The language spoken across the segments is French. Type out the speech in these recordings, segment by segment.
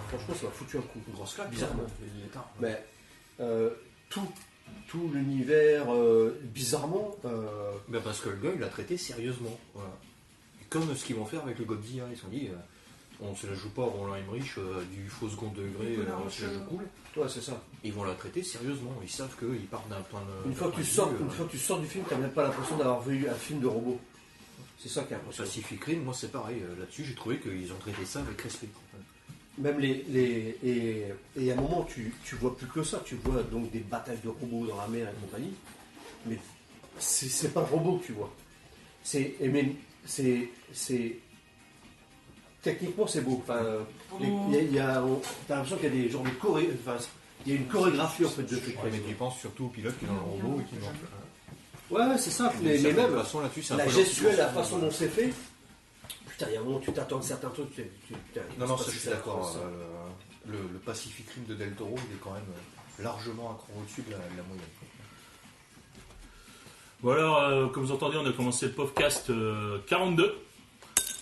franchement, ça m'a foutu un coup. Une grosse claque, Bizarrement. Il est tard. Mais tout l'univers, bizarrement. Ben parce que le gars, il l'a traité sérieusement. Voilà. Et comme ce qu'ils vont faire avec le Godzilla, ils se sont dit, on ne se la joue pas Roland Emmerich du faux second degré, on se la joue cool. Ouais, c'est ça. Ils vont la traiter sérieusement. Ils savent qu'ils partent d'un point de. Une fois que tu sors du film, tu n'as même pas l'impression d'avoir vu un film de robot. C'est ça qui est impressionnant. Pacific Rim, moi c'est pareil. Là-dessus, j'ai trouvé qu'ils ont traité ça avec respect. Même et à un moment, tu vois plus que ça. Tu vois donc des batailles de robots dans la mer et compagnie. Mais c'est pas le robot que tu vois. Techniquement, c'est beau. Enfin, t'as l'impression qu'il y a des genres de il y a une chorégraphie en fait de trucs. Mais tu penses surtout au pilote qui est dans le robot et qui mange. Ouais, c'est ça. Mais même de toute façon, là-dessus, c'est un la peu gestuelle, la façon dont c'est fait. Putain, il y a un moment où tu t'attends de certains trucs. Non, ça je suis d'accord. Le Pacific Rim de Del Toro, il est quand même largement un cran au-dessus de la moyenne. Bon alors, comme vous entendez, on a commencé le podcast 42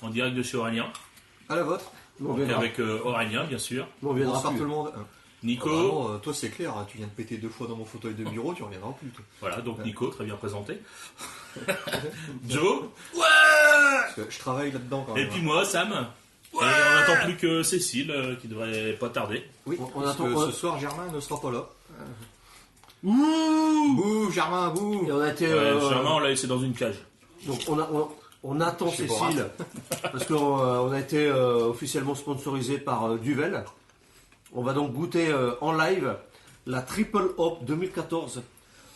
en direct de chez Aurélien. À la vôtre. Donc avec Aurélien, bien sûr. On viendra Bonsoir plus. tout le monde. Nico. Vraiment, toi c'est clair, tu viens de péter 2 fois dans mon fauteuil de bureau, tu reviendras plus. Toi. Voilà, donc Nico, très bien présenté. Joe. Ouais. Parce que je travaille là-dedans quand même. Et puis moi, Sam. Ouais. Et on n'attend plus que Cécile, qui devrait pas tarder. Oui, on parce attend que ce soir Germain ne sera pas là. Ouh. Bouh, Germain, bouh. Et on a été. Germain, on l'a laissé dans une cage. Donc on attend Chez Cécile parce qu'on a été officiellement sponsorisé par Duvel. On va donc goûter en live la Triple Hop 2014.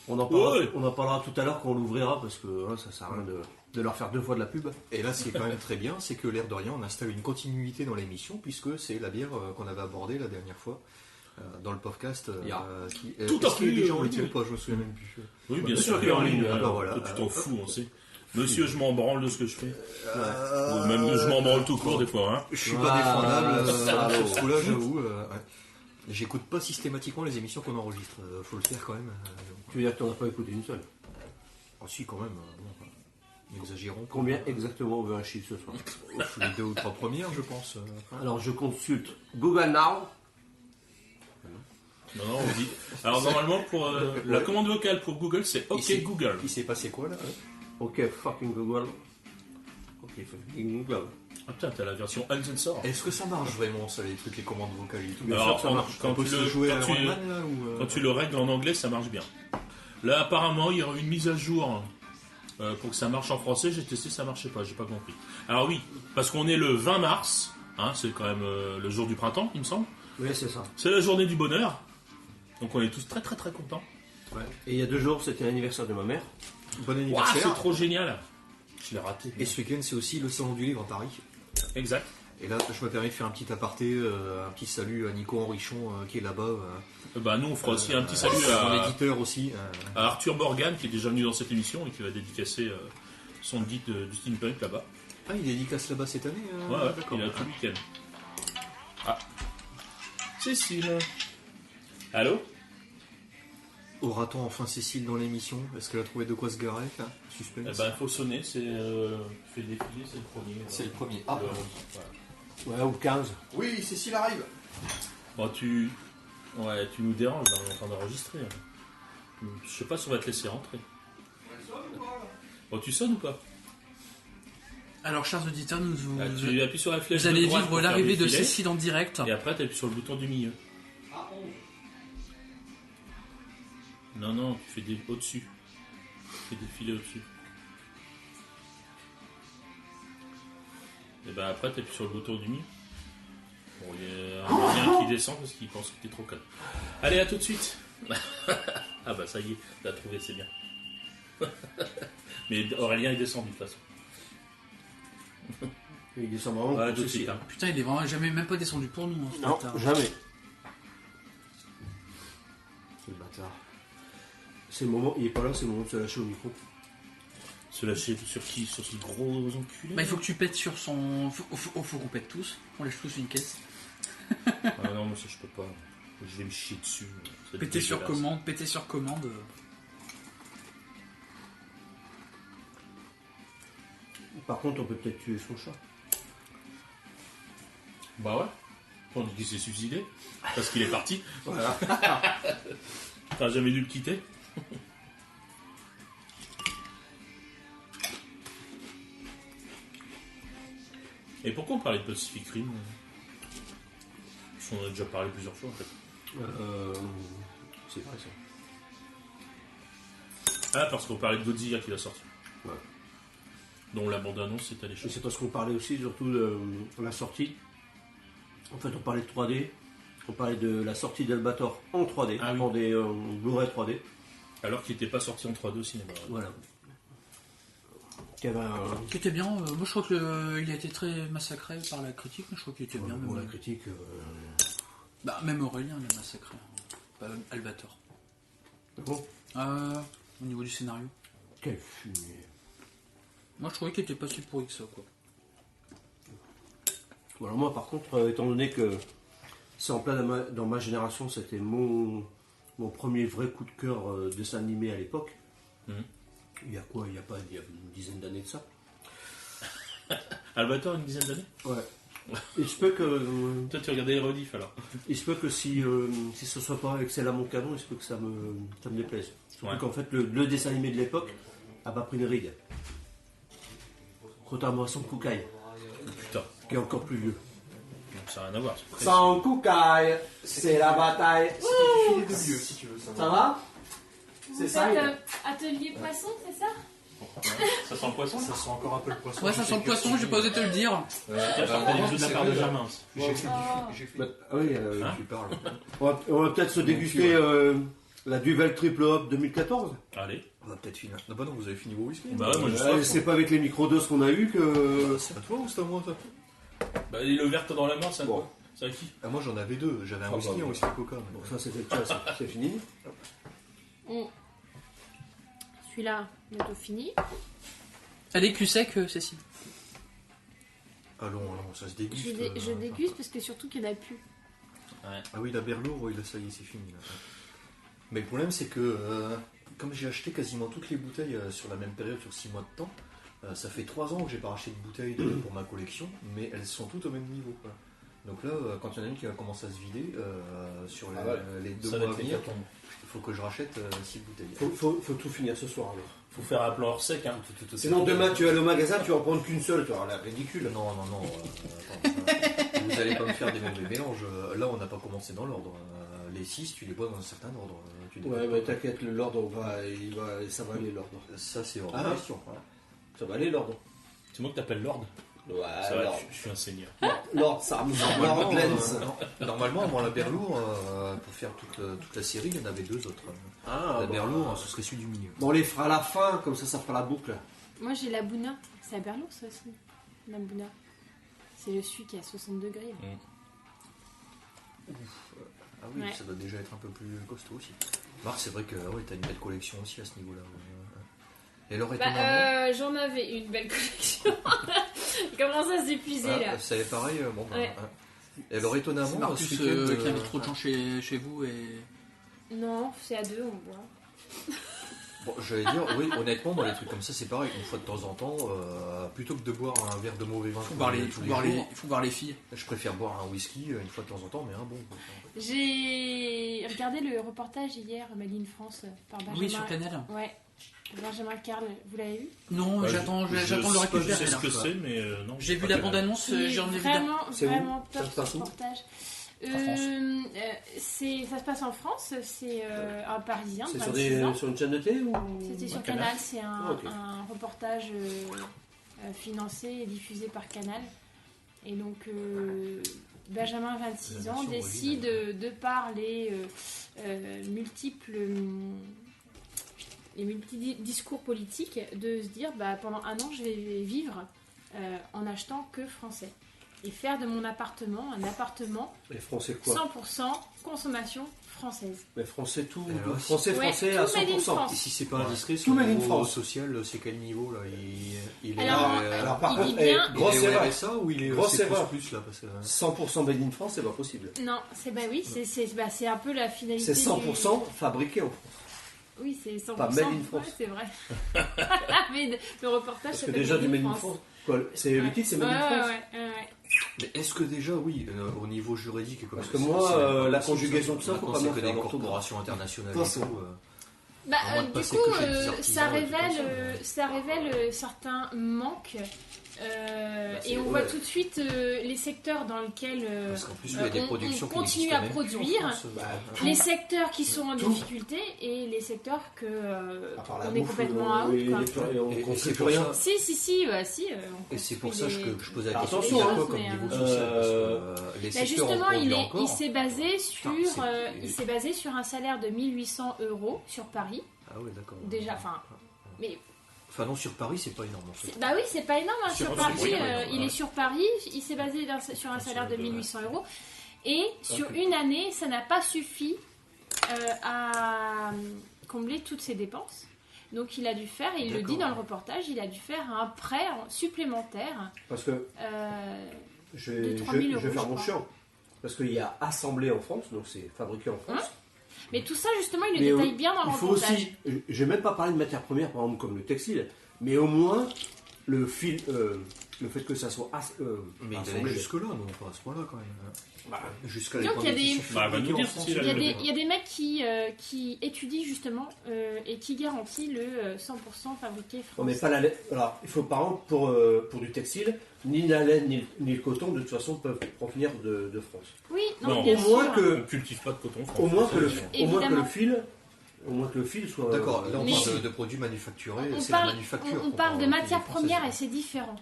On en parlera tout à l'heure quand on l'ouvrira parce que ça sert à rien de leur faire 2 fois de la pub. Et là, ce qui est quand même très bien, c'est que l'air de rien, on installe une continuité dans l'émission puisque c'est la bière qu'on avait abordée la dernière fois. Dans le podcast, tout à fait. Les gens ne tiennent pas, je me souviens même plus. Oui, bien sûr qu'il est en ligne. Voilà. Toi, tu t'en fous, on sait. Monsieur, je m'en branle de ce que je fais. Ou même je m'en branle tout court des fois. Hein. Je suis pas défendable. Sur ce coup-là, j'avoue. J'écoute pas systématiquement les émissions qu'on enregistre. Faut le faire quand même. Tu veux dire que tu n'en as pas écouté une seule? Ah si, quand même. Exagérons. Combien exactement on veut un chiffre ce soir? Les 2 ou 3 premières, je pense. Alors je consulte Google Now. Non, on dit. Alors normalement, pour la commande vocale pour Google, c'est OK Google. Il s'est passé quoi là? Ok, fucking Google. Ok, fucking Google. Ah putain, t'as la version uncensored. Est-ce que ça marche vraiment, ça, les trucs, les commandes vocales et tout? Bien Alors, sûr que ça marche. quand tu le règles en anglais, ça marche bien. Là, apparemment, il y aura une mise à jour pour que ça marche en français. J'ai testé, ça marchait pas, j'ai pas compris. Alors oui, parce qu'on est le 20 mars, hein, c'est quand même le jour du printemps, il me semble. Oui, c'est ça. C'est la journée du bonheur. Donc on est tous très très très contents. Ouais. Et il y a 2 jours, c'était l'anniversaire de ma mère. Bon Wow, anniversaire. c'est trop génial. Je l'ai raté. Et ce week-end, c'est aussi le salon du livre à Paris. Exact. Et là, je me permets de faire un petit aparté, un petit salut à Nico Henrichon qui est là-bas. Bah nous on fera aussi un petit salut mon éditeur aussi. à Arthur Morgan qui est déjà venu dans cette émission et qui va dédicacer son guide du steampunk là-bas. Ah, il dédicace là-bas cette année. Ouais, d'accord. il a tout le week-end. Ah. Cécile. Allô? Aura-t-on enfin Cécile dans l'émission? Est-ce qu'elle a trouvé de quoi se garer? Suspense. Eh ben, il faut sonner, c'est fait défiler, c'est le premier. C'est le premier. Ah. Ouais, ou 15. Oui, Cécile arrive. Bon, tu nous déranges, là, on est en train d'enregistrer. Hein. Je sais pas si on va te laisser rentrer. Bon, tu sonnes ou pas? Alors, chers auditeurs, tu appuies sur la flèche vous allez de droite vivre pour faire l'arrivée de défiler, Cécile en direct. Et après, tu appuies sur le bouton du milieu. Non, tu fais au-dessus. Tu fais défiler au-dessus. Et ben après, tu appuies sur le bouton du milieu. Bon, il y a un Aurélien qui descend parce qu'il pense que t'es trop calme. Allez, à tout de suite. Ah bah ça y est, t'as trouvé, c'est bien. Mais Aurélien est descendu de toute façon. Il descend vraiment. Ouais, tout de suite. Hein. Putain, il est vraiment jamais même pas descendu pour nous. Hein, Non, bâtard. jamais. C'est le bâtard. C'est le moment, il est pas là, c'est le moment de se lâcher au micro. Se lâcher sur qui? Sur ce gros enculé? Bah, il faut que tu pètes sur son. Faut qu'on pète tous. On lèche tous une caisse. Ah non, mais ça je peux pas. Je vais me chier dessus. Péter sur commande, péter sur commande. Par contre, on peut peut-être tuer son chat. Bah ouais. On dit qu'il s'est suicidé parce qu'il est parti. Voilà. T'as jamais dû le quitter. Et pourquoi on parlait de Pacific Rim? Parce qu'on en a déjà parlé plusieurs fois en fait. C'est vrai ça. Ah, parce qu'on parlait de Godzilla qui va sortir. Ouais. Dont la bande-annonce c'est allé Et chaud. c'est parce qu'on parlait aussi surtout de la sortie. En fait, on parlait de 3D. On parlait de la sortie d'Albator en 3D, Ah oui. en des Blu-ray 3D. Alors qu'il n'était pas sorti en 3D au cinéma. Voilà. Qui avait Qui était bien. Moi, je crois qu'il a été très massacré par la critique, mais je crois qu'il était bien. pour Même, la critique. même Aurélien l'a massacré. Pas Albator. Bon. Au niveau du scénario. Quel fumier. Moi, je trouvais qu'il était pas si pourri que ça, quoi. Voilà, moi, par contre, étant donné que c'est en plein dans ma génération, c'était mon premier vrai coup de cœur dessin animé à l'époque. Mhm. Il y a une dizaine d'années de ça. Albator, une dizaine d'années. Ouais. Il se peut que Toi, tu regardais les rediffs alors. il se peut que si ce soit pas excellent à mon canon, il se peut que ça me déplaise. Surtout Ouais. qu'en fait le dessin animé de l'époque a pas pris une ride. Contrairement à Son Kukai, Putain, qui est encore plus vieux. donc ça n'a rien à voir. c'est Son Kukai, c'est la bataille. Filet de vieux, si tu veux ça. Ça va? C'est Vous ça. faites atelier poisson, c'est ça? Ça sent le poisson Ça sent encore un peu le poisson. Ouais, ça sent le poisson, j'ai pas osé te le dire. Ça sent de la part de Germain. J'ai fait Oh. Ah oui, Hein tu parles. on va peut-être se déguster la Duvel Triple Hop 2014. Allez. On va peut-être finir. Non, bah non, vous avez fini vos whisky. Bah ouais, moi je C'est pas avec les microdoses qu'on a eu que. C'est à toi ou c'est à moi ça? Bah, le verre dans la main, ça Bon. quoi? C'est à qui? Ah, moi j'en avais deux. J'avais un Ah, whisky bah, et un bon. whisky coca. Bon, ça c'est fini. Celui-là, bientôt fini. Allez, cul sec, Cécile. Allons, ça se déguste. Je déguste parce que surtout qu'il n'y en a plus. Ah oui, la berlour, oui, là, ça y est, c'est fini. Là. Mais le problème, c'est que comme j'ai acheté quasiment toutes les bouteilles sur la même période, sur 6 mois de temps, ça fait 3 ans que j'ai pas racheté de bouteilles pour ma collection, mais elles sont toutes au même niveau. Quoi. Donc là, quand il y en a une qui va commencer à se vider, sur les 2 Ça mois va à être venir, l'hécatombe. il faut que je rachète 6 bouteilles. Faut tout finir ce soir alors. Faut faire un plan hors sec, hein. Sinon demain tu vas aller au magasin, tu vas en prendre qu'une seule, tu vas avoir l'air ridicule. Non, attends, vous allez pas me faire des mauvais mélanges. Là, on n'a pas commencé dans l'ordre. Les 6, tu les bois dans un certain ordre. Tu Ouais, mais t'inquiète, l'ordre ça va aller l'ordre. Ça, c'est hors Ah. question. Voilà. Ça va aller l'ordre. C'est moi que t'appelles Lord. Ouais, Ça va, l'ordre. je suis un seigneur. L'ordre, ça me Lord Lens. Normalement, avant la berlour, pour faire toute la série, il y en avait 2 autres. Ah, La bon. berlour, ce serait celui du milieu. Bon, on les fera à la fin, comme ça fera la boucle. Moi, j'ai la Bouna. C'est à Berlot, ça aussi. La Bouna. C'est le celui qui est à 60 degrés. là. Ah oui, Ouais. ça doit déjà être un peu plus costaud aussi. Marc, c'est vrai que ouais, t'as une belle collection aussi à ce niveau-là. Et alors, étonnamment, J'en avais une belle collection. Il commence à s'épuiser là. ça est pareil. Bon, bah, Ouais. Et alors, C'est étonnamment, Marcus ce week-end, qui invite trop de gens chez vous et. Non, c'est à 2, on boit. bon, j'allais dire, oui, honnêtement, dans les trucs comme ça, c'est pareil. Une fois de temps en temps, plutôt que de boire un verre de mauvais vin Il faut voir jours, les filles. je préfère boire un whisky une fois de temps en temps, mais un bon. Quoi. J'ai regardé le reportage hier, Made in France, par Benjamin. Oui, sur Canal. Ouais. Benjamin Carl, vous l'avez vu? Non, j'attends de le récupérer. Je sais ce là. que c'est, mais non. J'ai vu pas la Canal. bande-annonce, C'est j'en ai vu. vraiment, C'est où vraiment Ça top se passe ce où reportage. France. Ça se passe en France, c'est un Parisien, C'est 26 ans. sur une chaîne de télé ou C'était sur Canal. Canal, c'est un, Ok. un reportage financé et diffusé par Canal. Et donc, Benjamin, 26 ans, version décide, de par les multi-discours politiques, de se dire pendant un an, je vais vivre en achetant que français. Et faire de mon appartement un appartement Les Français quoi 100% consommation française. Les Français tout. Alors, Français Ouais, français tout à made in 100%. France. Et si c'est pas indiscret, Tout son made in niveau France. social, c'est quel niveau là il est Alors, Alors par il contre, dit bien- grosse il est au erreur. RSA ou il est Grosse c'est erreur. plus là parce que 100% made in France, c'est pas possible. Non, c'est c'est un peu la finalité. C'est 100% fabriqué en France. Oui, c'est 100%. Pas made in France. Ouais, c'est vrai. Mais le reportage Parce que s'appelle déjà Made du in made in France. Quoi, c'est le titre, c'est made in France. Ouais. Mais est-ce que déjà, oui, au niveau juridique, parce que moi, la conjugaison de ça, faut pas c'est me que faire des corporations internationales. Du coup, ça révèle certains manques. Et on voit tout de suite les secteurs dans lesquels on continue à produire, les secteurs qui sont en difficulté et les secteurs on est complètement out. On sait plus rien. Si. Et c'est pour ça que je posais la question. Attention, comme niveau social. Les secteurs justement, encore. il s'est basé sur un salaire de 1800 € sur Paris. Ah oui, d'accord. Déjà, mais... Enfin non, sur Paris, c'est pas énorme en fait. Bah oui, c'est pas énorme. Sur Paris, il est sur Paris, il s'est basé sur un salaire de 1800 €. Et sur une année, ça n'a pas suffi à combler toutes ses dépenses. Donc il a dû faire, et il le dit dans le reportage, il a dû faire un prêt supplémentaire. Parce que je vais faire mon chiant. Parce qu'il y a assemblé en France, donc c'est fabriqué en France. Mais tout ça, justement, il le détaille bien dans le reportage. Aussi, je vais même pas parler de matières premières, par exemple, comme le textile, mais au moins, le fil, le fait que ça soit mais assemblé. Jusque-là, non, pas à ce point-là, quand même. Jusqu'à donc, il y a des mecs qui étudient, justement, et qui garantissent le 100% fabriqué français. Non, mais pas la laine. Alors, il faut, par exemple, pour du textile, ni la laine, ni le coton, de toute façon, peuvent provenir de France. Oui, non, bien sûr. On ne cultive pas de coton. Au moins que le fil soit... D'accord, là on parle de produits manufacturés, c'est la manufacture. On parle de matières premières et c'est différent.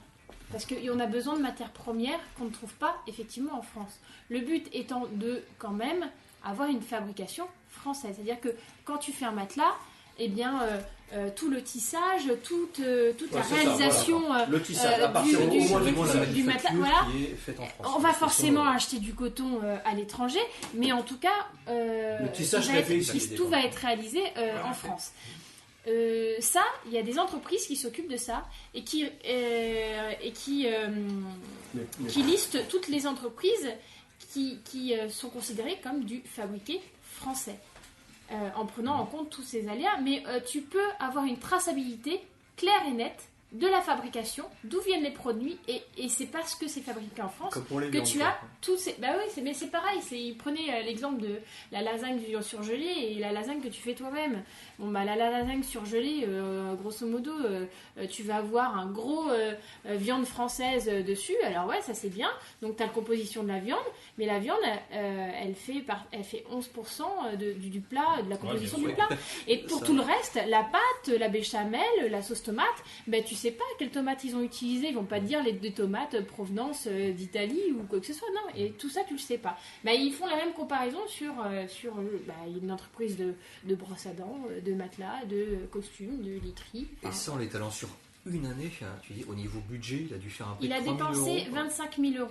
Parce qu'on a besoin de matières premières qu'on ne trouve pas effectivement en France. Le but étant de quand même avoir une fabrication française. C'est-à-dire que quand tu fais un matelas, eh bien, tout le tissage, toute la réalisation le tissage, à partir du matelas, voilà, qui est faite en France. on va forcément acheter du coton à l'étranger, mais en tout cas, le tissage tout va être réalisé en France. Ça, il y a des entreprises qui s'occupent de ça et qui listent toutes les entreprises qui sont considérées comme du fabriqué français. En prenant en compte tous ces aléas, mais tu peux avoir une traçabilité claire et nette de la fabrication, d'où viennent les produits, et c'est parce que c'est fabriqué en France que tu as tous ces... Bah oui, mais c'est pareil, prenez l'exemple de la lasagne surgelée et la lasagne que tu fais toi-même. Bon, bah la lasagne surgelée, grosso modo, tu vas avoir un gros viande française dessus, alors ouais, ça c'est bien, donc tu as la composition de la viande, mais la viande, elle fait 11% du plat, de la composition du plat. Et pour tout le reste, la pâte, la béchamel, la sauce tomate, ben tu sais pas quelles tomates ils ont utilisées, ils vont pas te dire des tomates provenance d'Italie ou quoi que ce soit, non, et tout ça tu le sais pas. Ben, ils font la même comparaison sur une entreprise de brosse à dents, de matelas, de costumes, de literie. Et ça en l'étalant sur une année, tu dis au niveau budget, il a dû faire un peu Il a dépensé 25 000 €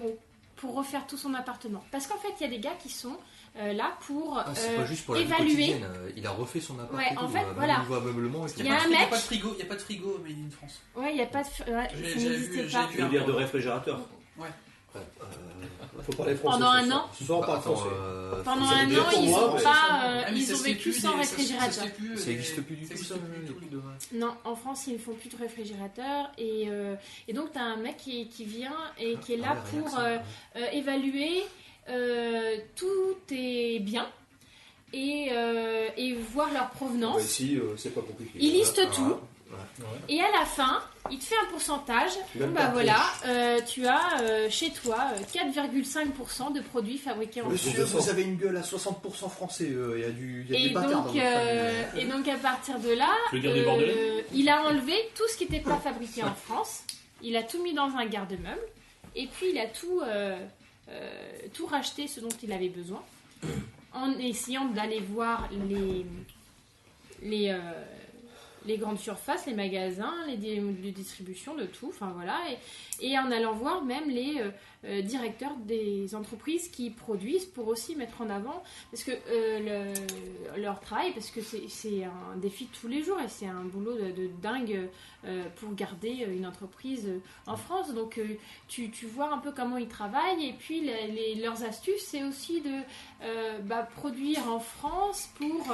pour refaire tout son appartement. Parce qu'en fait, il y a des gars qui sont là pour c'est pas juste pour la vie évaluer. quotidienne. Il a refait son appart. Ouais, en fait, voilà. Niveau ameublement. Il n'y a pas de frigo made in France. Ouais, il n'y a pas de... Ouais, ça n'existe pas. Tu veux dire de réfrigérateur? Ouais. Faut parler français. Pendant un an. Pendant un an, ils ont vécu sans réfrigérateur. Ça n'existe plus du tout, ça. Non, en France, ils ne font plus de réfrigérateur. Et donc, tu as un mec qui vient et qui est là pour évaluer tout est bien et voir leur provenance. Ici, c'est pas compliqué. Il liste tout. Et à la fin, il te fait un pourcentage. Bah voilà, tu as chez toi 4,5% de produits fabriqués en France. Monsieur, vous avez une gueule à 60% français. Il y a des bâtards dans votre famille. Et donc à partir de là, il a enlevé tout ce qui n'était pas fabriqué en France. Il a tout mis dans un garde-meuble. Et puis il a tout racheté ce dont il avait besoin. En essayant d'aller voir les grandes surfaces, les magasins, les distributions de tout, enfin voilà, et en allant voir même les directeurs des entreprises qui produisent pour aussi mettre en avant, parce que leur travail, parce que c'est un défi de tous les jours et c'est un boulot de dingue pour garder une entreprise en France. Donc tu vois un peu comment ils travaillent, et puis leurs astuces, c'est aussi de produire en France pour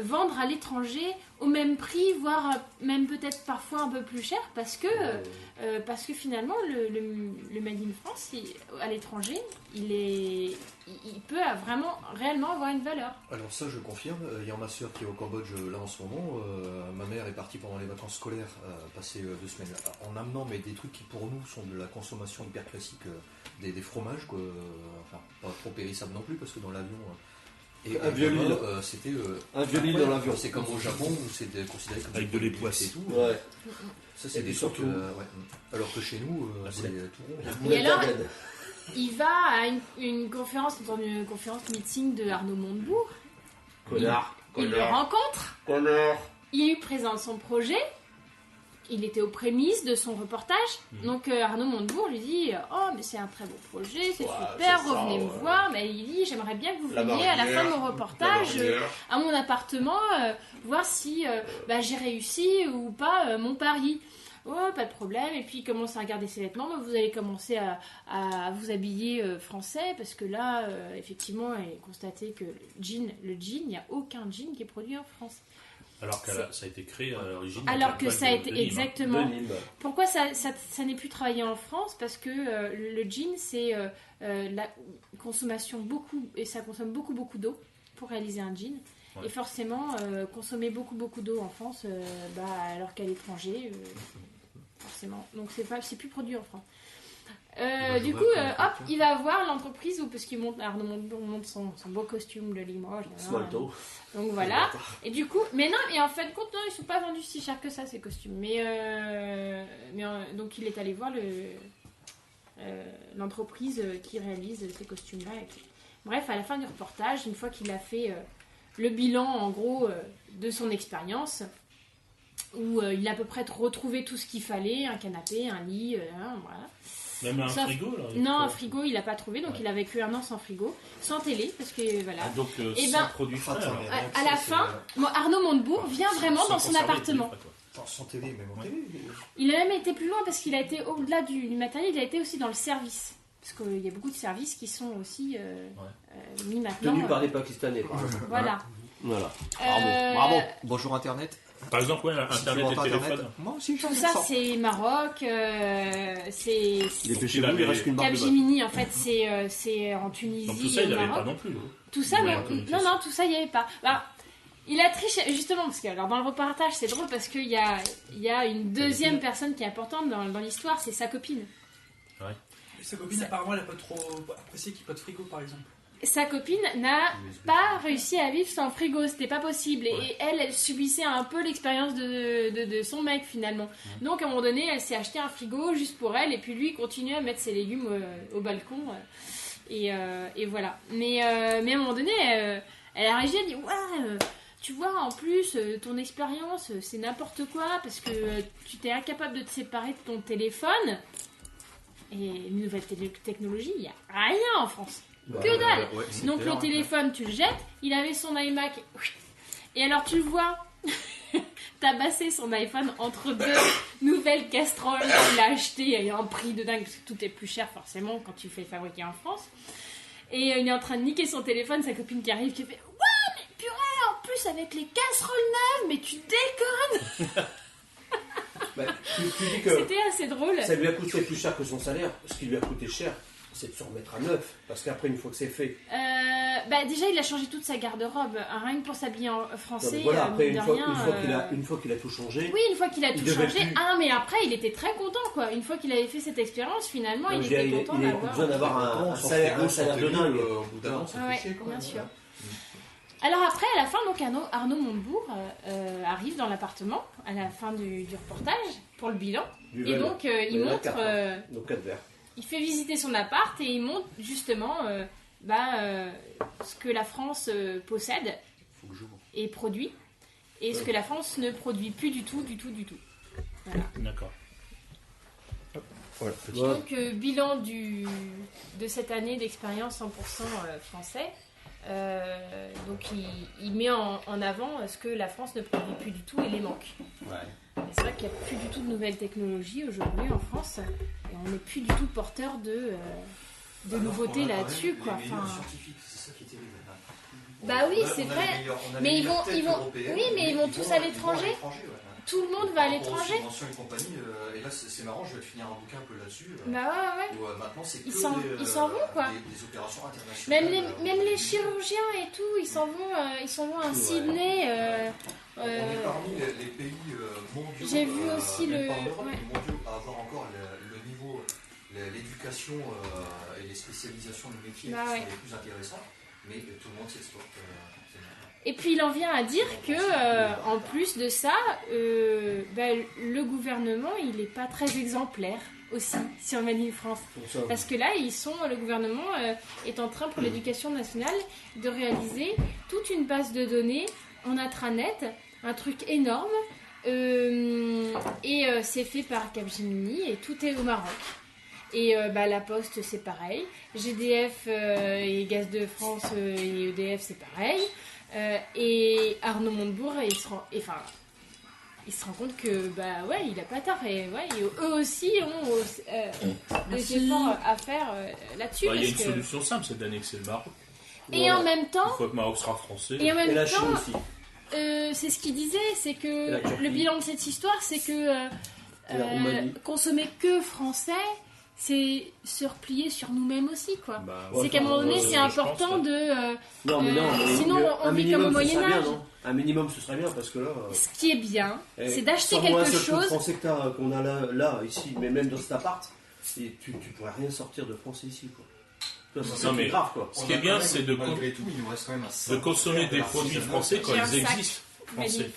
vendre à l'étranger au même prix, voire même peut-être parfois un peu plus cher, parce que finalement le Made in France, à l'étranger, il peut vraiment réellement avoir une valeur. Alors ça je confirme, il y a ma soeur qui est au Cambodge là en ce moment, ma mère est partie pendant les vacances scolaires passer 2 semaines en amenant mais des trucs qui pour nous sont de la consommation hyper classique, des fromages, quoi, enfin pas trop périssables non plus parce que dans l'avion... un violil, c'était un violil dans l'avion. C'est comme au Japon où c'est considéré comme avec de l'époisse et tout. Ouais. Ça c'est des surtout. trucs, ouais. Alors que chez nous c'est tout rond. Et alors, il va à une conférence meeting de Arnaud Montebourg. Connard. Il le rencontre. Il lui présente son projet. Il était aux prémices de son reportage. Donc Arnaud Montebourg lui dit « Oh, mais c'est un très beau projet, c'est super, revenez me voir. » Mais il dit « J'aimerais bien que vous veniez à la fin de mon reportage à mon appartement, voir si j'ai réussi ou pas mon pari. » Oh, pas de problème. Et puis il commence à regarder ses vêtements. Donc, vous allez commencer à vous habiller français parce que là, effectivement, il est constaté que le jean, il n'y a aucun jean qui est produit en France. Alors que ça a été créé à l'origine. Alors que ça a été exactement. De Nîmes. Pourquoi ça n'est plus travaillé en France? Parce que le jean, c'est la consommation beaucoup, et ça consomme beaucoup d'eau pour réaliser un jean. Ouais. Et forcément, consommer beaucoup d'eau en France, alors qu'à l'étranger, forcément. Donc c'est plus produit en France. Du coup, il va voir l'entreprise parce qu'il Arnaud monte son beau costume de Limoges. Smalto. Donc voilà. Et du coup, mais en fait, compte, non, ils sont pas vendus si cher que ça ces costumes. Donc il est allé voir l'entreprise qui réalise ces costumes-là. Bref, à la fin du reportage, une fois qu'il a fait le bilan en gros de son expérience, où il a à peu près retrouvé tout ce qu'il fallait, un canapé, un lit, voilà. Même un frigo là, non, un frigo il n'a pas trouvé, donc il a vécu 1 an sans frigo, sans télé, parce que voilà. Donc sans produit frais. À la fin, Arnaud Montebourg vient vraiment dans son appartement. Sans télé, même en télé. Il a même été plus loin parce qu'il a été au-delà du matériel, il a été aussi dans le service. Parce qu'il y a beaucoup de services qui sont aussi mis maintenant. Tenus par des Pakistanais, par exemple. Voilà. Bravo. Bonjour Internet. Par exemple, Internet et téléphone. Moi aussi, tout ça, c'est Maroc. C'est. Dépêchez-vous, il reste qu'une barre de Capgemini, en fait, c'est en Tunisie. Donc tout ça, il n'y avait pas non plus. Tout ça, non, tout ça, il n'y avait pas. Il a triché, justement, parce que alors, dans le reportage, c'est drôle parce qu'il y a une deuxième personne qui est importante dans l'histoire, c'est sa copine. Ouais. Sa copine, apparemment, elle n'a pas trop apprécié qu'il n'y ait pas de frigo, par exemple. Sa copine n'a pas réussi à vivre sans frigo, c'était pas possible. Et elle subissait un peu l'expérience de son mec finalement. Donc à un moment donné, elle s'est acheté un frigo juste pour elle, et puis lui il continue à mettre ses légumes au balcon. Et voilà. Mais à un moment donné, elle a réagi, elle dit ouais, tu vois, en plus, ton expérience, c'est n'importe quoi, parce que tu t'es incapable de te séparer de ton téléphone. Et une nouvelle technologie, il n'y a rien en France. Que dalle. Donc le téléphone, tu le jettes. Il avait son iMac. Et alors tu le vois tabasser son iPhone entre 2 nouvelles casseroles qu'il a achetées à un prix de dingue, parce que tout est plus cher forcément quand tu le fais fabriquer en France. Et il est en train de niquer son téléphone, sa copine qui arrive qui fait ouais mais purée, en plus avec les casseroles neuves, mais tu déconnes. Tu dis que c'était assez drôle. Ça lui a coûté plus cher que son salaire. Ce qui lui a coûté cher, c'est de se remettre à neuf. Parce qu'après, une fois que c'est fait. Déjà, il a changé toute sa garde-robe. Rien que pour s'habiller en français. Non, voilà, après, une fois qu'il a tout changé. Oui, une fois qu'il a tout changé. Mais après, il était très content, quoi. Une fois qu'il avait fait cette expérience, finalement, il était content d'avoir. Il a besoin d'avoir un salaire de dingue. Au bout d'un an, ça fait chier, bien sûr. Alors après, à la fin, donc Arnaud Montebourg arrive dans l'appartement à la fin du reportage pour le bilan. Et donc, il montre... donc 4 verres. Il fait visiter son appart et il montre justement ce que la France possède et produit, et ce que la France ne produit plus du tout. Voilà. D'accord. Voilà. Donc, bilan de cette année d'expérience 100% français. Donc il met en avant ce que la France ne produit plus du tout et les manques. Et c'est vrai qu'il n'y a plus du tout de nouvelles technologies aujourd'hui en France, et on n'est plus du tout porteur de nouveautés là-dessus, quoi. Les scientifiques, c'est ça qui est terrible. Bah oui, c'est vrai. Mais ils vont, oui, mais ils vont tous à l'étranger. Tout le monde va à l'étranger. Et compagnie, et là c'est marrant, je vais te finir un bouquin un peu là-dessus. Bah ouais. Où, maintenant c'est que ils s'en vont quoi. Des opérations internationales. Même les chirurgiens et tout, ils s'en vont à Sydney. On est parmi les pays mondiaux. J'ai vu aussi mondiaux à avoir encore le niveau, l'éducation et les spécialisations de métiers qui sont les plus intéressantes, mais tout le monde s'exporte. Et puis il en vient à dire que, en plus de ça, le gouvernement, il n'est pas très exemplaire aussi sur Made in France. Parce que là, le gouvernement est en train pour l'éducation nationale de réaliser toute une base de données en intranet, un truc énorme, et c'est fait par Capgemini et tout est au Maroc. Et la Poste c'est pareil, GDF et Gaz de France et EDF c'est pareil. Et Arnaud Montebourg, il se rend compte que il a pas tort et eux aussi ont des efforts à faire là-dessus. Il y a une solution simple, c'est d'annexer le Maroc. Et en même temps, une fois que Maroc sera français. Et en même la Chine temps, aussi. C'est ce qu'il disait, c'est que le bilan de cette histoire, c'est que consommer que français, c'est se replier sur nous-mêmes aussi, quoi. C'est qu'à un moment donné, c'est important de... non, mais non, sinon, on vit comme au Moyen-Âge. Un minimum, ce serait bien, parce que là... Ce qui est bien, c'est d'acheter quelque chose... français qu'on a là, ici, mais même dans cet appart, et tu pourrais rien sortir de français ici, quoi. C'est grave, quoi. Ce qui est bien, c'est de consommer des produits français quand ils existent. Français.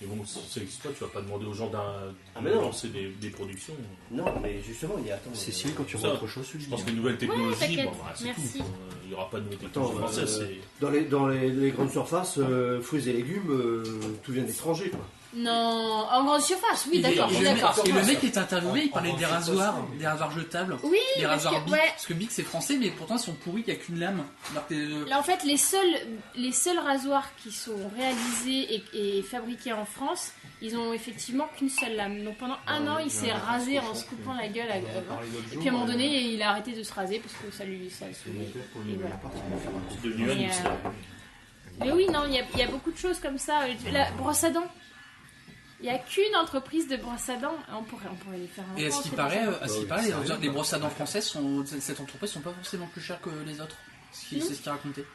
Mais bon, si ça n'existe pas, tu vas pas demander aux gens de lancer des productions. Non, mais justement, Cécile, quand tu vois autre chose, je pense que les nouvelles technologies, c'est tout. Il n'y aura pas de nouvelles technologies françaises. Dans les grandes surfaces, fruits et légumes, tout vient d'étranger, quoi. Non, en grande surface, oui, d'accord. Et le mec qui est interviewé, il parlait des rasoirs jetables. Oui, des rasoirs Bic. ouais. Parce que Bic c'est français, mais pourtant ils sont pourris, il n'y a qu'une lame. Là, en fait, les seuls rasoirs qui sont réalisés et fabriqués en France, ils ont effectivement qu'une seule lame. Donc pendant un an, il s'est rasé en se coupant la gueule. Et puis à un moment donné, il a arrêté de se raser parce que ça lui saoulait. Et voilà. C'est devenu mais oui, non, il y a beaucoup de choses comme ça. La brosse à dents. Il n'y a qu'une entreprise de brosse à dents. On pourrait les faire en France. Et à ce qui paraît, les brosses à dents françaises, cette entreprise sont pas forcément plus chères que les autres. C'est ce qu'il racontait.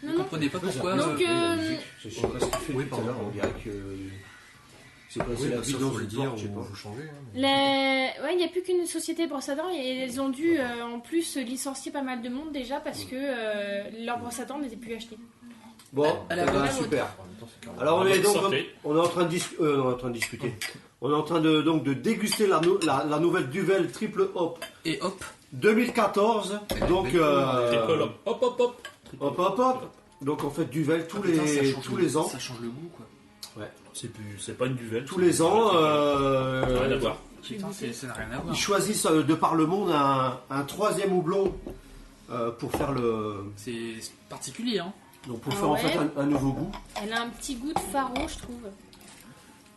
Vous ne comprenez pas pourquoi. Donc, je sais pas ce qu'il fait tout à l'heure, on dirait que... C'est pas la vidange de dire, il faut changer. il n'y a plus qu'une société brosse à dents et elles ont dû en plus licencier pas mal de monde déjà parce que leurs brosses à dents n'étaient plus achetées. Bon, super. Alors on est en train de discuter. On est en train de déguster la nouvelle Duvel Triple Hop. Et hop 2014. Donc Triple hop. hop. Donc en fait Duvel tous les ans. Ça change le goût, quoi. Ouais. C'est pas une Duvel. Tous les ans. Rien à voir. Putain, ça n'a rien à voir. Ils choisissent de par le monde un troisième houblon pour faire le. C'est particulier, hein. Donc pour faire en fait un nouveau goût. Elle a un petit goût de faro, je trouve.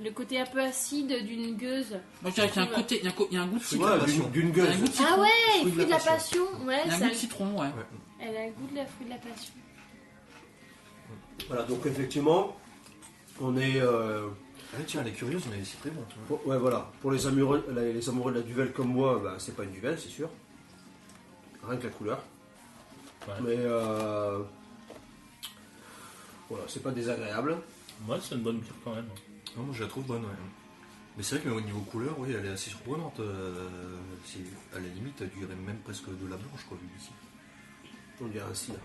Le côté un peu acide d'une gueuse. Moi je dirais qu'il y a un goût de citron. Ouais, d'une gueuse. Ah ouais, fruit de la passion. Ouais, il y a un goût de citron, ouais. Elle a le goût de la fruit de la passion. Voilà, donc effectivement, on est... tiens, elle est curieuse, mais c'est très bon. Ouais, voilà. Pour les amoureux de la Duvel comme moi, c'est pas une Duvel, c'est sûr. Rien que la couleur. Ouais. Mais voilà, c'est pas désagréable. Ouais, c'est une bonne bière quand même. Non, moi je la trouve bonne, ouais. Mais c'est vrai qu'au niveau couleur, oui, elle est assez surprenante. À la limite, elle dirait même presque de la blanche, quoi, vu d'ici. On dirait un cidre.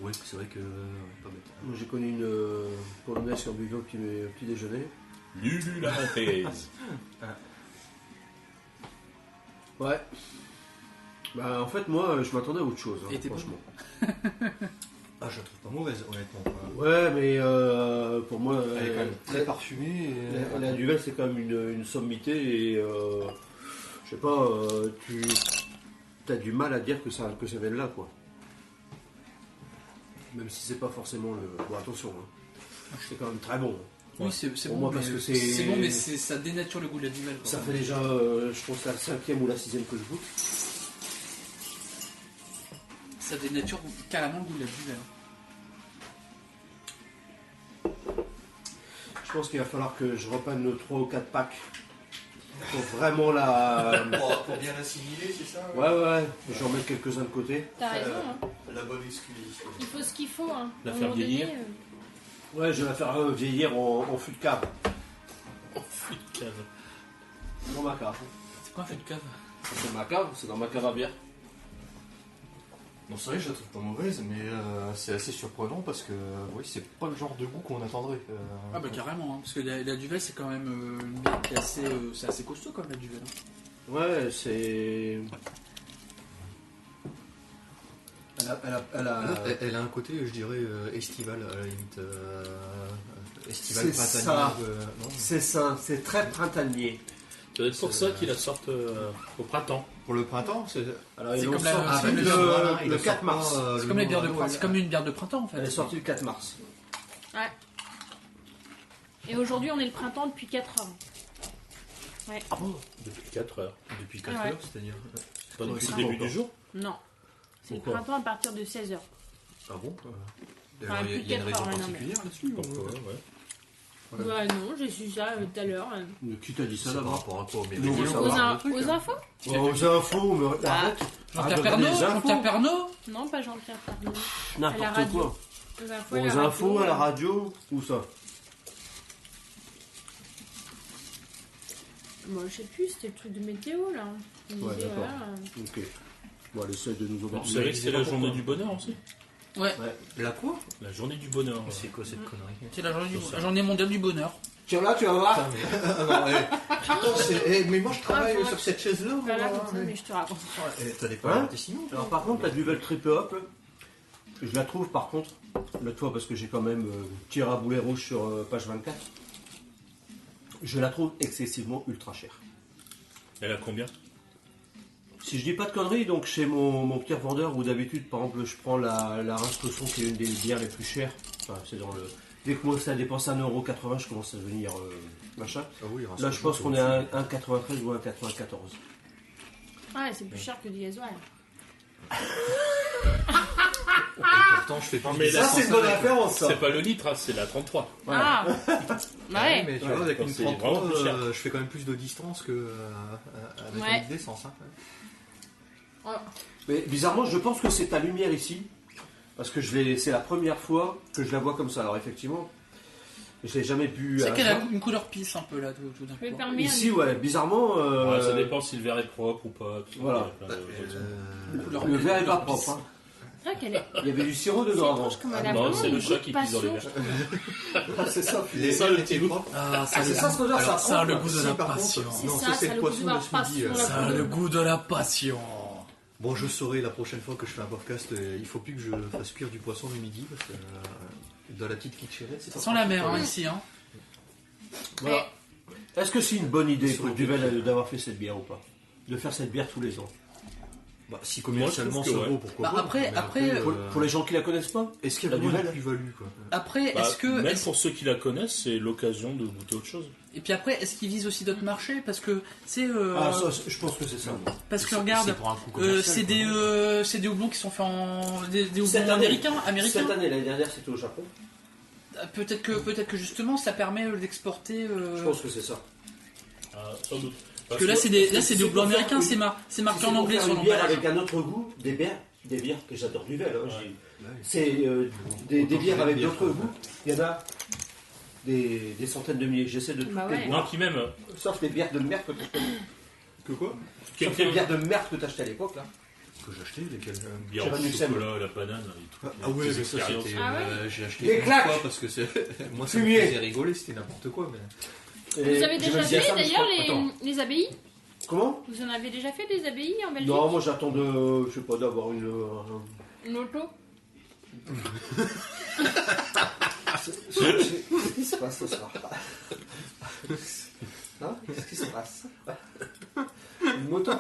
Oui, c'est vrai que pas bête. Moi j'ai connu une polonaise qui en buvait au petit déjeuner. Lulu la Maltaise. Ouais. En fait, moi, je m'attendais à autre chose, hein, franchement. Ah, je la trouve pas mauvaise, honnêtement. Ouais, mais pour moi... Elle est quand même très parfumée. La Duvel, c'est quand même une sommité et... je sais pas, tu as du mal à dire que ça vient de là, quoi. Même si c'est pas forcément le... Bon, attention, hein. C'est quand même très bon. Oui, c'est bon, bon, parce que c'est bon, mais ça dénature le goût de la Duvel. Ça fait déjà, je pense, la 5e ou la 6e que je goûte. Ça dénature carrément le goût de la Duvel. Je pense qu'il va falloir que je reprenne nos 3 ou 4 packs. Pour vraiment la. Pour bien l'assimiler, c'est ça? Ouais. J'en mets quelques-uns de côté. T'as raison, hein. La bonne excuse. Il faut ce qu'il faut. Hein. La À un faire moment donné, vieillir. Ouais, je vais la faire vieillir en fût de cave. Fût de cave. Dans ma cave. C'est quoi un feu de cave? C'est ma cave, c'est dans ma cave à bière. Non, c'est vrai, je la trouve pas mauvaise, mais c'est assez surprenant parce que oui, c'est pas le genre de goût qu'on attendrait. Ah bah carrément, hein, parce que la Duvel c'est quand même une bière qui est assez, c'est assez costaud comme la Duvel. Hein. Ouais, c'est. Elle a un côté, je dirais, estival, à la limite. Estival, C'est printanier. ça. Non, C'est ça, c'est très printanier. Ça doit être pour ça qu'ils la sortent au printemps. pour le printemps, c'est. Alors, C'est ils l'ont comme la- sorti c'est comme le 4 mars. C'est comme les bières de printemps, c'est comme une bière de printemps en fait. Elle est sortie le 4 mars. Ouais. Et aujourd'hui, on est le printemps depuis 4 heures. Ah bon? Depuis 4 heures. Depuis 4 Ouais. heures, c'est-à-dire. C'est pas depuis c'est le début bon, du jour? Non. C'est le Pourquoi printemps à partir de 16 heures. Ah bon? Enfin, Il y a plus de une 4 raison heures, maintenant, particulière là-dessus? Pourquoi? Ouais. Ouais. Ouais, non, j'ai su ça tout à l'heure. Mais qui t'a dit ça C'est par d'abord rapport à quoi? Mais Nous, mais ça on Aux, va, parle in- de trucs, aux hein. infos Aux infos, mais Ah. arrête. Jean-Pierre Arrête de Pernaut, donner des infos. Jean-Pierre Pernaut. Non, pas Jean-Pierre Pernaut. À la N'importe radio. quoi. Aux infos, à la Aux radio. infos, à la radio, où ça Moi, je sais plus, c'était le truc de météo là. Il Ouais, disait, d'accord. voilà, Ok. Bon, elle essaie de nous Vous obliger. savez que c'est la journée du bonheur aussi? Ouais, La quoi? La journée du bonheur. C'est quoi cette connerie? c'est la journée mondiale du bonheur. Tiens là, tu vas voir. Mais moi je travaille Ah, sur cette chaise-là. Voilà, voilà, comme ça, ouais. mais je te raconte. T'as des Hein problèmes intestinaux? Alors par contre, la Duvel Triple Hop, je la trouve par contre, l'autre fois parce que j'ai quand même tiré à boulet rouge sur page 24, je la trouve excessivement ultra chère. Elle a combien? Si je dis pas de conneries, donc chez mon petit revendeur où d'habitude par exemple je prends la Reims Cosson qui est une des bières les plus chères, enfin c'est dans le... Dès que moi ça dépense 1,80€, je commence à devenir machin. Ah oui, Là je pense qu'on est à 1,93 ou 1,94. Ouais, c'est plus cher que du gasoil. Pourtant je fais pas mais là, c'est une bonne référence ça. C'est pas le litre, hein, c'est la 33. Ah Bah ouais. mais tu Ouais, vois, avec une c'est 33, vraiment plus cher. je fais quand même plus de distance que avec Ouais. une d'essence. Hein. Mais bizarrement, je pense que c'est ta lumière ici. Parce que c'est la première fois que je la vois comme ça. Alors effectivement, je l'ai jamais bu. C'est à qu'elle a ça. une couleur pisse un peu là, tout d'un Je vais coup. permettre. Ici, ouais, bizarrement. Ouais, ça dépend si le verre est propre ou pas. Voilà. Il y a plein de- Couleur- Le verre est pas couleur pisse. propre. Hein. C'est vrai qu'elle est. Il y avait du sirop C'est dedans avant. étrange comme elle a non, vraiment c'est le une chat goût qui de pisse dans les passion. verres. Ah, c'est ça. C'est ça le petit goût. Ah, ça, C'est ça ce odeur, ça. ça a le goût de Si, la par contre, passion. C'est Non, ça, ça, c'est ça a le le goût poisson de la de ce midi, passion. Ça a le goût de la passion. Bon, je saurai la prochaine fois que je fais un podcast, il faut plus que je fasse cuire du poisson le midi parce que dans la petite kitchenette, c'est Ça pas sent la mer hein, Mm. ici. Hein. Voilà. Est-ce que c'est une bonne idée Sur pour le Duvel d'avoir fait cette bière ou pas? De faire cette bière tous les ans. Bah, si commercialement Moi, je ça trouve que vaut, pourquoi Bah, pas. après- Mais après, Pour les gens qui la connaissent pas? est-ce qu'il y a la vraiment une Duvel plus-value quoi? Après, Bah, est-ce que. même est-ce- pour ceux qui la connaissent, c'est l'occasion de goûter autre chose. Et puis après, est-ce qu'ils visent aussi d'autres marchés? Parce que c'est. Ah, ça, je pense que c'est ça. Parce que C'est regarde, pour un coup commercial, c'est quoi. des houblons qui sont faits en. Des houblons Cette année. américains. Cette année, l'année dernière, c'était au Japon. Peut-être que justement ça permet d'exporter. Je pense que c'est ça. Ah, sans doute. Parce que là, c'est des c'est houblons pour faire américains, une- c'est Si marqué c'est en pour anglais faire sur une bière l'emballage. avec un autre goût, des bières que j'adore Duvel. Hein, Ouais. c'est des bières avec d'autres goûts. Il y en a des centaines de milliers. J'essaie de tout Bah les ouais. Non, boire. puis même, Sauf les bières de merde que tu achetais. Que quoi? Sauf les quelqu'un bières de merde que tu achetais à l'époque là. Que j'ai acheté lesquels bière J'avais au une sème. chocolat, la banane, les trucs. Ah ouais, les mais ça expériences. c'était. Ah ouais J'ai acheté Des une claques. fois parce que c'est. Moi ça me Fumier. faisait rigoler, c'était n'importe quoi. Mais... Vous avez déjà fait d'ailleurs Attends. les abbayes? Comment? Vous en avez déjà fait des abbayes en Belgique? Non, moi j'attends de. Je sais pas, d'avoir une. Une auto? Qu'est-ce qui se passe ce soir? Hein? Qu'est-ce qui se passe? Une moto?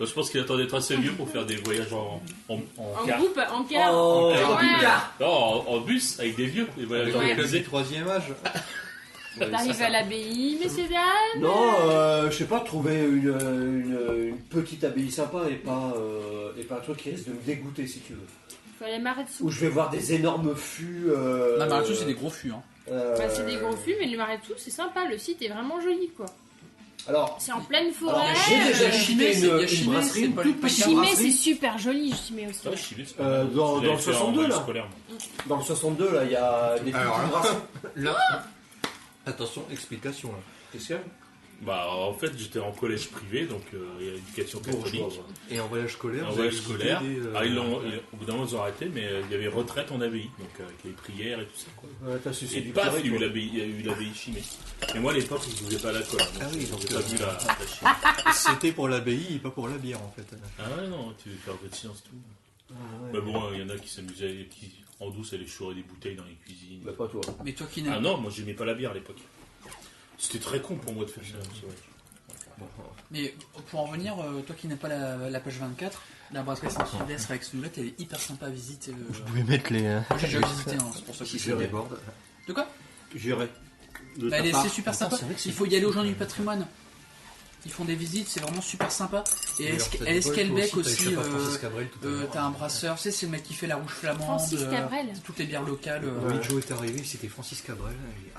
Je pense qu'il attend d'être assez vieux pour faire des voyages en En car. groupe, en car? Oh, Ouais. putain. Non, en bus avec des vieux. Des voyages Ouais. en Avec bus. le troisième âge. T'arrives à l'abbaye, messieurs dames? Non, je sais pas, trouver une petite abbaye sympa et pas un truc qui risque de me dégoûter si tu veux. Faut aller Maretsu. Où je vais voir des énormes fûts. Non, mais là-dessus, c'est des gros fûts. Hein. C'est des gros fûts, mais le marais de Soule, c'est sympa. Le site est vraiment joli, quoi. Alors, C'est en pleine forêt. j'ai déjà Chimay, visité une Chimay, brasserie, c'est une pas toute les petite Chimay, c'est brasserie. super joli, Chimay aussi. Ouais, Chimay, c'est pas mal. Dans Je l'avais le fait en 62, voyage là. scolaire, moi. Dans le 62, là, il y a des Alors, petites brasseries. Là, attention, explication là. Qu'est-ce qu'il y a Bah, en fait, j'étais en collège privé, donc il y a l'éducation catholique. Et en voyage scolaire. En vous voyage avez scolaire. visité des, Au bout d'un moment, ils ont arrêté, mais il y avait retraite en abbaye, donc avec les prières et tout ça. Quoi. Ouais, t'as sucé Et du paf, curé, il y a eu toi. l'abbaye, il y a eu l'abbaye Chimay. Mais moi, à l'époque, je ne buvais pas l'alcool. Ah oui, donc donc, j'ai pas vu la Chimay. C'était pour l'abbaye et pas pour la bière en fait. Ah ouais, non, tu veux faire de silence tout. Ah, ouais. Mais bon, il y en a qui s'amusaient, qui en douce allaient chourer des bouteilles dans les cuisines. Bah, pas toi. Mais toi qui n'aimes Ah non, moi, j'aimais pas la bière à l'époque. C'était très con pour moi de faire ça. c'est vrai. Mais pour en revenir, toi qui n'aimes pas la page 24, la brasserie Saint-Sylvestre avec Snoulette, elle est hyper sympa à visiter. Vous pouvez mettre les. Moi j'ai déjà visité, hein, c'est pour ça que Si je ça déborde. De quoi J'irai. De Bah, ta c'est part. super sympa. c'est vrai que c'est Il faut y aller aux gens du patrimoine. Ils font des visites, c'est vraiment super sympa. Et à Esquelbec aussi, t'as un brasseur, tu sais, c'est le mec qui fait la rouge flamande, Francis Cabrel. toutes les bières locales. Oui, Joe est arrivé, c'était Francis Cabrel. Et,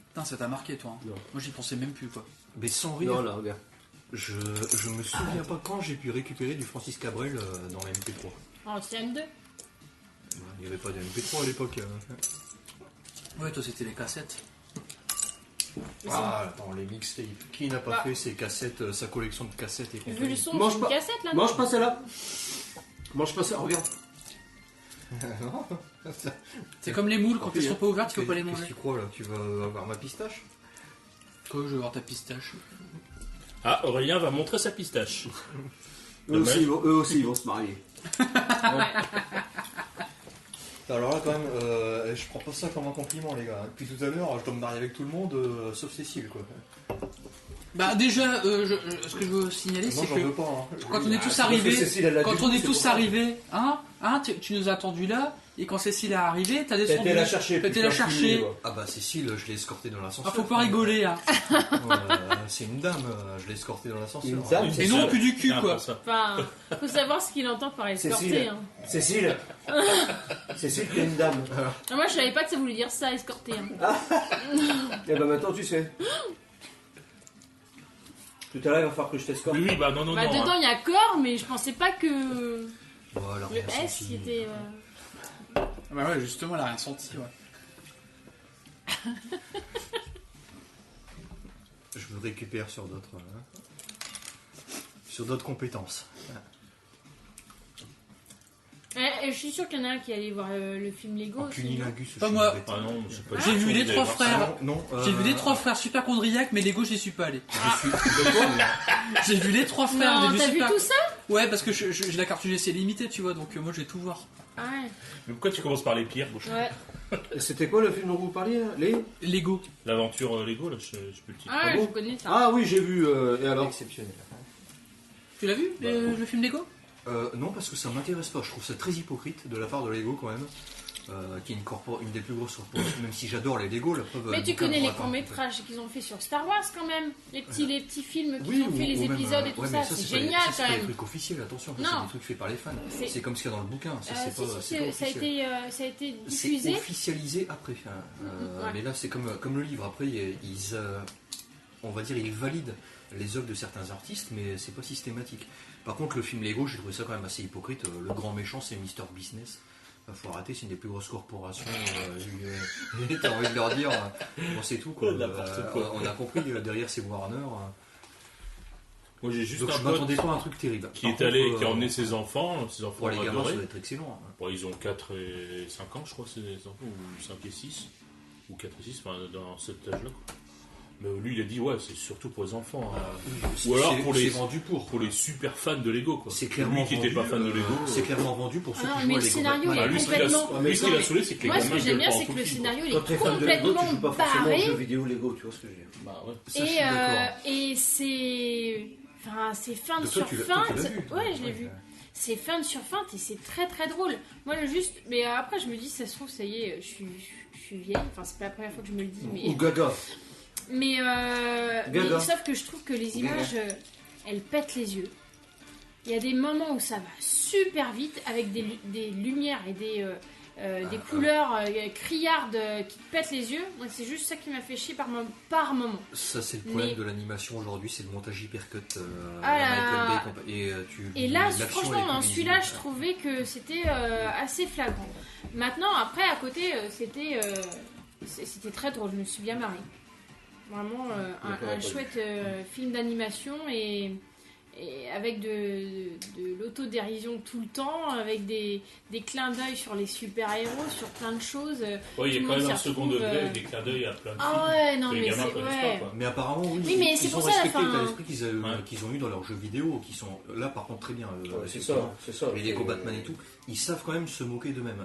Putain, ça t'a marqué toi. Hein. Non. Moi j'y pensais même plus quoi. mais sans rire, Non, là, regarde. je me souviens pas quand j'ai pu récupérer du Francis Cabrel dans la MP3. En CM2. Il n'y avait pas de MP3 à l'époque. Ouais, toi c'était les cassettes. Ah, attends, les mixtapes. Qui n'a pas Bah. fait ses cassettes, sa collection de cassettes et Vu le compagnie. son, Mange c'est une pas. cassette là. Mange pas celle-là. Mange pas ça, regarde. C'est comme les moules, quand elles sont pas ouvertes, il faut pas les Qu'est-ce que manger. tu crois là? Tu vas avoir ma pistache? Quoi, je vais voir ta pistache. Ah, Aurélien va montrer sa pistache. Eux Dommage. aussi, ils vont se marier. Alors là, quand même, je prends pas ça comme un compliment, les gars. Depuis tout à l'heure, je dois me marier avec tout le monde, sauf Cécile, quoi. Bah déjà, ce que je veux signaler, Moi, c'est j'en que veux pas. Hein. quand on est tous parce que arrivés, Cécile, elle a quand du on goût, est c'est tous pour ça. arrivés, tu nous as attendu là, et quand Cécile est arrivée, t'as descendu. été la chercher. T'as été la chercher. Ah bah Cécile, je l'ai escortée dans l'ascenseur. Ah, faut pas rigoler, hein. C'est une dame, je l'ai escortée dans l'ascenseur. Une dame, Et non, plus du cul, Ah, quoi. pour ça. Enfin, faut savoir ce qu'il entend par escorter. Cécile. Hein. Cécile. Cécile, t'es une dame. Non, moi je savais pas que ça voulait dire ça, escorter. Hein. Et bah maintenant, tu sais. Tout à l'heure, il va falloir que je t'escorte. Oui, bah non, non, Bah, non. dedans il y a corps, mais je pensais pas que Voilà, le S qui était. Ah bah ouais, justement, elle a rien senti, ouais. Je me récupère sur d'autres. Sur d'autres compétences. Je suis sûre qu'il y en a un qui allait voir le film Lego. En aussi. cunilingus. Pas je moi. suis bête. Ah non, j'ai pas J'ai vu les envie trois d'aller voir frères. ça. Non, J'ai vu les trois frères super chondriaques, mais Lego, j'y suis pas allé. J'ai vu les trois frères. Non, j'ai t'as vu super... tout ça? Ouais, parce que j'ai la carte UGC limitée, tu vois, donc moi je vais tout voir. Ah ouais. Mais pourquoi tu commences par les pires bouche Ouais. Et c'était quoi le film dont vous parliez, Les Lego. L'aventure Lego, là, je peux le titre. Ah ouais, bon je connais ça. Ah oui, j'ai vu. Et alors exceptionnel. Tu l'as vu, le film Lego? Non, parce que ça m'intéresse pas. Je trouve ça très hypocrite de la part de Lego quand même. Qui est une des plus grosses corporations, même si j'adore les Lego, la preuve. Mais tu connais les courts-métrages qu'ils ont fait sur Star Wars quand même. Les petits films qu'ils ont fait, les épisodes et tout ça. C'est génial c'est quand pas les même. trucs officiels, attention, ça, Non. c'est des trucs faits par les fans. C'est- C'est comme ce qu'il y a dans le bouquin, ça, c'est Si, pas, si, c'est pas ça a officiel. été C'est diffusé. officialisé après. Ouais. Mais là, c'est comme le livre. Après, on va dire, ils valident les œuvres de certains artistes, mais c'est pas systématique. Par contre, le film Lego, j'ai trouvé ça quand même assez hypocrite. Le grand méchant, c'est Mr. Business. Faut arrêter, c'est une des plus grosses corporations. T'as envie de leur dire, bon, c'est tout. Quoi. N'importe quoi. On a compris, derrière, c'est Warner. Moi, j'ai juste Donc, un je pote m'attendais pas à un truc terrible. qui Par est contre, allé, qui a emmené ses enfants pour les gamins, ça adorés. doit être excellent. Bon, ils ont 4 et 5 ans, je crois, ces enfants, ou 5 et 6, ou 4 et 6, enfin, dans cet âge-là. Quoi. Mais lui, il a dit, ouais, c'est surtout pour les enfants. Ou alors pour C'est les, vendu pour les super fans de Lego, quoi. C'est clairement Lui qui n'était pas fan de Lego. C'est clairement vendu pour ceux Ah non, qui mais jouent à le Lego. scénario, Batman. il est Lui, ce qu'il a, complètement- lui, ce qu'il a saoulé, c'est que les Moi, ce gamins que j'aime gueulent bien, pendant c'est tout que le film, scénario, il Quand t'es est fan de Lego, tu complètement joues pas forcément aux barré. jeux vidéo Lego, tu vois ce que je veux dire. quoi. Bah ouais. Ça, je suis d'accord. Et c'est. Enfin, c'est feinte Donc, toi, sur tu l'as feinte. vu. Ouais, je l'ai vu. C'est feinte sur feinte et c'est très très drôle. Moi, mais après, je me dis, ça se trouve, ça y est, je suis vieille. Enfin, c'est pas la première fois que je me le dis, mais. Ou Gaga. Mais Gaga. sauf que je trouve que les images, elles pètent les yeux. Il y a des moments où ça va super vite avec des lumières et des couleurs criardes qui te pètent les yeux. Moi, c'est juste ça qui m'a fait chier par moment. Ça, c'est le problème de l'animation aujourd'hui, c'est le montage hypercut. Et là, franchement, dans celui-là, je trouvais que c'était assez flagrant. Maintenant, après, à côté, c'était très drôle. Je me suis bien marrée. Vraiment un chouette film d'animation et avec de l'autodérision tout le temps, avec des clins d'œil sur les super-héros, sur plein de choses. Oui, il y a quand même un second degré avec des clins d'œil à plein de films. Ouais, non, que les mais gamins c'est connaissent pas, quoi. Mais apparemment, oui, mais c'est ils pour ont ça, respecté l'état enfin, d'esprit qu'ils ont eu dans leurs jeux vidéo, qui sont là par contre très bien. c'est ça. Les Lego Batman et tout, ils savent quand même se moquer d'eux-mêmes.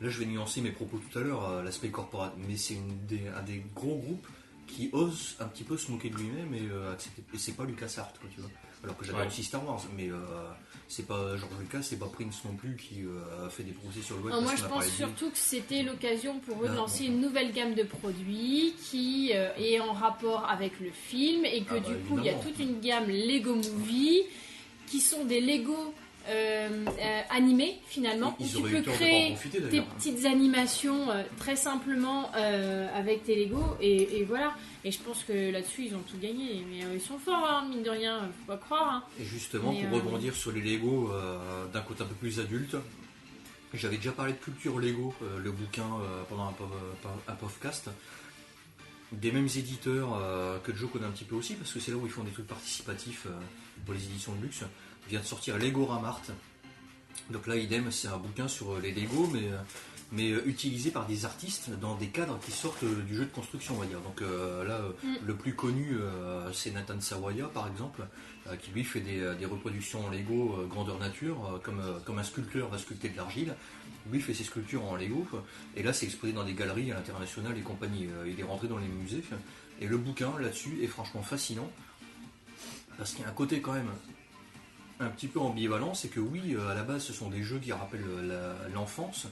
Là, je vais nuancer mes propos tout à l'heure, l'aspect corporate, mais c'est un des gros groupes qui ose un petit peu se moquer de lui-même et c'est pas LucasArts, quoi, tu vois. Alors que j'adore aussi Star Wars, mais c'est pas George Lucas, c'est pas Prince non plus qui fait des procès sur le web. Moi, je pense surtout que c'était l'occasion pour eux de lancer une nouvelle gamme de produits qui est en rapport avec le film et que du coup, il y a toute une gamme Lego Movie qui sont des Lego animés finalement, où tu peux créer tes petites animations très simplement avec tes Lego et voilà. Et je pense que là-dessus ils ont tout gagné, mais ils sont forts, hein, mine de rien, faut pas croire. Hein. Et justement, pour rebondir sur les Lego d'un côté un peu plus adulte, j'avais déjà parlé de Culture Lego, le bouquin pendant un podcast. Des mêmes éditeurs que Joe connaît un petit peu aussi, parce que c'est là où ils font des trucs participatifs pour les éditions de luxe. Vient de sortir Lego Ramart. Donc là, idem, c'est un bouquin sur les Lego, mais utilisé par des artistes dans des cadres qui sortent du jeu de construction, on va dire. Donc là, le plus connu, c'est Nathan Sawaya, par exemple, qui lui fait des reproductions en Lego grandeur nature, comme un sculpteur va sculpter de l'argile. Lui fait ses sculptures en Lego, et là, c'est exposé dans des galeries à l'international et compagnie. Il est rentré dans les musées, et le bouquin là-dessus est franchement fascinant, parce qu'il y a un côté quand même un petit peu ambivalent, c'est que oui, à la base, ce sont des jeux qui rappellent l'enfance,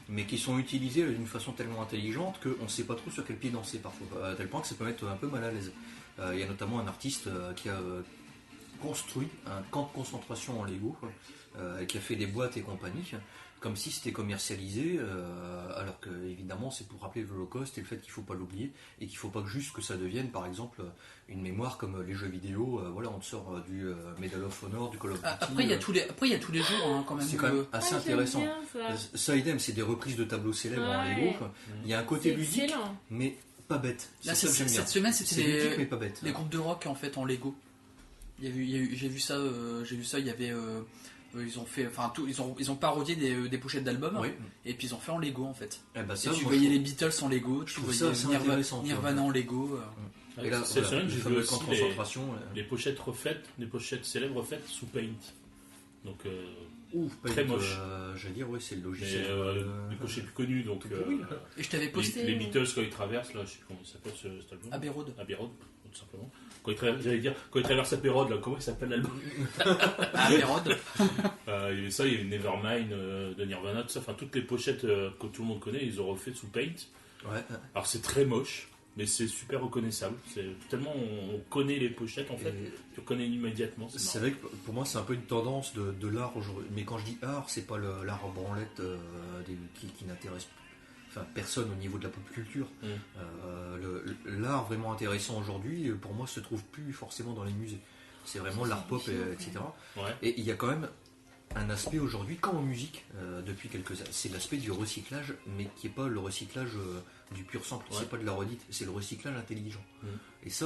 mais qui sont utilisés d'une façon tellement intelligente qu'on ne sait pas trop sur quel pied danser parfois, à tel point que ça peut mettre un peu mal à l'aise. Il y a notamment un artiste qui a construit un camp de concentration en Lego, et qui a fait des boîtes et compagnie, comme si c'était commercialisé, alors que évidemment c'est pour rappeler l'Holocauste et le fait qu'il ne faut pas l'oublier, et qu'il ne faut pas juste que ça devienne par exemple une mémoire comme les jeux vidéo. Voilà, on te sort du Medal of Honor, du Call of Duty. Après il y a tous les jeux hein, quand même. C'est quand même assez intéressant. Ça idem, c'est des reprises de tableaux célèbres en Lego. Il y a un côté ludique, excellent. mais pas bête. Là, ça que j'aime bien. cette semaine c'était mais pas bête. les groupes de rock en fait en Lego. J'ai vu ça, il y avait ils ont fait, enfin ils ont parodié des pochettes d'albums, oui. Et puis ils ont fait en Lego en fait. Et bah ça, et tu voyais les Beatles en Lego, tu voyais Nirvana en Lego. Et là, cette semaine, j'ai vu aussi les pochettes refaites, les pochettes célèbres refaites sous Paint. Donc très moche. J'allais dire, oui, c'est le logiciel. Les pochettes plus connus, donc. Et je t'avais posté. Les Beatles quand ils traversent, là, je sais plus comment il s'appelle cet album. Abbey Road, tout simplement. Quand ils traversent Abbey Road, là, comment il s'appelle l'album? Abbey Road. Il y avait ça, il y avait Nevermind de Nirvana, tout ça. Enfin, toutes les pochettes que tout le monde connaît, ils ont refait sous Paint. Ouais. Alors c'est très moche. Mais c'est super reconnaissable. Tellement on connaît les pochettes, en fait, tu reconnais immédiatement. C'est vrai que pour moi, c'est un peu une tendance de l'art aujourd'hui. Mais quand je dis art, c'est pas l'art en branlette qui n'intéresse personne au niveau de la pop culture. L'art vraiment intéressant aujourd'hui, pour moi, se trouve plus forcément dans les musées. C'est vraiment l'art pop, etc. Ouais. Et il y a quand même un aspect aujourd'hui, comme en musique, depuis quelques années, c'est l'aspect du recyclage, mais qui n'est pas le recyclage du pur sample, c'est pas de la redite, c'est le recyclage intelligent. Et ça,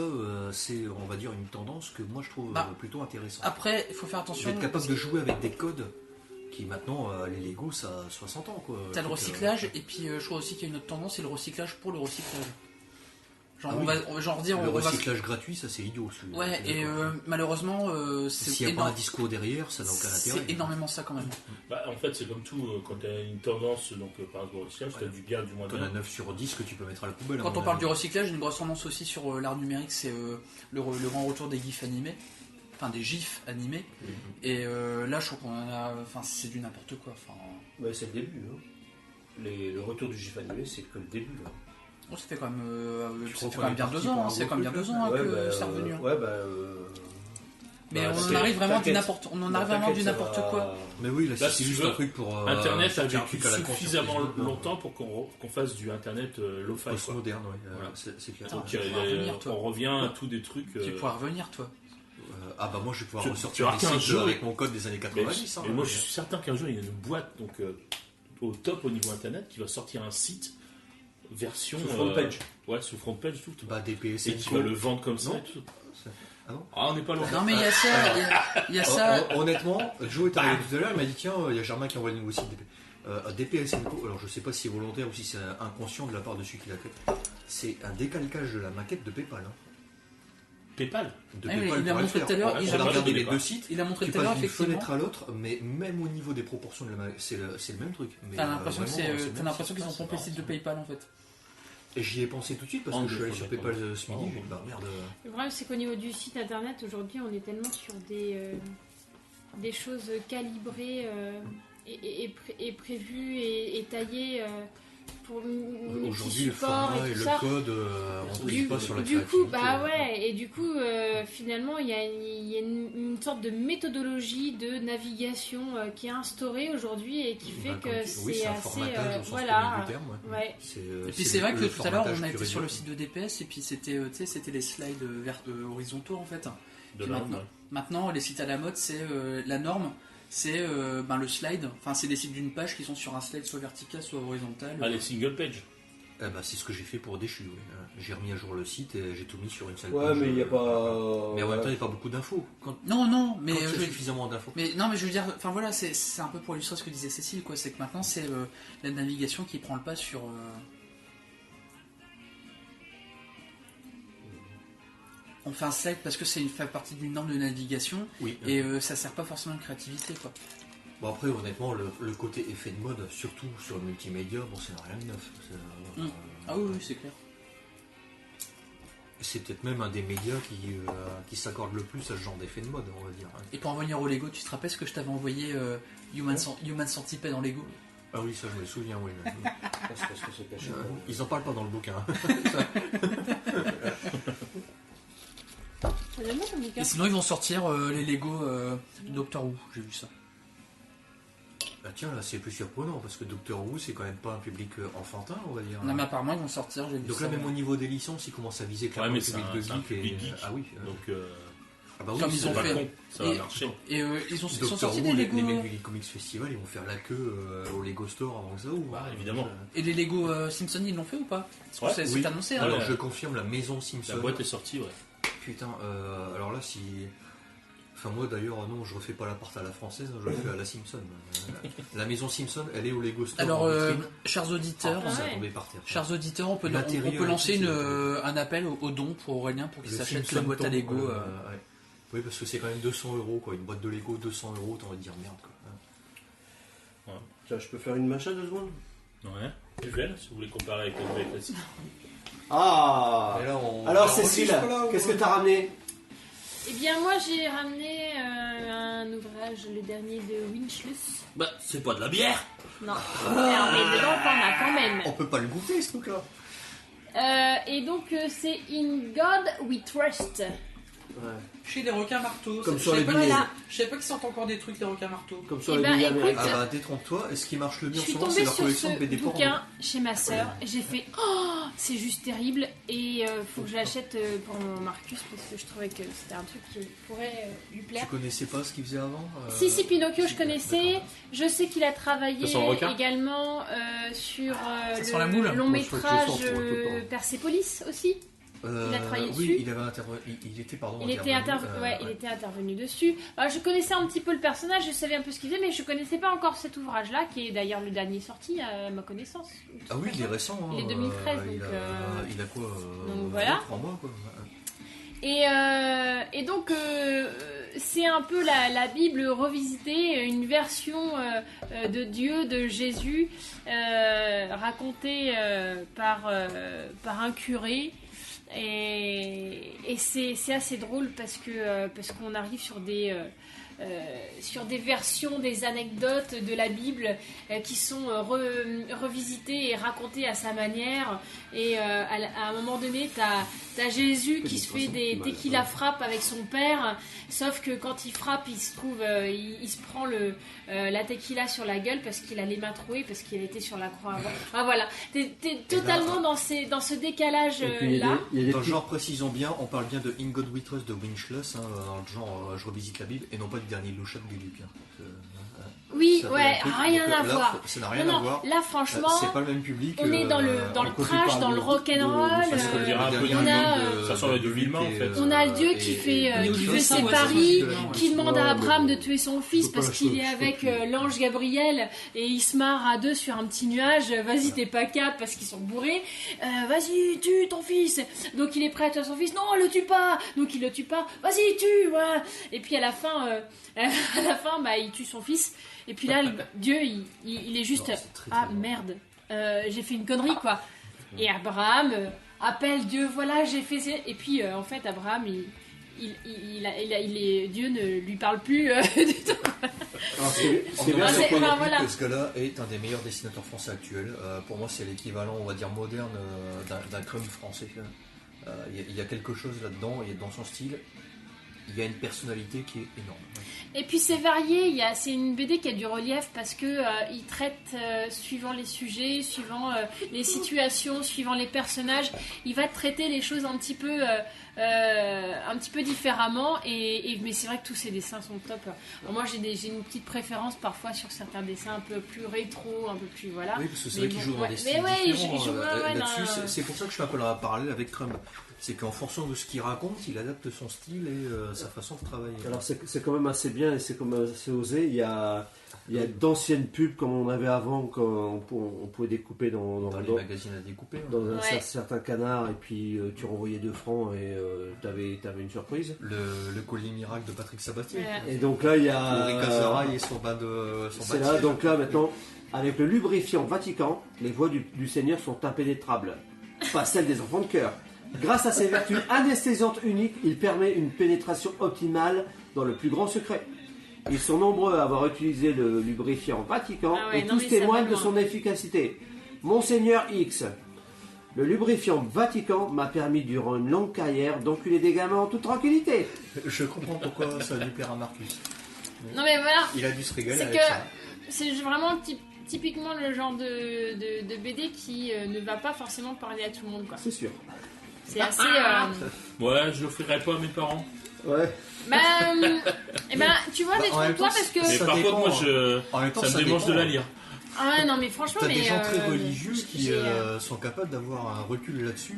c'est, on va dire, une tendance que moi je trouve plutôt intéressante. Après, il faut faire attention. Être capable de jouer avec des codes qui maintenant, les Lego, ça a 60 ans. T'as le recyclage, et puis je crois aussi qu'il y a une autre tendance, c'est le recyclage pour le recyclage. Genre, le recyclage gratuit, ça c'est idiot. Ouais, et malheureusement, s'il n'y a pas un discours derrière, ça n'a aucun intérêt. C'est énormément ça quand même. En fait, c'est comme tout, quand tu as une tendance donc, par rapport au recyclage, tu as du bien, du moins bien. Tu as 9 sur 10 que tu peux mettre à la poubelle. Quand on parle du recyclage, une grosse tendance aussi sur l'art numérique, c'est le grand retour des GIFs animés. Enfin, des GIFs animés. Et là, je trouve qu'on en a. Enfin, c'est du n'importe quoi. Ouais, c'est le début. Hein. Le retour du GIF animé, c'est que le début. Là. Oh, ça fait quand même bien 2 ans. C'est quand même bien 2 ans que c'est revenu. Mais on en arrive vraiment du n'importe quoi. Mais oui, là, Là, c'est si juste tu veux, un truc pour. Internet a sortir un vécu truc à la con sur suffisamment Facebook, longtemps pour qu'on fasse du Internet lo-fi. quoi. Post-moderne, ouais. Voilà. C'est clair. Donc, tu pourras revenir, toi. on revient à tous des trucs. Tu pourras revenir, toi. Ah bah moi je vais pouvoir Tu ressortir auras des qu'un sites jour, avec mon code des années 90. Mais moi, je suis certain qu'un jour, il y a une boîte donc, au top au niveau Internet qui va sortir un site version. Sous front page. Ouais, sous front page, tout. Bah DPS Et qui va le vendre comme ça Non. et tout. Ah non. Ah, on n'est pas loin. Non, mais il y a ça. Il y a ça. Honnêtement, Joe est arrivé tout à l'heure, il m'a dit tiens, il y a Germain qui envoie le nouveau site DPS Co. Alors je sais pas si c'est volontaire ou si c'est inconscient de la part de celui qui l'a fait. C'est un décalcage de la maquette de PayPal. PayPal. De Ah oui, PayPal il a pour montré le tout à l'heure, faire. il On a a montré regardé au les départ. deux sites. Il a montré Tu tout à l'heure, passes d'une effectivement. fenêtre à l'autre, mais même au niveau des proportions de la maquette, c'est le même truc. Mais, T'as l'impression vraiment, t'as l'impression qu'ils ont pompé le site de PayPal en fait. Et j'y ai pensé tout de suite parce que je suis allé sur PayPal ce midi. J'ai dit, bah merde. Le problème, c'est qu'au niveau du site internet, aujourd'hui, on est tellement sur des choses calibrées et prévues et taillées pour Aujourd'hui, le multi-support format et et tout le ça. code, on ne touche pas sur la Du coup, créativité. bah ouais, et du coup, finalement, il y a une sorte de méthodologie de navigation qui est instaurée aujourd'hui et qui fait Bah, que oui, c'est c'est un assez. formatage au sens voilà. premier du terme. Ouais. Et puis c'est vrai que tout à l'heure on a formatage été pur et sur le dur. site de DPS et puis c'était c'était les slides horizontaux en fait. De Puis là, maintenant, ouais. maintenant, les sites à la mode c'est la norme, c'est le slide. Enfin c'est des sites d'une page qui sont sur un slide soit vertical soit horizontal. Ah, les single page. Eh bah, c'est ce que j'ai fait pour Déchu. Oui. J'ai remis à jour le site et j'ai tout mis sur une seule Ouais, page. mais il n'y a pas. Mais en même temps, il n'y a pas beaucoup d'infos. Quand Non, mais il y a suffisamment d'infos. mais non, mais je veux dire, enfin voilà, c'est un peu pour illustrer ce que disait Cécile, quoi. C'est que maintenant c'est la navigation qui prend le pas sur. On fait un slide parce que c'est fait partie d'une norme de navigation Oui. et ça sert pas forcément de créativité, quoi. Bon, après, honnêtement, le côté effet de mode, surtout sur le multimédia, bon, ça n'a rien de neuf. Ah oui, c'est clair. C'est peut-être même un des médias qui s'accorde le plus à ce genre d'effet de mode, on va dire. Et pour en revenir au Lego, tu te rappelles ce que je t'avais envoyé Human Centipede en Lego? Ah oui, ça je me souviens, oui. C'est parce que c'est caché. Ils en parlent pas dans le bouquin. Honnêtement, ça me dit Et sinon ils vont sortir les Lego Doctor Who, j'ai vu ça. Ah tiens, là c'est plus surprenant parce que Doctor Who c'est quand même pas un public enfantin, on va dire. Non mais apparemment ils vont sortir, j'ai vu Donc ça. là, même au niveau des licences, ils commencent à viser clairement mais le public c'est de un geek. public geek. Ah oui. Donc, Ah bah oui, comme ils c'est ont pas fait. con, ça va Et- marcher. Et ils sont Doctor sortis Who, des les Lego. mecs du Comics Festival, ils vont faire la queue au Lego Store avant que ça ouvre. Bah, évidemment. Et les Lego Simpson ils l'ont fait ou pas? Parce que Ouais, c'est oui. annoncé. Hein. Alors Ouais. je confirme, la maison Simpson. La boîte est sortie, ouais. Putain, alors là si. Enfin moi d'ailleurs non, je refais pas la part à la française, je le fais à la Simpson. La maison Simpson, elle est au Lego Store. Alors en vitrine. chers auditeurs, Ça ouais. est tombé par terre. chers auditeurs, on peut Matériel lancer et tout, c'est- un appel au don pour Aurélien pour qu'il Le s'achète Simpson la boîte à tombe, Lego. ouais. Oui, parce que c'est quand même 200 €, quoi. Une boîte de Lego, 200 €, t'as envie de dire merde, quoi. Tiens, je peux faire une machin 2 secondes. Ouais. Visuel, si vous voulez comparer avec le vrai classique. Ah. Et là, on- Alors on Cécile, enregistre, là, ou qu'est-ce quoi que t'as ramené? Eh bien, moi, j'ai ramené un ouvrage, le dernier de Winchlus. Bah, c'est pas de la bière. Non. Alors, mais dedans, t'en as quand même. On peut pas le goûter, ce truc-là. Et donc, c'est In God We Trust. Ouais. Chez les requins marteaux. Comme Je sur savais les pas billets. Voilà. Je savais pas qu'ils sortent encore des trucs les requins marteaux. Comme sur Eh les ben, billets écoute, américains. Ah bah détrompe-toi, et ce qui marche le Je bien suis souvent, c'est tombée leur sur collection de ce BD porno. bouquin chez ma sœur et j'ai fait oh, c'est juste terrible et faut que je l'achète pour mon Marcus parce que je trouvais que c'était un truc qui pourrait lui Tu plaire. connaissais pas ce qu'il faisait avant Si, Pinocchio, je si, connaissais. d'accord. Je sais qu'il a travaillé Ça sent le requin également sur Ça sent la moule. long Moi, je crois que je métrage sens sur le copain. Persépolis aussi. Il a travaillé oui, dessus. il avait intervenu. Il était, pardon. Il était, intervenu, il était intervenu dessus. Alors, je connaissais un petit peu le personnage, je savais un peu ce qu'il faisait, mais je connaissais pas encore cet ouvrage-là, qui est d'ailleurs le dernier sorti à ma connaissance. Ah oui, il est récent. Il est 2013, il, donc, il a quoi donc voilà. 3 mois, quoi. Et donc, c'est un peu la Bible revisitée, une version de Dieu, de Jésus, racontée par un curé. Et c'est assez drôle parce qu'on arrive sur des versions des anecdotes de la Bible qui sont revisitées et racontées à sa manière. Et à un moment donné, t'as T'as Jésus qui se fait des tequila frappes avec son père, sauf que quand il frappe, il se trouve, il se prend la tequila sur la gueule parce qu'il a les mains trouées, parce qu'il était sur la croix avant. Enfin, voilà, t'es totalement dans ce décalage là. Dans le genre, précisons bien, on parle bien de In God We Trust de Winchless, hein, dans le genre je revisite la Bible, et non pas du dernier Louchat de Guéluc. Oui, ouais, rien à voir. Ça n'a rien à voir. Là, franchement, c'est pas le même public. on est dans le trash, dans le rock'n'roll. Ça sort de Villemain en fait. On a le Dieu qui fait ses paris, qui demande à Abraham de tuer son fils parce qu'il est avec l'ange Gabriel et il se marre à deux sur un petit nuage. Vas-y, t'es pas cap parce qu'ils sont bourrés. Vas-y, tue ton fils. Donc il est prêt à tuer son fils. Non, le tue pas. Donc il le tue pas. Vas-y, tue. Ouais. Et puis à la fin, il tue son fils. Et puis là, Dieu, il est juste merde, j'ai fait une connerie quoi. Et Abraham appelle Dieu, voilà, j'ai fait ça. Et puis en fait, Abraham, Dieu ne lui parle plus du tout. C'est bien que ce gars-là est un des meilleurs dessinateurs français actuels. Pour moi, c'est l'équivalent, on va dire, moderne d'un crumb français. Il y a quelque chose là-dedans, et dans son style, il y a une personnalité qui est énorme. Et puis c'est varié, c'est une BD qui a du relief parce que il traite suivant les sujets, suivant les situations, suivant les personnages, il va traiter les choses un petit peu différemment mais c'est vrai que tous ces dessins sont top. Alors moi j'ai une petite préférence parfois sur certains dessins un peu plus rétro, un peu plus voilà. Oui, parce que c'est vrai qu'ils jouent dans des styles différents là-dessus. C'est pour ça que je fais un peu le parallèle avec Crumb. C'est qu'en fonction de ce qu'il raconte, il adapte son style et sa façon de travailler. Alors c'est quand même assez bien et c'est comme assez osé. Il y a d'anciennes pubs comme on avait avant, qu'on pouvait découper dans les magazines à découper. Dans certains canards, et puis tu renvoyais 2 francs et t'avais une surprise. Le collier miracle de Patrick Sabatier. Ouais. Et donc là, il y a... Ricazara et son bas de... C'est là, donc là maintenant, avec le lubrifiant Vatican, les voies du Seigneur sont impénétrables. Pas celles des enfants de cœur. Grâce à ses vertus anesthésiantes uniques, il permet une pénétration optimale dans le plus grand secret. Ils sont nombreux à avoir utilisé le lubrifiant Vatican et tous témoignent de son efficacité. Monseigneur X, le lubrifiant Vatican m'a permis durant une longue carrière d'enculer des gamins en toute tranquillité. Je comprends pourquoi ça lui plaira à Marcus. Non mais voilà. Il a dû se régaler avec ça. C'est vraiment typiquement le genre de BD qui ne va pas forcément parler à tout le monde, quoi. C'est sûr. C'est assez... Ouais, je l'offrirai pas à mes parents. Ouais. Tu vois, détrompe-toi parce que... Mais par contre, moi, ça me démange de la lire. Ah ouais, non mais franchement... T'as des gens très religieux qui sont capables d'avoir un recul là-dessus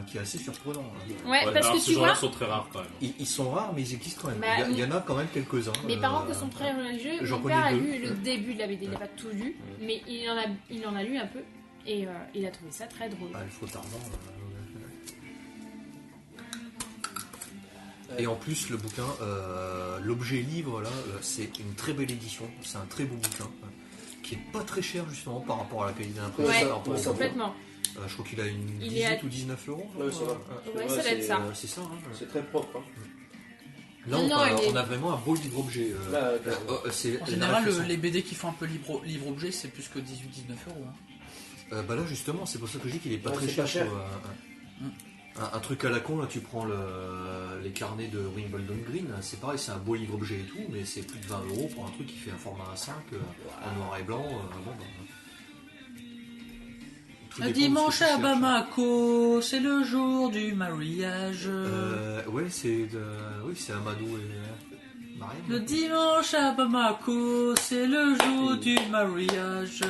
qui est assez surprenant. Ouais, parce que ces gens-là sont très rares quand même. Ils sont rares, mais ils existent quand même. Il y en a quand même quelques-uns. Mes parents qui sont très religieux, mon père a lu le début de la BD, il n'a pas tout lu, mais il en a lu un peu et il a trouvé ça très drôle. Il faut Tarzan. Et en plus, le bouquin, l'objet livre, là, c'est une très belle édition. C'est un très beau bouquin, qui est pas très cher, justement, par rapport à la qualité d'impression. Ouais, complètement. Je crois qu'il a une 18 ou 19 euros. Ouais, ça doit être ça. C'est ça. C'est très propre. Là, on a vraiment un beau livre-objet. En général, les BD qui font un peu livre-objet, c'est plus que 18-19 euros. Bah là, justement, c'est pour ça que je dis qu'il est pas très cher. Un truc à la con, là, tu prends les carnets de Wimbledon Green, c'est pareil, c'est un beau livre-objet et tout, mais c'est plus de 20 euros pour un truc qui fait un format A5 en noir et blanc. Le dimanche à Bamako, c'est le jour du mariage. C'est Amadou et Mariam. Le dimanche à Bamako, c'est le jour du mariage.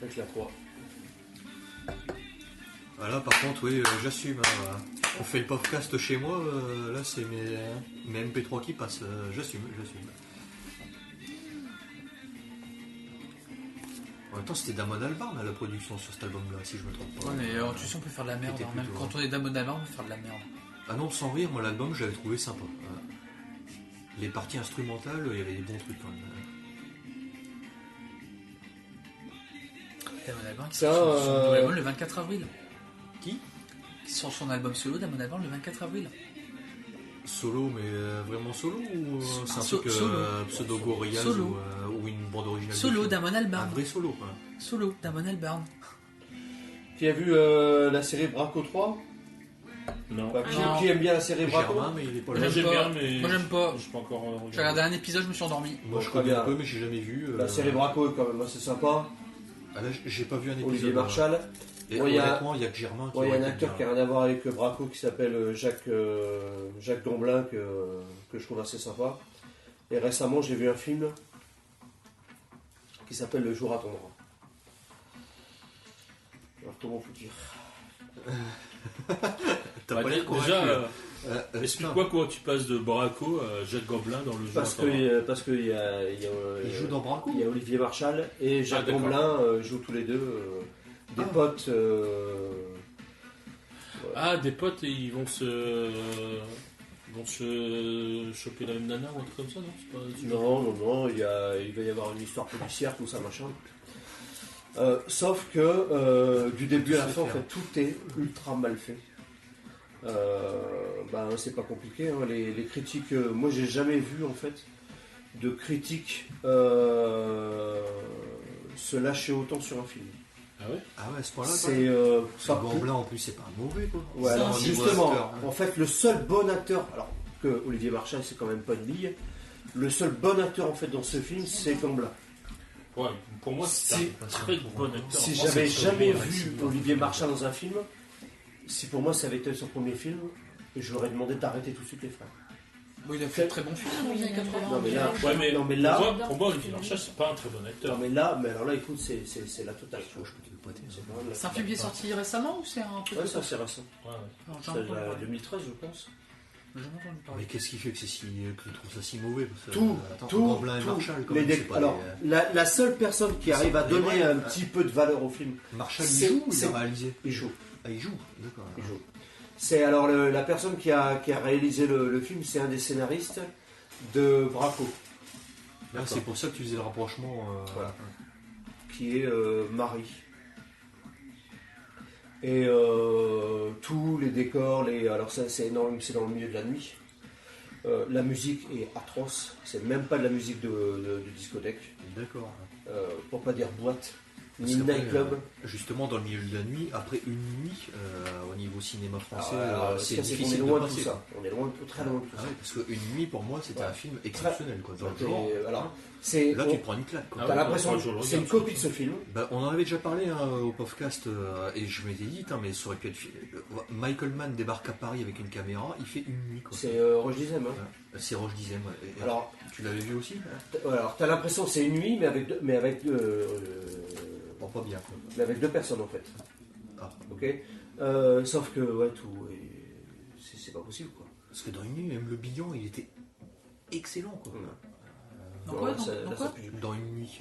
Avec la croix. Voilà, par contre, oui, j'assume. On fait le podcast chez moi, là c'est mes MP3 qui passent. J'assume. En même temps, c'était Damon Albarn à la production sur cet album-là, si je me trompe pas. Ouais, mais tu sais, on peut faire de la merde. Même quand on est Damon Albarn, on peut faire de la merde. Ah non, sans rire, moi l'album, j'avais trouvé sympa. Les parties instrumentales, il y avait des bons trucs quand même. Damon Albarn qui sort son nouvel album le 24 avril. Qui sort son album solo, Damon Albarn, le 24 avril. Solo, mais vraiment solo ou c'est un truc pseudo-gorillaz ou une bande originale? Solo, Damon Albarn. Un vrai solo, quoi. Solo, Damon Albarn. Tu as vu la série Braco 3? qui aime bien la série Braco. Germain, mais il est pas Moi, là. j'aime pas. mais Moi, j'aime pas. j'ai pas encore regardé. J'ai regardé un épisode, je me suis endormi. Moi, je Très connais bien. un peu, mais j'ai jamais vu. La série Braco est quand même assez sympa. Ah, là, j'ai pas vu un épisode. Olivier Marchal. Et Moi, il y a- honnêtement, il y a que Germain qui Ouais, il y a aurait un été acteur qui bien. a rien à voir avec Braco qui s'appelle Jacques Domblin que je trouve assez sympa. Et récemment, j'ai vu un film qui s'appelle Le jour attendra. Alors, comment vous dire? T'as Bah, pas l'air convaincu. déjà, putain. explique-moi comment tu passes de Braco à Jacques Gamblin dans le jeu. Parce que il Il joue dans Braco. il y a Olivier Marchal et Jacques d'accord. Domblin jouent tous les deux des potes. Ah, des potes, et ils vont se choper la même nana ou un truc comme ça, non? C'est pas... Non, il va y avoir une histoire policière, tout ça, machin. Sauf que du début à la fin, en fait, tout est ultra mal fait. C'est pas compliqué. Hein. Les critiques, moi j'ai jamais vu en fait de critiques se lâcher autant sur un film. Ah ouais? Ah ouais, à ce point-là, C'est pas pas blanc en plus, c'est pas mauvais quoi. Ouais, C'est alors un niveau justement, acteur, hein. en fait, le seul bon acteur, alors que Olivier Marchal, c'est quand même pas une bille, le seul bon acteur en fait dans ce film, c'est Gamblin. Ouais, pour moi, c'est Si- un très bon acteur. Si Moi, j'avais c'est jamais très bon vu acteur. Olivier Marchal dans un film, si pour moi ça avait été son premier film, je lui aurais demandé d'arrêter tout de suite les frères. Bon, il a fait de très bons films dans les années 80. Non mais là, Ouais, mais, non, mais là- pour moi, Olivier Marchal, c'est pas un très bon non acteur. mais là, mais alors là, écoute, c'est la totale. Je peux te le pointer. C'est quand même la C'est un film qui est sorti récemment ou c'est un truc Ouais, de ça c'est récent. Ouais, ouais. Non, C'est j'ai entendu la parler. 2013, je pense. J'ai jamais entendu Mais parler. qu'est-ce qui fait que c'est si que tu trouves ça si mauvais parce que, Tout, attends, tout, Gamblin et tout. Marchal quand Les même, dé- c'est pas alors, des- la seule personne qui arrive à des donner vrais, un hein. petit peu de valeur au film, Marchal il c'est- joue ou il c'est- a réalisé? il joue. Ah, il joue, d'accord. Il joue. C'est alors la personne qui a réalisé le film, c'est un des scénaristes de Braco, Ah, c'est pour ça que tu faisais le rapprochement. Voilà. qui est Marie. Et tous les décors, alors ça c'est énorme, c'est dans le milieu de la nuit. La musique est atroce, c'est même pas de la musique de discothèque, D'accord. pour pas dire boîte, Parce ni qu'après, nightclub. Justement, dans le milieu de la nuit, après une nuit, au niveau cinéma français, Alors, c'est ce qu'il y a, c'est qu'on difficile est de loin de passer. tout ça. On est loin, très loin de tout Ah ça. ouais, parce qu'une nuit, pour moi, c'était Ouais. un film exceptionnel. Quoi, dans le Et, genre. alors, c'est, Là, on- tu te prends une claque. Quoi. Ah t'as ouais, l'impression moi, que je le c'est une regarde, copie de ce film. Bah, on en avait déjà parlé au podcast, et je m'étais dit, mais ça aurait pu être. Michael Mann débarque à Paris avec une caméra, il fait une nuit. Quoi. C'est Roche Dizem. Hein. Ouais. C'est Roche Dizem. Ouais. Et- Alors, tu l'avais vu aussi alors, t'as l'impression que c'est une nuit, mais avec Bon, pas bien. Quoi. mais avec deux personnes en fait. Ah. Ok. Sauf que ouais, tout, c'est pas possible quoi. Parce que dans une nuit, même le bilan, il était excellent. Quoi. Dans quoi, là, dans- ça- dans là, quoi ça pue du cul. Dans une nuit.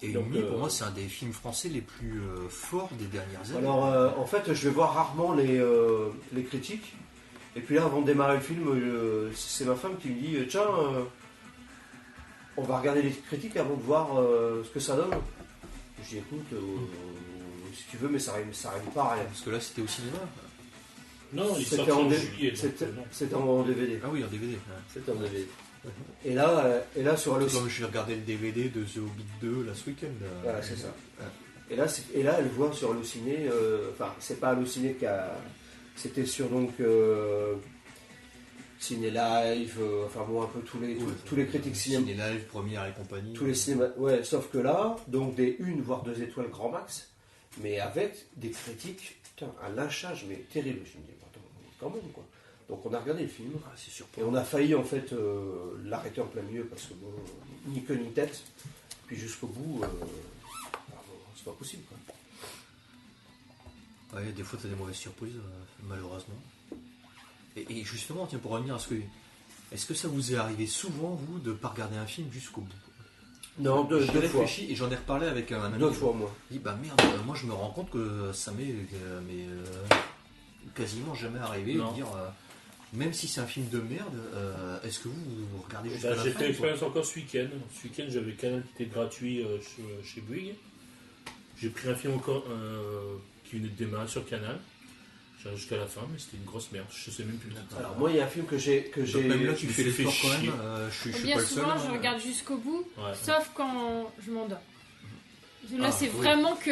Et Donc, une nuit, pour moi, c'est un des films français les plus forts des dernières années. Alors, en fait, je vais voir rarement les critiques. Et puis là, avant de démarrer le film, c'est ma femme qui me dit tiens, on va regarder les critiques avant de voir ce que ça donne. Je dis écoute, si tu veux, mais ça rime pas à rien. Parce que là, c'était au cinéma. Non, il C'était sort en en dé- juillet. donc, C'était non. c'était en DVD. Ah oui, en DVD. C'était en DVD. Et là sur le Comme j'ai regardé le DVD de The Hobbit 2 là ce week-end. voilà, c'est ça. Et là, elle voit sur Allociné, enfin, c'est pas Allociné c'était sur donc Ciné Live, enfin bon, un peu tous les critiques cinéma. Ciné Live, Première et compagnie. Tous les cinémas, ouais, sauf que là, donc des 1 voire 2 étoiles grand max, mais avec des critiques, putain, un lynchage, mais terrible. Je me dis, attends, quand même, quoi. Donc on a regardé le film, Ah, c'est et surprenant. on a failli en fait l'arrêter en plein milieu, parce que bon, ni queue ni tête, puis jusqu'au bout, c'est pas possible, quoi. Ouais, des fois, tu as des mauvaises surprises, malheureusement. Et justement, tiens, pour revenir à ce que. Est-ce que ça vous est arrivé souvent, vous, de ne pas regarder un film jusqu'au bout? Non, deux J'ai fois. réfléchi et j'en ai reparlé avec un ami. 2 fois, moi. Il dit, bah merde, moi je me rends compte que ça m'est quasiment jamais arrivé Non. de dire, même si c'est un film de merde, est-ce que vous regardez jusqu'à Bah, la j'ai fin fait quoi l'expérience encore ce week-end. Ce week-end, j'avais Canal qui était gratuit chez Bouygues. J'ai pris un film encore qui venait de démarrer sur Canal. J'ai jusqu'à la fin, mais c'était une grosse merde. Je sais même plus le titre. Alors moi, il y a un film que j'ai... Donc même là, tu me fais suis fait l'effort quand chier. même. Je suis Bien pas le seul. souvent, hein. je regarde jusqu'au bout, Ouais. sauf quand je m'endors. Là, c'est vraiment que.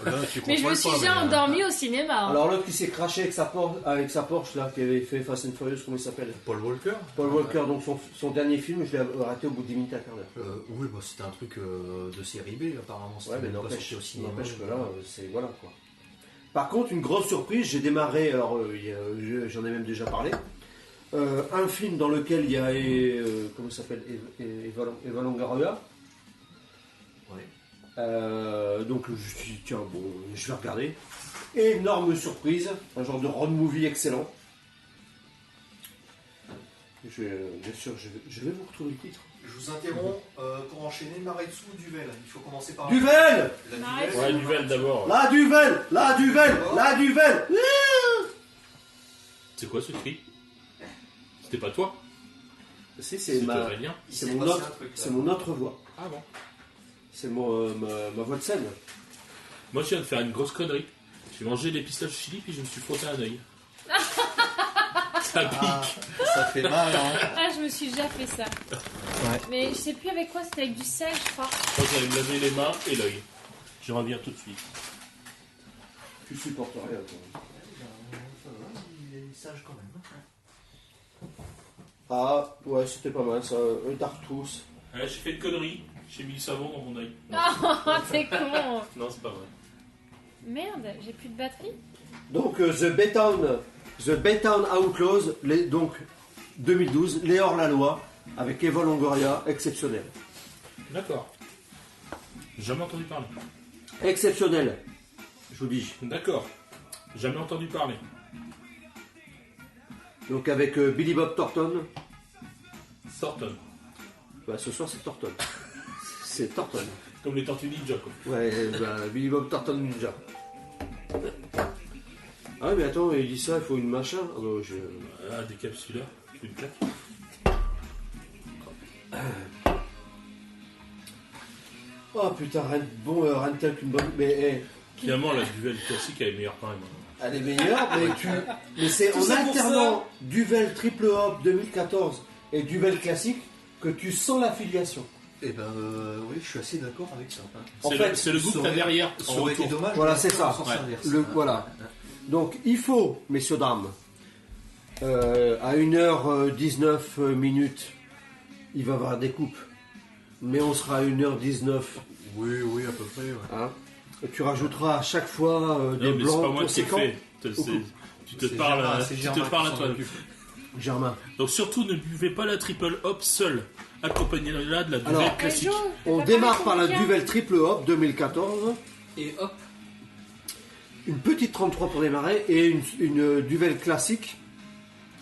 Là, tu Mais je me contrôles suis pas, déjà mais, endormie au cinéma. hein. Alors l'autre qui s'est craché avec sa Porsche là, qui avait fait Fast and Furious, comment il s'appelle? Paul Walker. Paul Walker, donc son dernier film, je l'ai raté au bout de 10 minutes à quart d'heure. Oui, bah, c'était un truc de série B apparemment. Ouais, mais pas n'empêche sorti au cinéma. que là, c'est voilà quoi. Par contre, une grosse surprise, j'ai démarré, alors j'en ai même déjà parlé, un film dans lequel il y a, comment ça s'appelle, Eva Longoria. Ouais. Donc je me suis dit, tiens, bon, je vais regarder. Énorme surprise, un genre de road movie excellent. Bien sûr, je vais vous retrouver le titre. Je vous interromps pour enchaîner Maretsu ou Duvel. Il faut commencer par. Duvel! La Maretsu. Duvel. Ouais, Duvel d'abord. La Duvel! C'est quoi ce cri? C'était pas toi? C'est C'était ma, Aurélien. c'est mon autre voix. Ah bon? C'est ma voix de scène. Moi, je viens de faire une grosse connerie. J'ai mangé des pistaches chili puis je me suis frotté un œil. Ça pique. Ça fait mal, hein. Ah, je me suis déjà fait ça. Ouais. Mais je sais plus avec quoi, c'était avec du sel, je crois. Moi, j'allais me laver les mains et l'œil. Je reviens tout de suite. Tu supportes rien, toi. Il est sage quand même. Ah, ouais, c'était pas mal ça. Un Tartous. Ouais, j'ai fait une connerie. J'ai mis du savon dans mon œil. Non, Oh, c'est con. non, c'est pas vrai. Merde, j'ai plus de batterie. Donc, The Baytown Outlaws, donc 2012, les hors-la-loi, avec Eva Longoria, exceptionnel. D'accord. Jamais entendu parler. Exceptionnel, je vous dis. D'accord. Jamais entendu parler. Donc, avec Billy Bob Thornton. Thornton. Bah, ce soir, c'est Thornton. C'est Thornton. Comme les Tortues Ninja, quoi. Ouais, bah, Billy Bob Thornton Ninja. Ah, mais attends, il dit ça, il faut une machin. Ah, bah, Ah, des capsuleurs. Une claque. Oh putain, rien de tel qu'une bonne. Mais Finalement, la Duvel classique, elle est meilleure quand même. elle est meilleure, mais c'est Tout en ça pour alternant Duvel Triple Hop 2014 et Duvel classique que tu sens l'affiliation. Eh ben, oui, je suis assez d'accord avec ça. En C'est fait, le, c'est le goût que t'as derrière. Ça en aurait été retour. dommage. Voilà, c'est ça. en sens Ouais. inverse. Voilà. Donc il faut, messieurs, dames, à 1h19 minutes, il va y avoir des coupes. Mais on sera à 1h19. Oui, à peu près. Ouais. Hein. Et tu rajouteras à chaque fois Non, des mais c'est pas blancs moi qui ai conséquents. fait. Tu te C'est parles, Germain, tu c'est te Germain parles à qui toi. s'en occupe. Germain. Donc surtout ne buvez pas la triple hop seule. Accompagnez-la de la Duvel Alors, classique. On démarre par la Duvel Triple Hop 2014. Et hop, Une petite 33 pour démarrer et une Duvel classique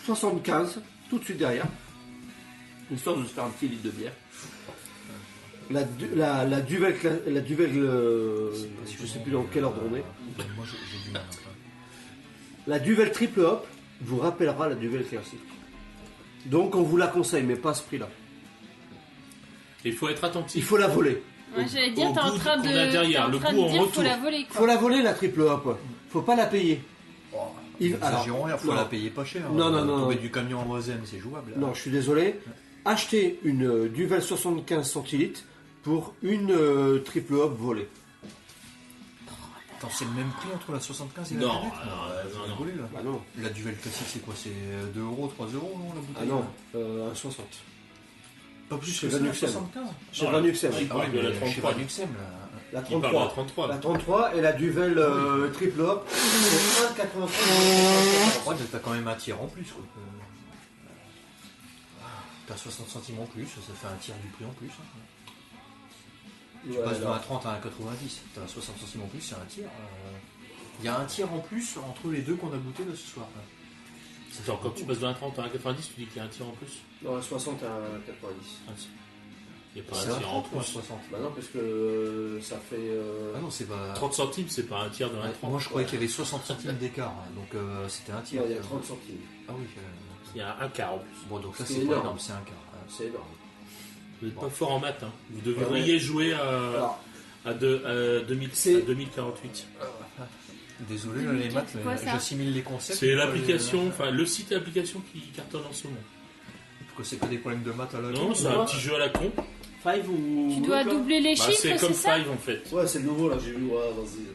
75 tout de suite derrière. Histoire de se faire un petit litre de bière. La Duvel, je sais plus dans quel ordre on est. Moi, j'ai du mal. La Duvel Triple Hop vous rappellera la Duvel classique. Donc on vous la conseille, mais pas à ce prix-là. Il faut être Il attentif. faut la voler. Ouais, j'allais dire, au t'es en goût train de, qu'on a derrière, t'es en le train goût de en dire faut retour. la voler quoi. Faut la voler la Triple Hop. Faut pas la payer. Exagérons rien, faut non. la payer pas cher. Non, non. Tomber du camion en Moselle, c'est jouable. Non, je suis désolé. Achetez une Duvel 75 centilitres pour une Triple Hop volée. Attends, c'est le même prix entre la 75 et la Non, canette non, non. Volé, là. Bah non. La Duvel classique, c'est quoi? C'est 2 euros, 3 euros, non, la bouteille? Ah non, à 60. Pas plus Chez que ça, Vanuxem. 75. Chez Non, Vanuxem. il parle de la Chez 33. Vanuxem, là. La Il parle de la 33. 33. La 33 et la Duvel Triple Hop, c'est 1,83. Ouais, t'as quand même un tiers en plus, quoi. T'as 60 centimes en plus, ça fait un tiers du prix en plus. Hein. Tu passes de 1,30 à 1,90. T'as 60 centimes en plus, c'est un tiers. Il y a un tiers en plus entre les deux qu'on a goûté là ce soir. Là. Genre, quand tu passes de 1,30 à 1,90, tu dis qu'il y a un tir en plus. Non, 60 à 90. Il n'y a pas C'est un tir en 1,30 ou plus. 1,60. Bah non, parce que ça fait. Ah non, c'est pas. 30 centimes, c'est pas un tiers de 1,30. Moi je croyais qu'il y avait 60 centimes d'écart, hein, donc c'était un tiers. Non, il y a 30 centimes. Ah oui. Il y a un quart en plus. Bon, donc ça C'est c'est pas énorme. énorme, c'est un quart. C'est énorme. Vous n'êtes pas fort en maths. Hein. Vous devriez jouer Alors, à 2000 C'est- à 2048. Désolé, là, les maths, C'est quoi, mais ça j'assimile les concepts. C'est l'application, enfin le site et l'application qui cartonne en ce moment. Pourquoi c'est pas des problèmes de maths à la Non, c'est un petit jeu à la con. Five ou. Tu dois doubler les Bah, chiffres, c'est c'est comme ça? Five en fait. Ouais, c'est le nouveau là, j'ai vu. Ouais, vas-y.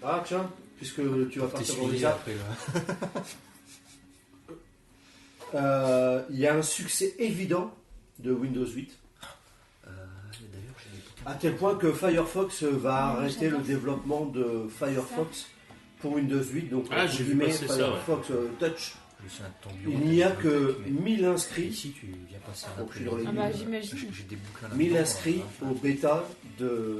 Ah, tiens, puisque tu vas partir dans les après là. il y a un succès évident de Windows 8. D'ailleurs, j'ai des bouquins. À tel point que Firefox va arrêter le j'adore. développement de Firefox pour Windows 8. Donc, Ah, entre j'ai vu guillemets, passer ça, Firefox Touch. Je suis un ton bureau, Il n'y a t'as que des trucs, mais 1000 inscrits. Ici, tu viens passer un Oh, je suis dans les Ah bah j'imagine. J'ai des bouquins là. 1000 inscrits au bêta de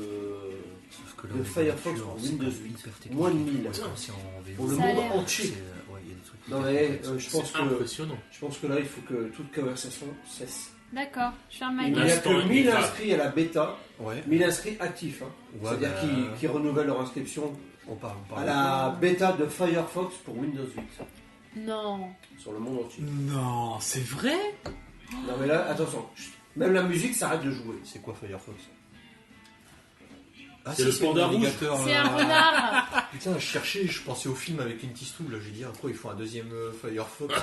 Sauf que là, de on est Firefox lecture, pour c'est Windows quand même 8. hyper technique. Moins de 1000. Parce que c'est en VO. Pour le Ça a monde l'air. entier. Ouais, il y a des trucs. Non, hyper mais complexes. je pense C'est que impressionnant. là, il faut que toute conversation cesse. D'accord, je ferme ma Il n'y gueule. a L'instant que 1000 est grave. inscrits à la bêta, Ouais. 1000 inscrits actifs. Hein. Ouais, C'est-à-dire bah, qui renouvellent leur inscription on parle à la bêta de Firefox pour Windows 8 Non. sur le monde entier. Non, c'est vrai? Non, mais là, attention, même la musique s'arrête de jouer. C'est quoi Firefox? Ah, C'est le panda rouge. navigateur, C'est un renard. Putain, je cherchais, je pensais au film avec Clint Eastwood, là, j'ai dit, après, ils font un deuxième Firefox.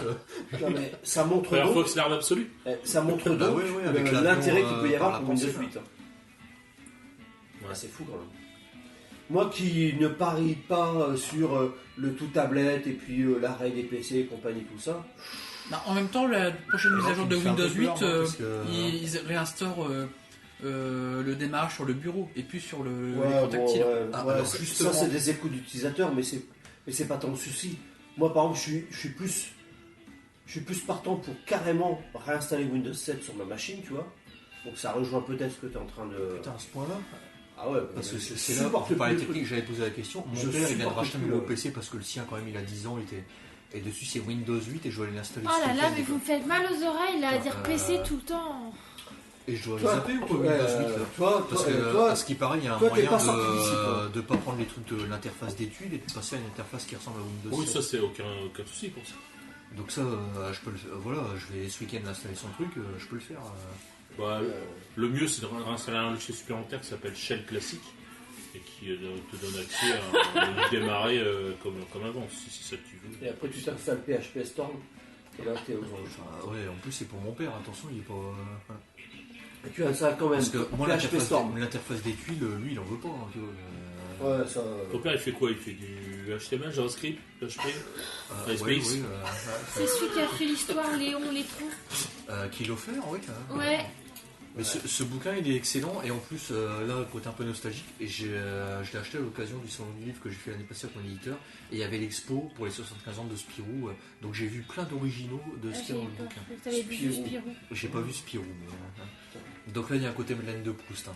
Non, mais ça montre donc, Firefox, l'arme absolue. ça montre Bah donc ouais, ouais, avec l'avion, l'intérêt qu'il peut y avoir par pour la Windows pensée, 8. Ouais. Ah, c'est fou quand même. Moi qui ne parie pas sur le tout tablette et puis l'arrêt des PC et compagnie, tout ça. Non, en même temps, la prochaine mise à jour de Tu me fais un peu Windows 8, peur, moi, parce que- ils réinstaurent le démarrage sur le bureau et plus sur l'écran Ouais, tactile. Ah, ouais, alors, ça, justement- c'est des échos d'utilisateurs, mais c'est pas tant le souci. Moi, par exemple, je suis plus partant pour carrément réinstaller Windows 7 sur ma machine, tu vois. Donc ça rejoint peut-être ce que tu es en train de. Putain, à ce point-là. Ah ouais, Parce que je c'est là, supporte pour parler plus le technique, j'avais posé la question. Mon Je père, il vient de supporte racheter un plus, nouveau ouais. PC parce que le sien, quand même, il a 10 ans, et dessus, c'est Windows 8 et je dois l'installer. Oh ce là là, week-end, mais et vous me faites mal aux oreilles là à dire PC tout le temps. Et je dois le Toi, zapper ou pas ouais, Windows 8 là Parce que, toi, à ce qui paraît, il y a un toi, t'es moyen pas sorti d'ici, toi. de pas prendre les trucs de l'interface d'études et de passer à une interface qui ressemble à Windows Oui, 7. ça, c'est aucun souci pour ça. Donc ça, je peux le faire. Voilà, je vais ce week-end l'installer son truc, je peux le faire. Bah, le mieux, c'est de réinstaller un logiciel supplémentaire qui s'appelle Shell Classic et qui te donne accès à démarrer comme avant, si c'est ça que tu veux. Et après, tu t'installes PHP Storm. Et là, t'es aux anges. Enfin, ouais, en plus, c'est pour mon père, attention, il est pas. Et tu installes quand même Parce que moi, PHP Storm. l'interface des tuiles, lui, il en veut pas. Hein, tu vois, Ouais, ça. Ton père, il fait quoi? Il fait du HTML, JavaScript, PHP, MySpace. oui, C'est celui qui a fait l'histoire Léon Létron. qui l'a fait, oui. Ouais. Mais ce bouquin, il est excellent, et en plus, là, côté un peu nostalgique, et je l'ai acheté à l'occasion du salon du livre que j'ai fait l'année passée avec mon éditeur, et il y avait l'expo pour les 75 ans de Spirou, donc j'ai vu plein d'originaux de ce qu'il y a dans le bouquin. T'avais vu du Spirou. J'ai pas vu Spirou, mais. Donc là, il y a un côté Madeleine de Proust, hein,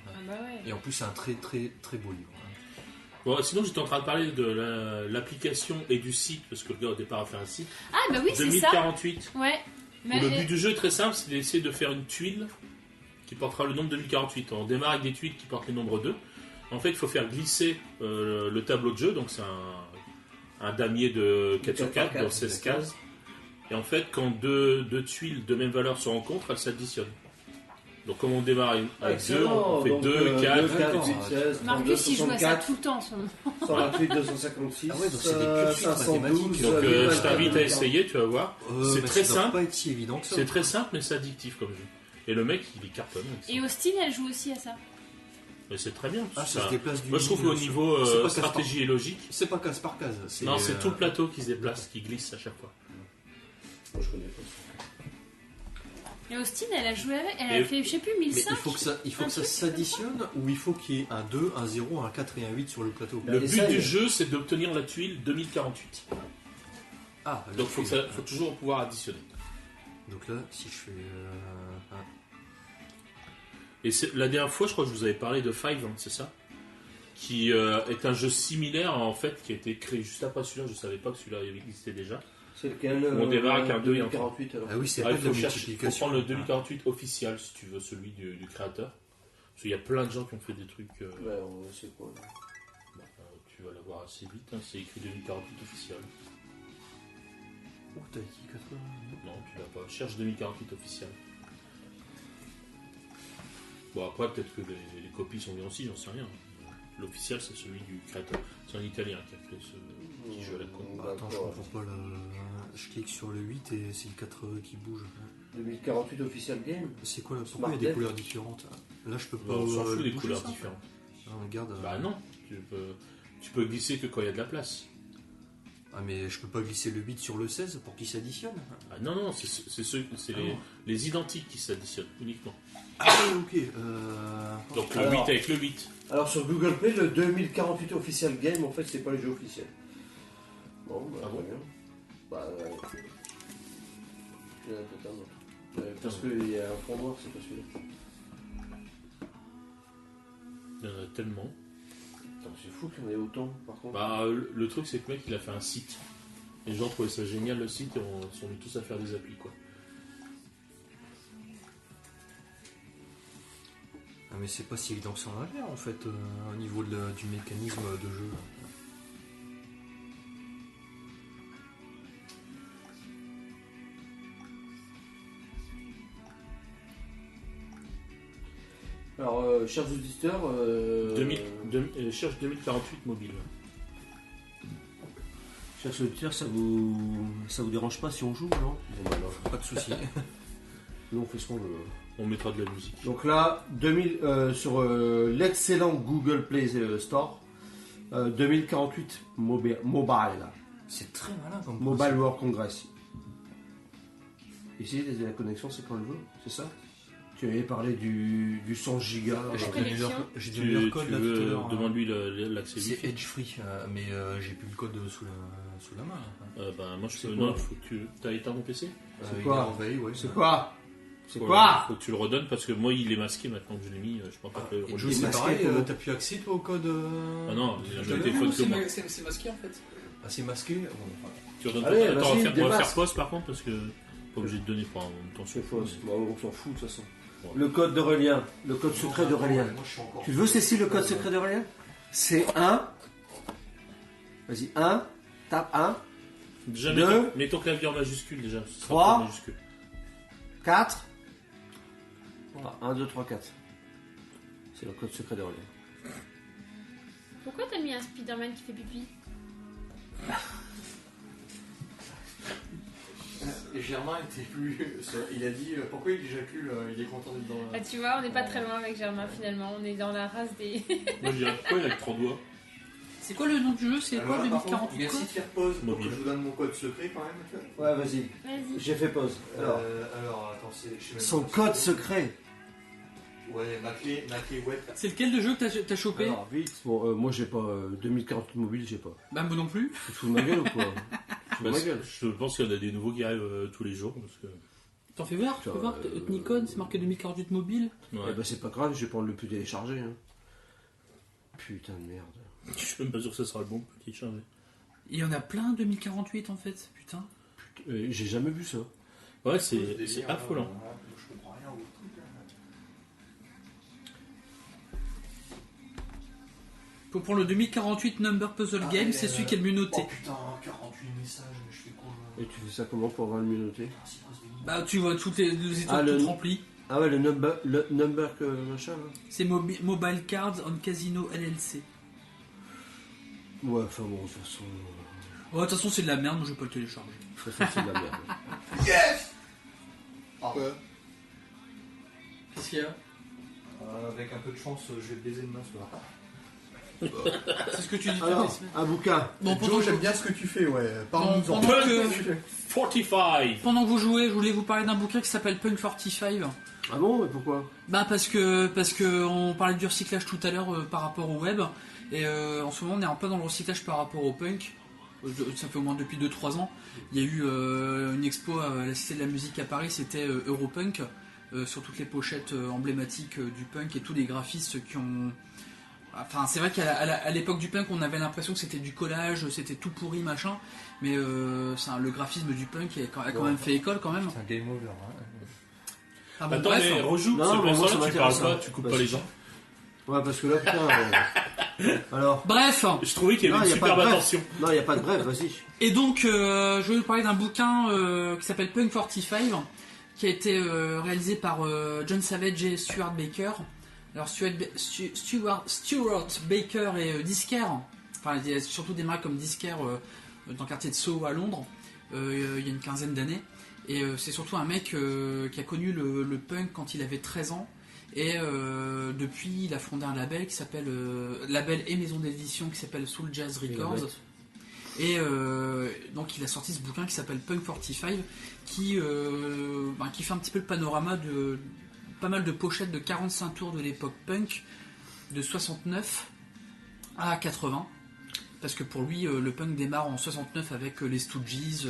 Ah bah ouais. et en plus, c'est un très très très beau livre. Hein. Bon, sinon, j'étais en train de parler de l'application et du site, parce que le gars, au départ, a fait un site. Ah bah oui, c'est ça. 2048. Ouais. Où le but du jeu est très simple, c'est d'essayer de faire une tuile qui portera le nombre 2048. On démarre avec des tuiles qui portent le nombre 2. En fait, il faut faire glisser le tableau de jeu, donc c'est un damier de 4 sur 4, dans 16 cases. Et en fait, quand deux tuiles de même valeur se rencontrent, elles s'additionnent. Donc comme on démarre avec 2, on fait 2, 4, 8, 16, Marcus, il joue à ça 64, tout le temps en ce moment. 128, 256, Ah ouais, donc c'est des pures suites 512. mathématiques. Donc je t'invite à 24. essayer, tu vas voir. C'est Mais très ça doit simple. pas être si évident que ça. C'est très simple, mais c'est addictif comme jeu. Et le mec, il est cartonné avec ça. Et Austin, elle joue aussi à ça. Mais c'est très bien. Ah, ça se déplace du Moi, je trouve qu'au niveau C'est pas stratégie et logique, C'est pas case par case. non, c'est tout le plateau qui se déplace, qui glisse à chaque fois. Moi, je connais pas. Et Austin, elle a joué avec. Elle a Et- fait, je sais plus, Mais 1005. il faut Un que ça truc, s'additionne ou il faut qu'il y ait un 2, un 0, un 4 et un 8 sur le plateau. Le but essaye. du jeu, c'est d'obtenir la tuile 2048. Ah, Donc, il faut toujours pouvoir additionner. Donc là, si je fais. Et la dernière fois, je crois que je vous avais parlé de Five, hein, c'est ça, qui est un jeu similaire en fait, qui a été créé juste après celui-là. Je savais pas que celui-là existait déjà. C'est lequel On démarre avec un 2 et un 48 alors. Ah oui, c'est Ah, pas il de la faut chercher, il faut multiplication. prendre le 2048 officiel si tu veux, celui du créateur. Parce qu'il y a plein de gens qui ont fait des trucs. Ouais, on sait quoi. Tu vas l'avoir assez vite, hein, c'est écrit 2048 officiel. Oh, t'as dit 80. Non, tu l'as pas. Cherche 2048 officiel. Bon, après, peut-être que les copies sont bien aussi, j'en sais rien. L'officiel, c'est celui du créateur. C'est un Italien qui a fait ce petit jeu à la con. Attends, je comprends pas je clique sur le 8 et c'est le 4 qui bouge. 2048 official game. C'est quoi là? Pourquoi il y a des couleurs différentes? Là je peux pas. On s'en fout des bouger couleurs ça, différentes. Ah, regarde. Bah non, tu peux glisser que quand il y a de la place. Ah mais je peux pas glisser le 8 sur le 16 pour qu'il s'additionne. Ah non, c'est les identiques qui s'additionnent uniquement. Ah ok. Donc le Alors, 8 avec le 8. Alors sur Google Play, le 2048 official game, en fait, c'est pas le jeu officiel. Bon, bah, très bien. Bah, il y en a peut-être un autre. Parce qu'il y a un fond noir, c'est pas celui-là. Il y en a tellement. Attends, c'est fou qu'il y en ait autant, par contre. Bah, le truc, c'est que le mec, il a fait un site. Les gens trouvaient ça génial, le site, et on sont mis tous à faire des applis, quoi. Ah mais c'est pas si évident que ça en a l'air en fait au niveau du mécanisme de jeu. Alors, chers auditeurs... Cherche 2048 mobile. Chers auditeurs, ça vous dérange pas si on joue, non? Bon bah alors, pas de soucis. Nous, on fait ce qu'on veut. On mettra de la musique. Donc là, sur l'excellent Google Play Store, 2048 Mobile. C'est très malin comme Mobile World Congress. Ici, la connexion, c'est quand elle veut, c'est ça? Tu avais parlé du 100 gigas. J'ai donné leur code là tout à l'heure. Demande-lui l'accès C'est wifi. Edge Free, mais j'ai plus le code sous la main. Bah, moi, je C'est peux. quoi Non, faut que tu. T'as éteint mon PC? C'est Il quoi est en veille, ouais. C'est quoi? C'est Faut- quoi? Faut que tu le redonnes parce que moi, il est masqué maintenant que je l'ai mis. Je pense pas que le Et relever. Joe, c'est masqué, pareil, comment t'as plus accès toi au code Ah non, il a le même tout à l'heure téléphone que moi. C'est masqué en fait. Ah, c'est masqué. Bon, voilà. Tu redonnes Allez, pas. Attends, vas-y, on va dépasse. faire pause par contre parce que. Pas obligé de donner pour un temps C'est fausse. Bon, on s'en fout de toute façon. Ouais. Le code d'Aurélien. Le code secret d'Aurélien. Moi, je suis encore- Tu veux, Cécile, le code secret d'Aurélien? C'est 1. Vas-y, 1. Tape 1. Déjà, Deux. mets ton clavier en majuscule déjà. Ce sera Trois. pas majuscule. 4. Voilà, 1, 2, 3, 4. C'est le code secret d'Aurélien. Pourquoi t'as mis un Spider-Man qui fait pipi? Et Germain était plus. Il a dit pourquoi il éjacule, il est content d'être dans Bah, tu vois, on n'est pas très loin avec Germain finalement. On est dans la race des. Moi, je dirais pourquoi il a que 3 doigts. C'est quoi le nom du jeu? C'est quoi le 2048 Merci de faire pause pour Mobile. que je vous donne mon code secret quand même. Ouais, vas-y. Vas-y. J'ai fait pause. Alors, Attends, je sais même son pas. code secret. Ouais, ma clé web. C'est lequel de jeu que t'as chopé? Alors, vite. Bon, moi, j'ai pas. 2048 mobile, j'ai pas. Bah moi non plus. Tu te fous de ma gueule ou quoi? Tu te fous de Bah, ma gueule. je pense qu'il y en a des nouveaux qui arrivent tous les jours. Parce que... T'en fais voir? Tu peux voir? Nikon, c'est marqué 2048 mobile. Ouais. Eh ben, c'est pas grave, je vais pas le plus télécharger. Hein. Putain de merde. Je suis même pas sûr que ça sera le bon petit chargé. Il y en a plein 2048 en fait, putain. J'ai jamais vu ça. Ouais, c'est affolant. Je comprends rien au truc. Pour prendre le 2048 Number Puzzle Game, c'est celui qui est le mieux noté. Oh putain, 48 messages, mais je fais quoi Et tu fais ça comment pour avoir le mieux noté? Bah tu vois toutes les étoiles le- toutes remplies. Ah ouais, le number que machin là. C'est Mobile Cards on Casino LLC. Ouais, enfin bon, de toute façon. Oh, de toute façon c'est de la merde, moi je vais pas le télécharger. De toute façon, c'est de la merde. Qu'est-ce qu'il y a? Avec un peu de chance, je vais baiser demain soir. C'est ce que tu dis toutes les Alors, semaines. un bouquin. Bon, Joe, j'aime bien ce que tu fais, ouais. Parle-nous-en. pendant que- 45. Pendant que vous jouez, je voulais vous parler d'un bouquin qui s'appelle Punk 45. Ah bon, mais pourquoi? Bah parce que on parlait du recyclage tout à l'heure par rapport au web et en ce moment on est un peu dans le recyclage par rapport au punk. Ça fait au moins depuis 2-3 ans. Il y a eu une expo à la Cité de la Musique à Paris, c'était Europunk, sur toutes les pochettes emblématiques du punk et tous les graphistes qui ont... Enfin, c'est vrai qu'à l'époque du punk, on avait l'impression que c'était du collage, c'était tout pourri, machin, mais le graphisme du punk a quand même fait école quand même. C'est un game over. Hein. Ah, bon, Attends, bref. mais rejoue, Non, ce mais moi, ça perso-là, tu parles m'intéresse, pas, hein. tu coupes Bah, pas les si. gens. Ouais, parce que là, putain. Alors. Bref. Je trouvais qu'il y Non, avait y une a pas de superbe bref. attention. Non, il n'y a pas de bref, vas-y. Et donc, je vais vous parler d'un bouquin qui s'appelle Punk 45, qui a été réalisé par John Savage et Stuart Baker. Alors Stuart Baker est disquaire, enfin il y a surtout démarré comme disquaire dans le quartier de Soho à Londres il y a une quinzaine d'années, et c'est surtout un mec qui a connu le punk quand il avait 13 ans, et depuis il a fondé un label qui s'appelle label et maison d'édition qui s'appelle Soul Jazz Records, et donc il a sorti ce bouquin qui s'appelle Punk 45 qui fait un petit peu le panorama de pas mal de pochettes de 45 tours de l'époque punk, de 69 à 80, parce que pour lui le punk démarre en 69 avec les Stooges,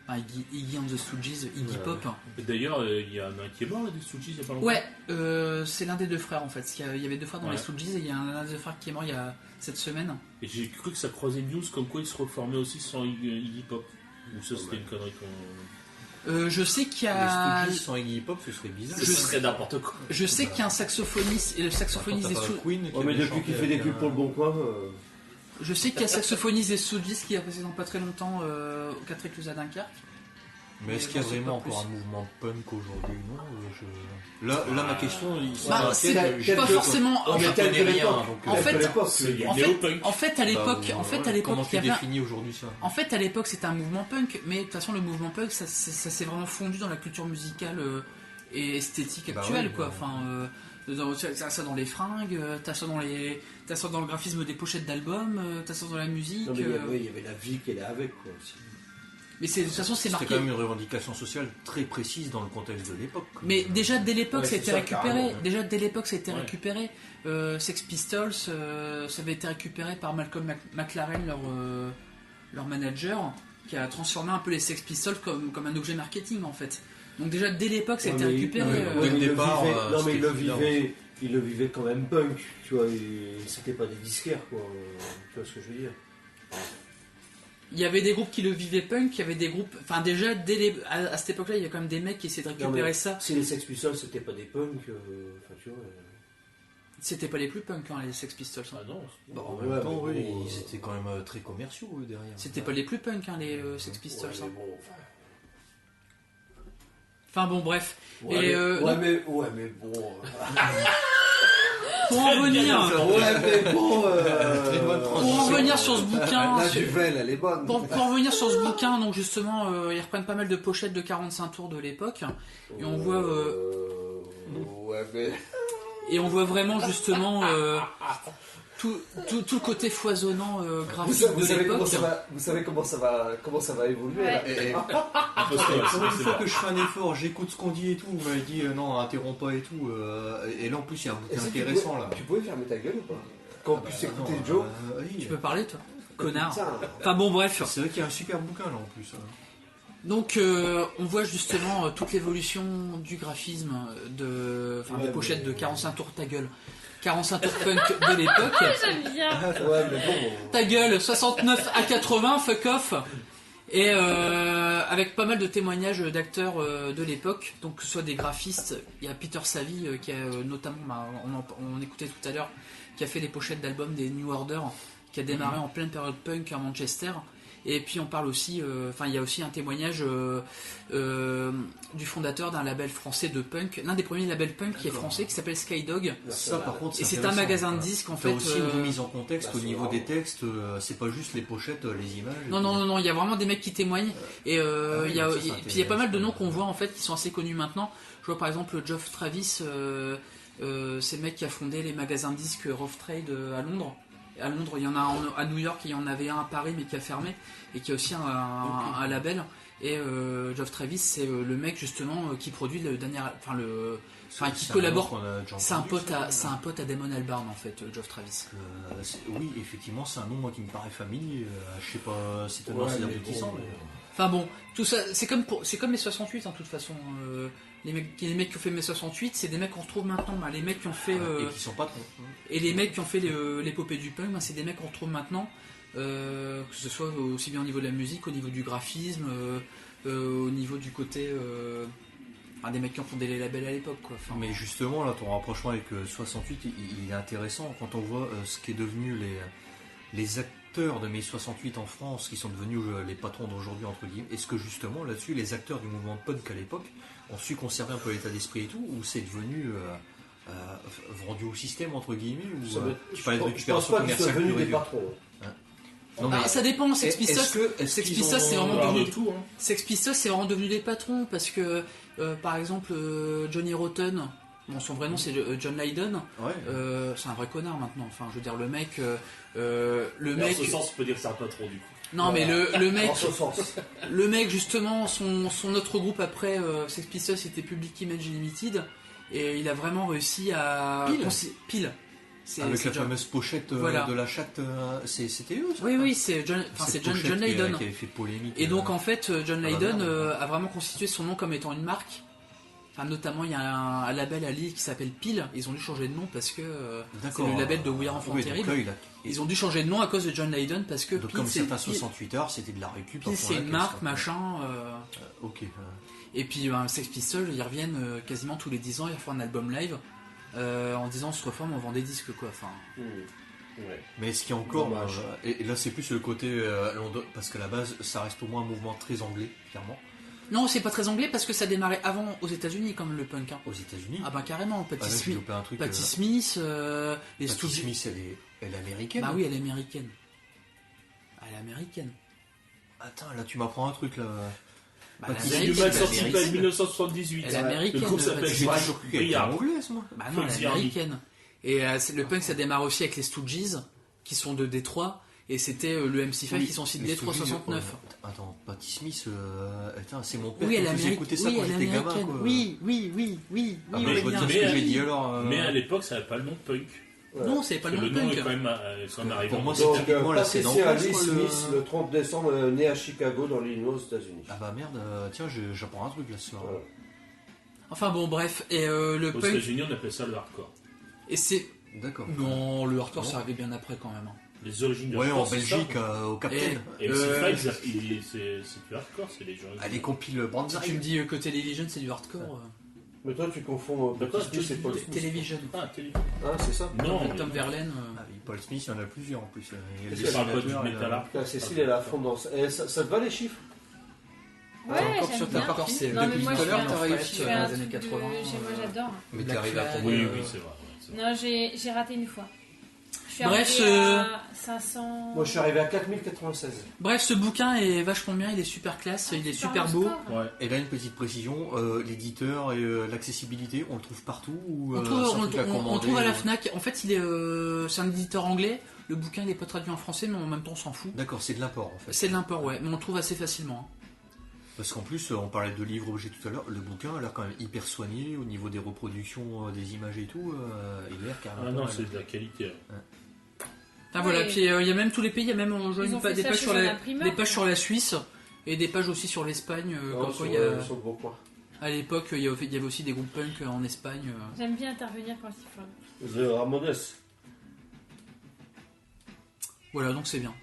Iggy and the Stooges, Iggy Pop. Et d'ailleurs il y en a un qui est mort là, des Stooges il y a pas longtemps. Ouais, c'est l'un des deux frères en fait. Il y avait deux frères dans les Stooges et il y a un des deux frères qui est mort il y a cette semaine. Et j'ai cru que ça croisait une news comme quoi il se reformait aussi sans Iggy Pop. Ou ça c'était une connerie qu'on... je sais qu'il y a. Les Stooges sans Iggy Pop, ce serait bizarre. Ce serait n'importe quoi. Je sais qu'il y a un saxophoniste, et le saxophoniste des Stooges. mais depuis qu'il fait des pubs pour le Bon Coin. Je sais qu'il y a un saxophoniste des Stooges qui a passé dans pas très longtemps au 4 écluses à Dunkerque. Mais est-ce qu'il y a vraiment encore un mouvement punk aujourd'hui? Non, là, ma question, c'est pas forcément. En fait, à l'époque, comment tu définis aujourd'hui ça? En fait, à l'époque, c'était un mouvement punk, mais de toute façon, le mouvement punk, ça s'est vraiment fondu dans la culture musicale et esthétique actuelle, quoi. Enfin, t'as ça dans les fringues, t'as ça dans le graphisme des pochettes d'albums, t'as ça dans la musique. Non, mais il y avait la vie qui allait avec, quoi. Aussi. Mais de toute façon, c'est marqué. C'était quand même une revendication sociale très précise dans le contexte de l'époque. Mais déjà dès l'époque, ça a été récupéré. Déjà dès l'époque, ça a été récupéré. Sex Pistols, ça avait été récupéré par Malcolm McLaren, leur manager, qui a transformé un peu les Sex Pistols comme un objet marketing en fait. Donc déjà dès l'époque, ça a été récupéré. Dès le départ, il le vivait quand même punk, tu vois. C'était pas des disquaires, quoi. Tu vois ce que je veux dire? Il y avait des groupes qui le vivaient punk, il y avait des groupes. Enfin, déjà, à cette époque-là, il y a quand même des mecs qui essaient de récupérer ça. Si les Sex Pistols, c'était pas des punks, enfin, tu vois. C'était pas les plus punks, hein, les Sex Pistols. Ah non. En même temps, oui, ils étaient quand même très commerciaux derrière. C'était pas les plus punks, hein, les Sex Pistols. Ouais, hein. bon, enfin bon, bref. Mais bon. Pour en revenir sur ce bouquin, la Duvel, elle est bonne. Pour en revenir sur ce bouquin, donc justement, ils reprennent pas mal de pochettes de 45 tours de l'époque, et on voit, et on voit vraiment justement tout le côté foisonnant graphique de l'époque. Vous savez comment ça va évoluer là. Une fois que je fais un effort, j'écoute ce qu'on dit et tout, vous m'avez dit non, interromps pas et tout, et là en plus il y a un bouquin intéressant là. Tu pouvais fermer ta gueule ou pas? Quand on puisse écouter Joe. Tu peux parler toi, connard. Enfin bon bref. C'est vrai qu'il y a un super bouquin là en plus. Donc on voit justement toute l'évolution du graphisme des pochettes de 45 tours ta gueule. 45 tours punk de l'époque. J'aime bien. Ouais, mais bon. Ta gueule, 69 à 80, fuck off. Et avec pas mal de témoignages d'acteurs de l'époque, donc que ce soit des graphistes, il y a Peter Savy qui a notamment, on écoutait tout à l'heure, qui a fait les pochettes d'albums des New Order, qui a démarré en pleine période punk à Manchester. Et puis on parle aussi, il y a aussi un témoignage du fondateur d'un label français de punk, l'un des premiers labels punk qui est français, qui s'appelle Skydog. Ça par contre, et c'est un magasin de disques en fait. Aussi une remise en contexte au niveau des textes, c'est pas juste les pochettes, les images. Non, il y a vraiment des mecs qui témoignent. Et il y a pas mal de noms qu'on voit en fait qui sont assez connus maintenant. Je vois par exemple Geoff Travis, c'est le mec qui a fondé les magasins de disques Rough Trade à Londres. À Londres, il y en a à New York, il y en avait un à Paris mais qui a fermé et qui a aussi un label. Et Geoff Travis, c'est le mec justement qui produit le dernier, qui collabore. C'est un pote à Damon Albarn en fait, Geoff Travis. Oui, effectivement, c'est un nom moi qui me paraît familier. Je sais pas, c'est tellement c'est aboutissant. Enfin bon, tout ça, c'est comme les 68 en toute façon. Les mecs qui ont fait mai 68, c'est des mecs qu'on retrouve maintenant. Les mecs qui ont fait et qui sont pas trop. Et les mecs qui ont fait l'épopée du punk, c'est des mecs qu'on retrouve maintenant, que ce soit aussi bien au niveau de la musique, au niveau du graphisme, au niveau du côté des mecs qui ont fondé les labels à l'époque, quoi. Enfin, mais justement là, ton rapprochement avec 68, il est intéressant quand on voit ce qui est devenu les acteurs de mai 68 en France, qui sont devenus les patrons d'aujourd'hui entre guillemets. Est-ce que justement là-dessus, les acteurs du mouvement punk à l'époque ont su conserver un peu l'état d'esprit et tout, ou c'est devenu vendu au système entre guillemets ou Ça veut- tu parlais de je pense récupération pas qu'ils soient commerciale venus pure et des dure. patrons. Non, Ah, ça dépend, Sex Pistols. est-ce qu'ils Pistols, c'est ont- vraiment On parle devenu de tout, hein. Sex Pistols, c'est vraiment devenu des patrons parce que, par exemple, Johnny Rotten, bon, son vrai nom c'est John Lydon, Ouais. c'est un vrai connard maintenant. Enfin, je veux dire, le mec, Mais en ce sens, on peut dire que c'est un patron du coup. non mais le mec, En ce sens. le mec justement, son autre groupe après Sex Pistols, c'était Public Image Limited, et il a vraiment réussi à Pile. Avec C'est la fameuse pochette Voilà. de la chatte, c'était eux ça. Oui, c'est John, enfin c'est Cette John pochette Lydon. qui avait fait polémique. Et donc en fait, John Ah, Lydon bah, non. a vraiment constitué son nom comme étant une marque. Enfin, notamment, il y a un label à Lille qui s'appelle Pile. Ils ont dû changer de nom parce que c'est D'accord. le label de We Are Enfants Oui, donc Terribles. là, il a- Ils ont dû changer de nom à cause de John Lydon parce que Donc Pile, comme c'est certains Pile, 68 heures, c'était de la récup. Pile, à c'est fond la une caisse, marque, quoi. machin. Ok. Et puis Sex Pistols, ils reviennent quasiment tous les 10 ans, ils refont un album live en disant on se reforme, on vend des disques quoi. Enfin, Ouais. Mais est-ce qu'il y a encore Dommage. et là c'est plus le côté London, parce qu'à la base ça reste au moins un mouvement très anglais clairement non, c'est pas très anglais parce que ça démarrait avant aux États-Unis comme le punk. Hein. aux États-unis. Ah bah carrément, Ah, là, j'ai loupé un truc. Patty Smith, les Patti Stooges. Smith, elle est américaine. Bah oui, elle est américaine. Elle est américaine. Attends, là tu m'apprends un truc là. Bah, Patty elle est C'est du Smith, mal elle est sorti en américaine. 1978. Elle est américaine. Le groupe s'appelle Patty J'ai Smith. toujours cru qu'elle était Briard. anglaise moi. Bah non, elle est Foxy Army. américaine. Et le punk ça démarre aussi avec les Stooges qui sont de Détroit. Et c'était le MC5 Oui, qui sont aussi de les Détroit Stooges, 69. Attends, Patty Smith, attends, c'est mon père Oui, qui elle est me faisait écouter ça oui, quand elle est j'étais gamin américaine. quoi. Oui. Ah, oui, mais je Aurélien. retiens ce que j'ai dit alors. Mais à l'époque, ça n'avait pas le nom de punk. Non, c'est pas Le le nom nom de est quand punk. même arrivé. Pour moi, en- c'est Donc, typiquement la scène Patricia anglaise, Alice quoi, le- Smith, le 30 décembre, née à Chicago, dans l'Illinois, aux États-Unis. Ah bah merde, tiens, j'apprends un truc là ce soir. Voilà. Enfin bon, bref. Et le Aux punk. États-Unis, on appelle ça le hardcore. Et c'est. D'accord. Non, le hardcore Non. ça arrivait bien après quand même. Hein. Les origines du Ouais, en hardcore, c'est ça, Belgique, quoi. au Captain. Et Euh, MC5, c'est plus hardcore, c'est les gens. Allez, compile Banzai. Si tu me dis que Television c'est du hardcore. Mais toi, tu confonds D'accord, Patty Smith tu et dis Paul Télé- Smith. Television. Ah, télé. Ah, c'est ça. Non, Tom Verlaine. Ah oui, Paul Smith, il y en a plusieurs en plus. Il y a Qu'est-ce des que parle pas du sénateurs, métal hardcore. Ah, Cécile, elle a fond dans... ça te va les chiffres? Ouais, encore j'aime sur bien. ta encore c'est Non, mais depuis moi, tout à je l'heure fais t'as un- réussi je dans fais un les années truc de- 80. Moi, j'adore. Mais Black t'es arrivé à Flag. combien Oui, oui, c'est vrai. c'est vrai. Non, j'ai raté une fois. Je suis Bref, arrivée à 500. Moi, je suis arrivé à 4096. Bref, ce bouquin est vachement bien, il est super classe, il est super beau. Ouais. Et là, une petite précision, l'éditeur et l'accessibilité, on le trouve partout ou On trouve, c'est un on- truc à on- on commander, trouve à la Fnac. En fait, c'est un éditeur anglais. Le bouquin n'est pas traduit en français, mais en même temps, on s'en fout. D'accord, c'est de l'import en fait. C'est de l'import, ouais, mais on le trouve assez facilement. hein. Parce qu'en plus, on parlait de livres objets tout à l'heure, le bouquin a l'air quand même hyper soigné au niveau des reproductions, des images et tout. Il a l'air carrément. Ah pas non, mal. c'est de la qualité. Ah, voilà, Ouais. puis il y a même tous les pays, il y a même Ils ont fait des ça pages chez sur un la, imprimeur, des pages quoi. sur la Suisse et des pages aussi sur l'Espagne. Non, Comme sur, quoi, il y a, sur le bon coin. à l'époque, il y avait aussi des groupes punk en Espagne. J'aime bien intervenir quand il faut. The Ramones. Voilà, donc c'est bien.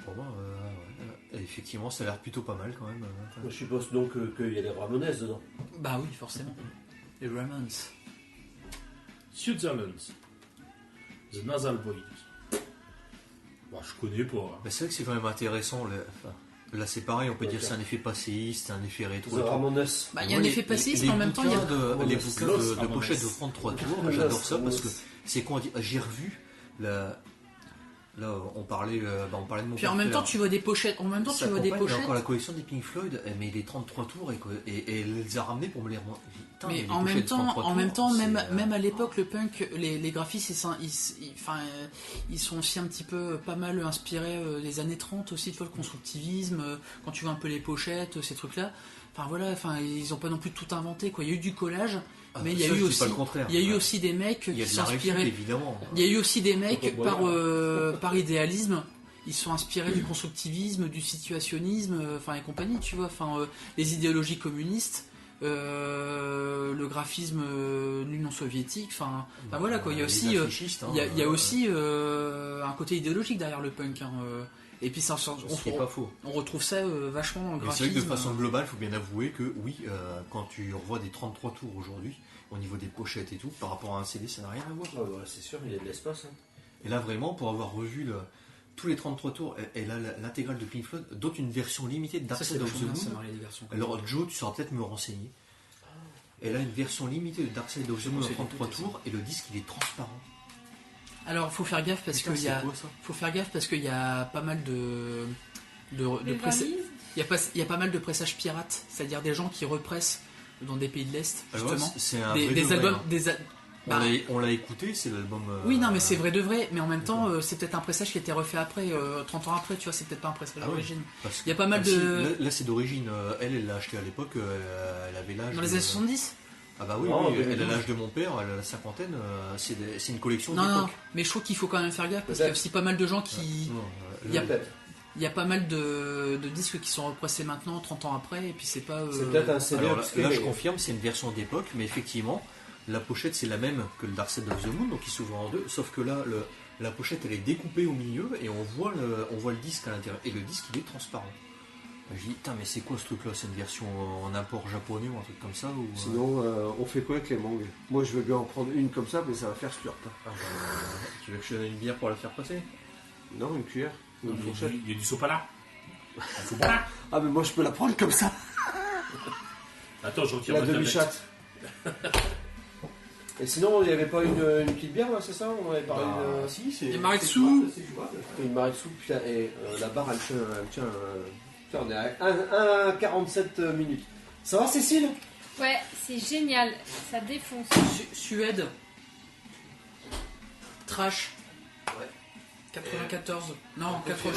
Pour moi, effectivement, ça a l'air plutôt pas mal quand même. Moi, je suppose donc qu'il y a les Ramones dedans. Bah oui, forcément. Les Ramones. Switzerland. The Nasal Boys. Bah, je connais pas. hein. Bah, c'est vrai que c'est quand même intéressant. Là, c'est pareil, on peut dire c'est un effet passéiste, un effet rétro. The et tout. Ramones. Bah, il y a un effet passiste, mais en même temps, il y a. Les bouquins Los de Ramones. pochette de 33 tours, Los j'adore ça parce que Ramones. c'est quand j'ai revu la. Là, on parlait de mon Puis en père même qui temps, l'a- tu vois des pochettes. En même temps, sa tu vois des compagne, elle a pochettes. encore la collection des Pink Floyd, mais les 33 tours et elle les a ramenés pour me les remonter. Putain, Mais les en pochettes même de temps, 33 en même tours, temps, c'est, même à l'époque, le punk, les graphistes, ils sont aussi un petit peu pas mal inspirés des années 30 aussi, tu vois, le constructivisme, quand tu vois un peu les pochettes, ces trucs-là. Enfin voilà, enfin ils ont pas non plus tout inventé quoi. Il y a eu du collage, mais il y a ça, eu je dis aussi, pas le contraire. il y a eu aussi des mecs Il y a qui de sont la réussite, inspirés. évidemment. Il y a eu aussi des mecs Voilà. par idéalisme. Ils sont inspirés du constructivisme, du situationnisme, enfin et compagnie, tu vois, enfin les idéologies communistes, le graphisme de l'Union soviétique, enfin voilà quoi. Il y a Les aussi, affichistes, il y a aussi un côté idéologique derrière le punk. Hein, et puis ça, ce qui est pas faux. on retrouve ça vachement dans le Mais c'est vrai graphisme. que de façon globale, il faut bien avouer que oui, quand tu revois des 33 tours aujourd'hui, au niveau des pochettes et tout, par rapport à un CD, ça n'a rien à voir. Ah bah, c'est sûr, il y a de l'espace. Hein. Et là, vraiment, pour avoir revu tous les 33 tours, et là, l'intégrale de Pink Floyd, d'autres une version limitée de Dark Ça, c'est Side of vachement the bien, ça, Moon. Marie, les versions. Alors, Joe, tu sauras peut-être me renseigner. elle a une version limitée de Darkseid of the Moon en 33 tours et le disque il est transparent. Alors, faut faire gaffe parce Putain, qu'il y c'est a, quoi, ça faut faire gaffe parce qu'il y a pas mal de Les pressa- valises. il y a pas mal de pressages pirates, c'est-à-dire des gens qui repressent dans des pays de l'Est, Alors, justement. c'est un Des, vrai des de vrai, albums, hein. bah, On l'a écouté, c'est l'album. oui, non, mais c'est vrai de vrai, mais en même temps, c'est peut-être un pressage qui a été refait après, 30 ans après, tu vois, c'est peut-être pas un pressage Ah oui. d'origine. Parce que- Il y a pas mal si, de. là, c'est d'origine. Elle l'a acheté à l'époque. Elle avait l'âge. Dans les années 70. Ah bah oui, Non, oui, elle a 2012. l'âge de mon père. Elle a la cinquantaine. C'est une collection Non, non, d'époque. mais je trouve qu'il faut quand même faire gaffe parce Peut-être. que si pas mal de gens qui. Non, Il y a- Peut-être. Il y a pas mal de disques qui sont repressés maintenant, 30 ans après, et puis c'est pas. C'est peut-être un CD Alors là, obscur, là, je mais- confirme, c'est une version d'époque, mais effectivement, la pochette c'est la même que le Darkseid of the Moon, donc il s'ouvre en deux, sauf que là, la pochette elle est découpée au milieu et on voit le disque à l'intérieur. Et le disque il est transparent. Je dis, putain, mais c'est quoi ce truc là? C'est une version en import japonais ou un truc comme ça ou, Sinon, on fait quoi avec les mangues? Moi, je veux bien en prendre une comme ça, mais ça va faire slurp. Ah, bah, tu veux que je te donne une bière pour la faire passer? Non, une cuillère. Une fourchette. Il y a du sopala. Un sopala. Ah, mais moi, je peux la prendre comme ça. Attends, je retire La ma tablette. demi-chatte. Et sinon, il n'y avait pas une petite bière, là, c'est ça? On avait parlé Bah, de... si, c'est. Et Maritsu. c'est jouable, c'est jouable. Une Maritsu, putain, et la barre, elle tient, putain, on est à 1,47 minutes. Ça va, Cécile? Ouais, c'est génial. Ça défonce. Suède. Trash. Ouais. 94. Non, 80.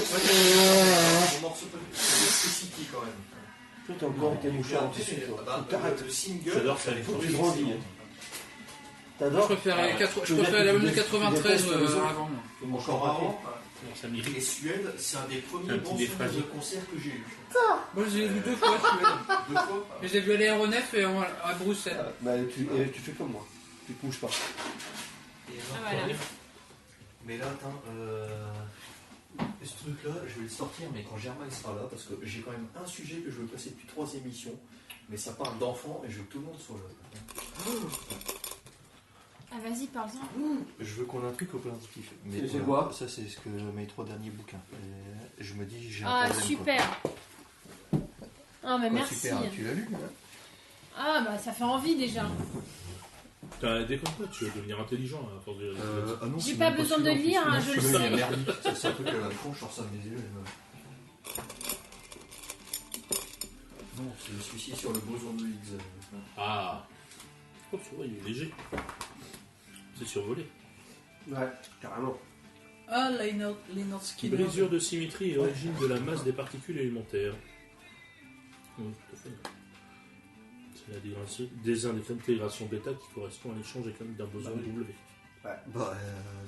Mon morceau de City quand même. Toi, t'as encore été mouché en tissu, toi. T'arrêtes. Le single, J'adore ça, elle les est photos. Tu grandis, hein. Je T'adores? préfère Ah, l'album de tu 93 détestes les autres. avant. Encore avant. Ça Et m'irrite. Suède, c'est un des premiers Un bons petit souvenirs de déphrasie. concert que j'ai eu. Moi, je l'ai vu 2 fois, Suède. Deux fois. Je les ai vus à l'aéronef et à Bruxelles. Bah, tu fais comme moi. Tu te bouges pas. Ah, voilà. Mais là, attends, ce truc-là, je vais le sortir, mais quand Germain sera là, parce que j'ai quand même un sujet que je veux passer depuis 3 émissions, mais ça parle d'enfants et je veux que tout le monde soit là. Ah, vas-y, parle-en. Je veux qu'on ait un truc au positif. Mais C'est quoi? Ça, c'est ce que mes 3 derniers bouquins. Et je me dis, j'ai un Ah, problème, super. Ah, mais quoi. merci. Super, tu l'as lu, hein? Ah, bah, ça fait envie déjà. Déconne pas, tu vas devenir intelligent à force de. Ah non, J'ai c'est pas même besoin de celui-là, en lire, plus. hein, Non, je le celui-là, sais. il est merdique. Ça, c'est un truc à la con, je sors ça de mes yeux. Non, c'est celui-ci sur le boson de Higgs. Ah. Oh, tu vois, il est léger. C'est survolé. Ouais, carrément. Ah, Leonard Skinner. Brisure de symétrie et origine de la masse des particules élémentaires. Oui, tout à fait. C'est la désintégration bêta qui correspond à l'échange d'un boson W. Bah,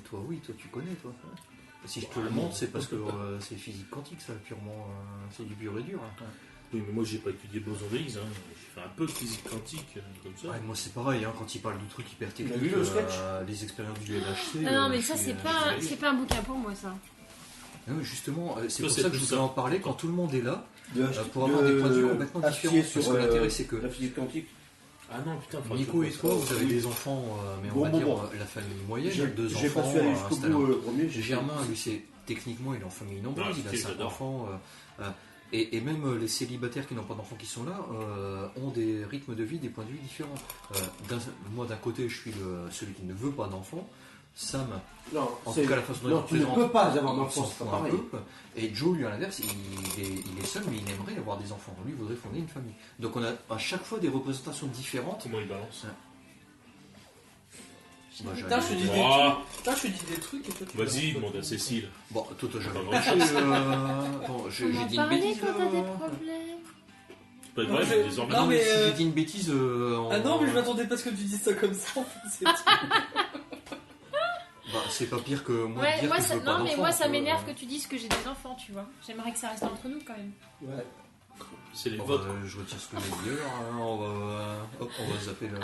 toi, oui, toi, tu connais, toi. Si je te le montre, c'est parce que c'est physique quantique, ça, purement. C'est du pur et dur. Hein. Oui, mais moi j'ai pas étudié boson de Higgs, hein. J'ai fait un peu de physique quantique comme ça. Ouais, moi, c'est pareil, hein, quand il parle de trucs hyper techniques, vu le sketch les expériences du LHC. Ah non, mais je ça, suis, c'est pas un bouquin pour moi, ça. Non, mais justement, c'est Toi, pour c'est ça que je tout voulais ça. en parler quand tout le monde est là, De pour avoir des points de vue complètement appuyer différents. Parce sur que l'intérêt, c'est que la physique quantique. Ah non, putain, faudrait Nico que et je toi, fasse vous avez des enfants, mais on va dire la famille moyenne, 2 J'ai pas enfants. su aller jusqu'au installés. bout le premier. Germain, lui, c'est techniquement, il est en famille nombreuse, Ah, il a si, 5 j'adore. enfants. Et même les célibataires qui n'ont pas d'enfants qui sont là ont des rythmes de vie, des points de vue différents. Moi, d'un côté, je suis celui qui ne veut pas d'enfants. Sam, Non, en tout cas, la façon dont non, il tu ne présente, peux pas avoir il d'enfant, s'en c'est fout pas un pareil. peu. Et Joe, lui, à l'inverse, il est seul, mais il aimerait avoir des enfants. Lui, il voudrait fonder une famille. Donc, on a à chaque fois des représentations différentes. Comment il balance. Bah, Putain, je te dis des Ah. trucs. Putain, je te dis des trucs et toi tu Vas-y, demande à Cécile. Bon, toi, t'as jamais Pas compris. grand-chose. Bon, j'ai On en dit une parlait bêtise. quand t'as des là. problèmes. C'est pas Non, vrai, je- j'ai des non, organes. mais, Si j'ai dit une bêtise. Ah non, mais je m'attendais pas à ce que tu dises ça comme ça. En fait, c'est tout. Bah, c'est pas pire que moi de Ouais, dire moi, que je ça, veux pas non, mais d'enfants, moi, ça tu vois. m'énerve que tu dises que j'ai des enfants, tu vois. J'aimerais que ça reste entre nous quand même. Ouais. C'est les Bon, vôtres. bah, je retire ce que j'ai dit alors, hein, on va zapper le.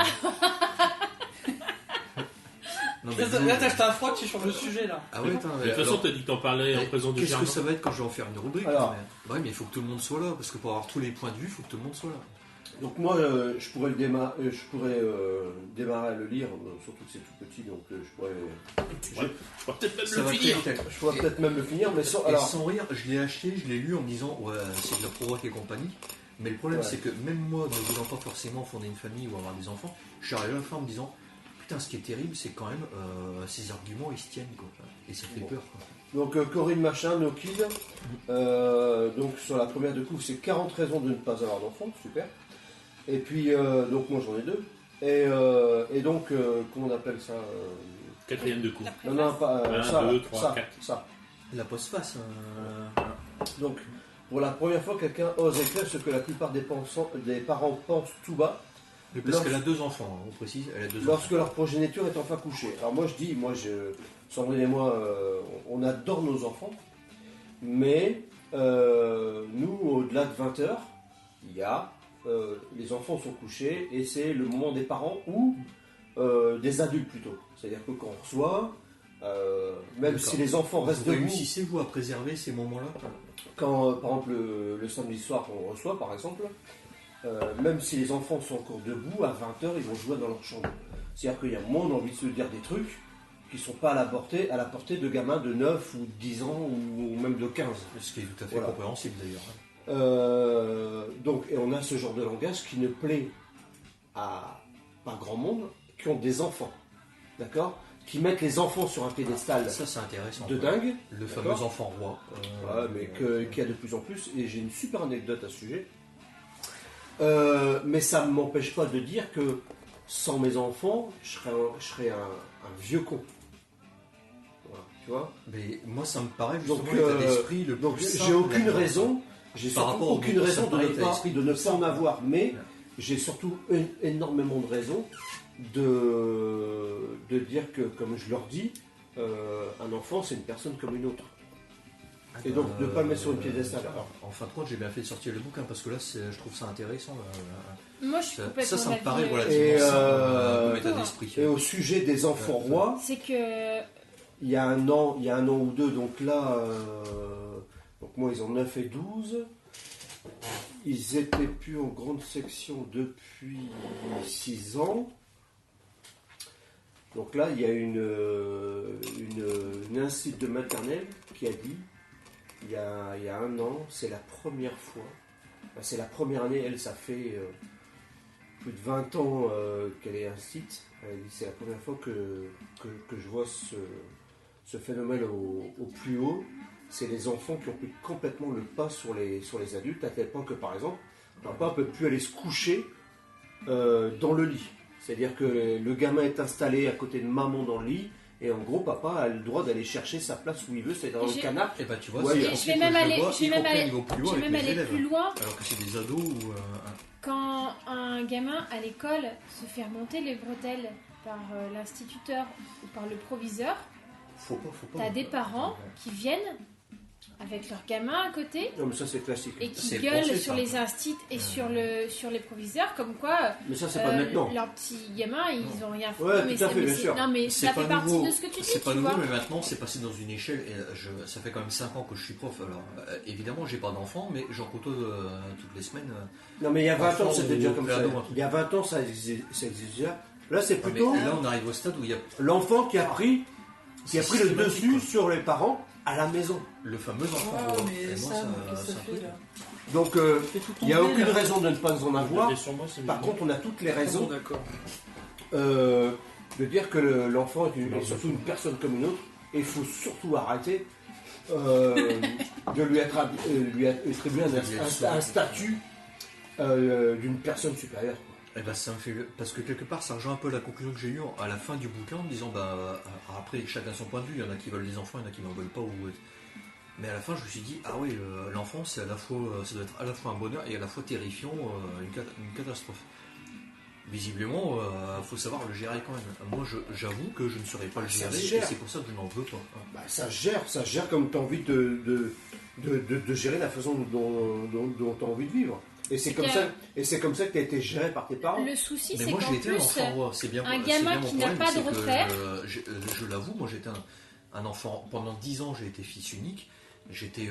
Non, mais Là, nous, t'as acheté un froid, tu changes de sujet là. Ah ouais, attends, De toute façon, t'as dit que t'en parlais en présence de qu'est-ce que Germain. ça va être quand je vais en faire une rubrique Alors. quand même Ouais, mais il faut que tout le monde soit là, parce que pour avoir tous les points de vue, il faut que tout le monde soit là. Donc moi, je pourrais démarrer à le lire, surtout que c'est tout petit, donc je pourrais. Ouais. Je pourrais peut-être même Ça le va finir. très vite. Je pourrais peut-être même le finir, mais sans. Et Alors, sans rire, je l'ai acheté, je l'ai lu en me disant, ouais, c'est de la provoque et compagnie. Mais le problème, c'est que même moi, ne voulant pas forcément fonder une famille ou avoir des enfants, je suis arrivé à la fin en me disant, putain, ce qui est terrible, c'est quand même ces arguments, ils se tiennent, quoi. Et ça fait peur, quoi. Donc Corinne Machin, No Kid, donc sur la première de couve, c'est 40 raisons de ne pas avoir d'enfant, super. Et puis, donc moi j'en ai 2. Et donc, comment on appelle ça 4e de coupe. Non, pas 1, 2, 3, 4. Ça. La postface. Donc, pour la première fois, quelqu'un ose écrire ce que la plupart des parents pensent tout bas. Parce qu'elle a 2 enfants, on précise. Elle a 2 lorsque enfants. leur progéniture est enfin couchée. Alors moi je dis, Sandrine et moi, on adore nos enfants, mais nous, au-delà de 20h, il y a les enfants sont couchés et c'est le moment des parents ou des adultes plutôt. C'est-à-dire que quand on reçoit, même si les enfants restent debout, réussissez-vous à préserver ces moments-là? quand par exemple le samedi soir on reçoit par exemple, même si les enfants sont encore debout, à 20h ils vont jouer dans leur chambre. C'est-à-dire qu'il y a moins envie de se dire des trucs qui ne sont pas à la portée de gamins de 9 ou 10 ans ou même de 15. Ce qui est tout à fait compréhensible d'ailleurs. Donc, et on a ce genre de langage qui ne plaît à pas grand monde, qui ont des enfants, d'accord, qui mettent les enfants sur un piédestal. Ça c'est intéressant. De dingue. Le fameux enfant roi. Mais qu'il y a de plus en plus, et j'ai une super anecdote à ce sujet. Mais ça ne m'empêche pas de dire que sans mes enfants, je serais un vieux con. Voilà, tu vois. Mais moi ça me paraît justement Donc, l'état d'esprit le plus donc simple j'ai aucune là-dedans. raison. J'ai Par surtout rapport au aucune raison de ne pas en avoir, mais Ouais. j'ai surtout énormément de raisons de dire que, comme je leur dis, un enfant c'est une personne comme une autre. Et donc de ne pas le mettre sur une piédestal. En fin de compte, j'ai bien fait de sortir le bouquin parce que là, je trouve ça intéressant. Moi, je suis complètement Ça me paraît d'avis, relativement simple comme état ouais. d'esprit. Et au sujet des enfants rois, C'est que il y a un an ou deux, donc là, donc moi ils ont 9 et 12. Ils étaient plus en grande section depuis 6 ans. Donc là, il y a une institut de maternelle qui a dit, il y a un an, c'est la première fois, enfin, c'est la première année, elle, ça fait plus de 20 ans qu'elle est institut. Elle dit, c'est la première fois que je vois ce phénomène au plus haut. C'est les enfants qui ont pris complètement le pas sur les adultes, à tel point que, par exemple, papa ne peut plus aller se coucher dans le lit. C'est-à-dire que le gamin est installé à côté de maman dans le lit, et en gros, papa a le droit d'aller chercher sa place où il veut, c'est dans le canapé. Et bah tu vois, Ouais, je vais même aller plus loin. Alors que c'est des ados ou Quand un gamin à l'école se fait remonter les bretelles par l'instituteur ou par le proviseur, faut pas. t'as des parents qui viennent avec leur gamin à côté Non, mais ça, c'est classique. et qui C'est gueulent pensé, sur ça. les instits et sur les proviseurs, comme quoi Mais ça, c'est pas maintenant. leurs petits gamins, ils ont rien fait. Ouais, mais tout à fait, bien c'est- sûr. Non, mais C'est ça pas fait partie nouveau. de ce que tu dis, C'est pas tu nouveau, vois. mais maintenant c'est passé dans une échelle. Et ça fait quand même 5 ans que je suis prof. Alors évidemment, j'ai pas d'enfants, mais j'en côtoie toutes les semaines. Non, mais il y a 20 ans, Enfant c'était ou déjà comme ça. préado, un truc. Il y a 20 ans, ça existait déjà. Là, c'est Mais plutôt là, on arrive au stade où il y a l'enfant qui a pris C'est le systématique, dessus quoi. sur les parents à la maison. le fameux enfant. Ah, roi. mais Et moi, ça, qu'est-ce que c'est ça un fait truc. là Donc, Fait tout il n'y a tomber, aucune là. raison de ne pas en avoir. Et sur moi, c'est Par mignon. contre, on a toutes les Ah bon, raisons d'accord. de dire que l'enfant est surtout une personne comme une autre. Et il faut surtout arrêter de lui attribuer un statut d'une personne supérieure. Eh ben, ça me fait parce que quelque part ça rejoint un peu la conclusion que j'ai eue à la fin du bouquin en me disant après chacun son point de vue, il y en a qui veulent des enfants, il y en a qui n'en veulent pas mais à la fin je me suis dit ah oui, l'enfant c'est à la fois ça doit être à la fois un bonheur et à la fois terrifiant, une catastrophe. Visiblement faut savoir le gérer quand même. Moi j'avoue que je ne saurais pas le Ça gérer se et gère. c'est pour ça que je n'en veux pas. Bah, ça se gère comme tu as envie de gérer la façon dont tu as envie de vivre. Et c'est comme ça que tu as été géré par tes parents. Le souci, Mais c'est moi qu'en j'ai été un plus, enfant roi, c'est bien un c'est gamin bien mon qui n'a problème, pas de c'est que, repère. je l'avoue, moi j'étais un enfant, pendant 10 ans j'ai été fils unique, j'étais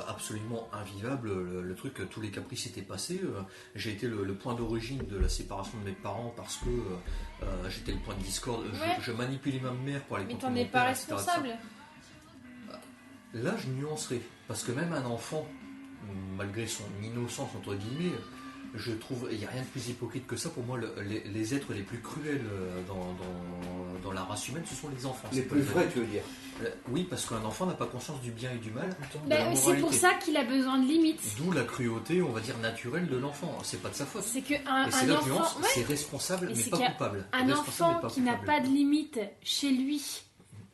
absolument invivable, le truc, tous les caprices étaient passés, j'ai été le point d'origine de la séparation de mes parents parce que j'étais le point de discorde, Ouais. je manipulais ma mère pour aller mais contre t'en mon es pas père, etc., etc. responsable. Là je nuancerai, parce que même un enfant malgré son innocence, entre guillemets, je trouve il n'y a rien de plus hypocrite que ça. Pour moi, les êtres les plus cruels dans la race humaine, ce sont les enfants. Les plus vrais, tu veux dire? Oui, parce qu'un enfant n'a pas conscience du bien et du mal. C'est pour ça qu'il a besoin de limites. D'où la cruauté, on va dire, naturelle de l'enfant. C'est pas de sa faute. C'est qu'un c'est là que enfant... c'est responsable, mais pas coupable. Un enfant qui n'a pas de limite chez lui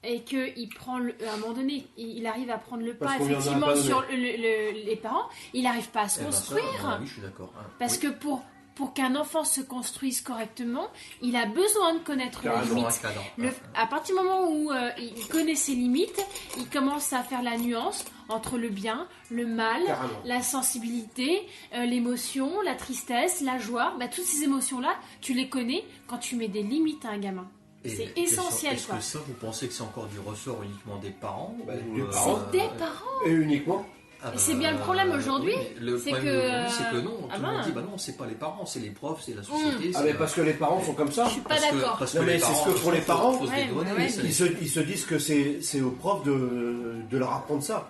et qu'il prend, à un moment donné, il arrive à prendre le pas effectivement sur les parents, il n'arrive pas à se construire. Oui, je suis d'accord. Parce que pour qu'un enfant se construise correctement, il a besoin de connaître les limites. À partir du moment où il connaît ses limites, il commence à faire la nuance entre le bien, le mal, la sensibilité, l'émotion, la tristesse, la joie. Toutes ces émotions-là, tu les connais quand tu mets des limites à un gamin. C'est essentiel. Est-ce que ça, vous pensez que c'est encore du ressort uniquement des parents C'est des parents. Et uniquement. C'est bien le problème aujourd'hui. Le problème aujourd'hui, c'est que non. Tout le monde dit non, c'est pas les parents, c'est les profs, c'est la société. Mais parce que les parents sont comme ça. Je suis pas d'accord. Mais c'est ce que font les parents. Ils se disent que c'est aux profs de leur apprendre ça.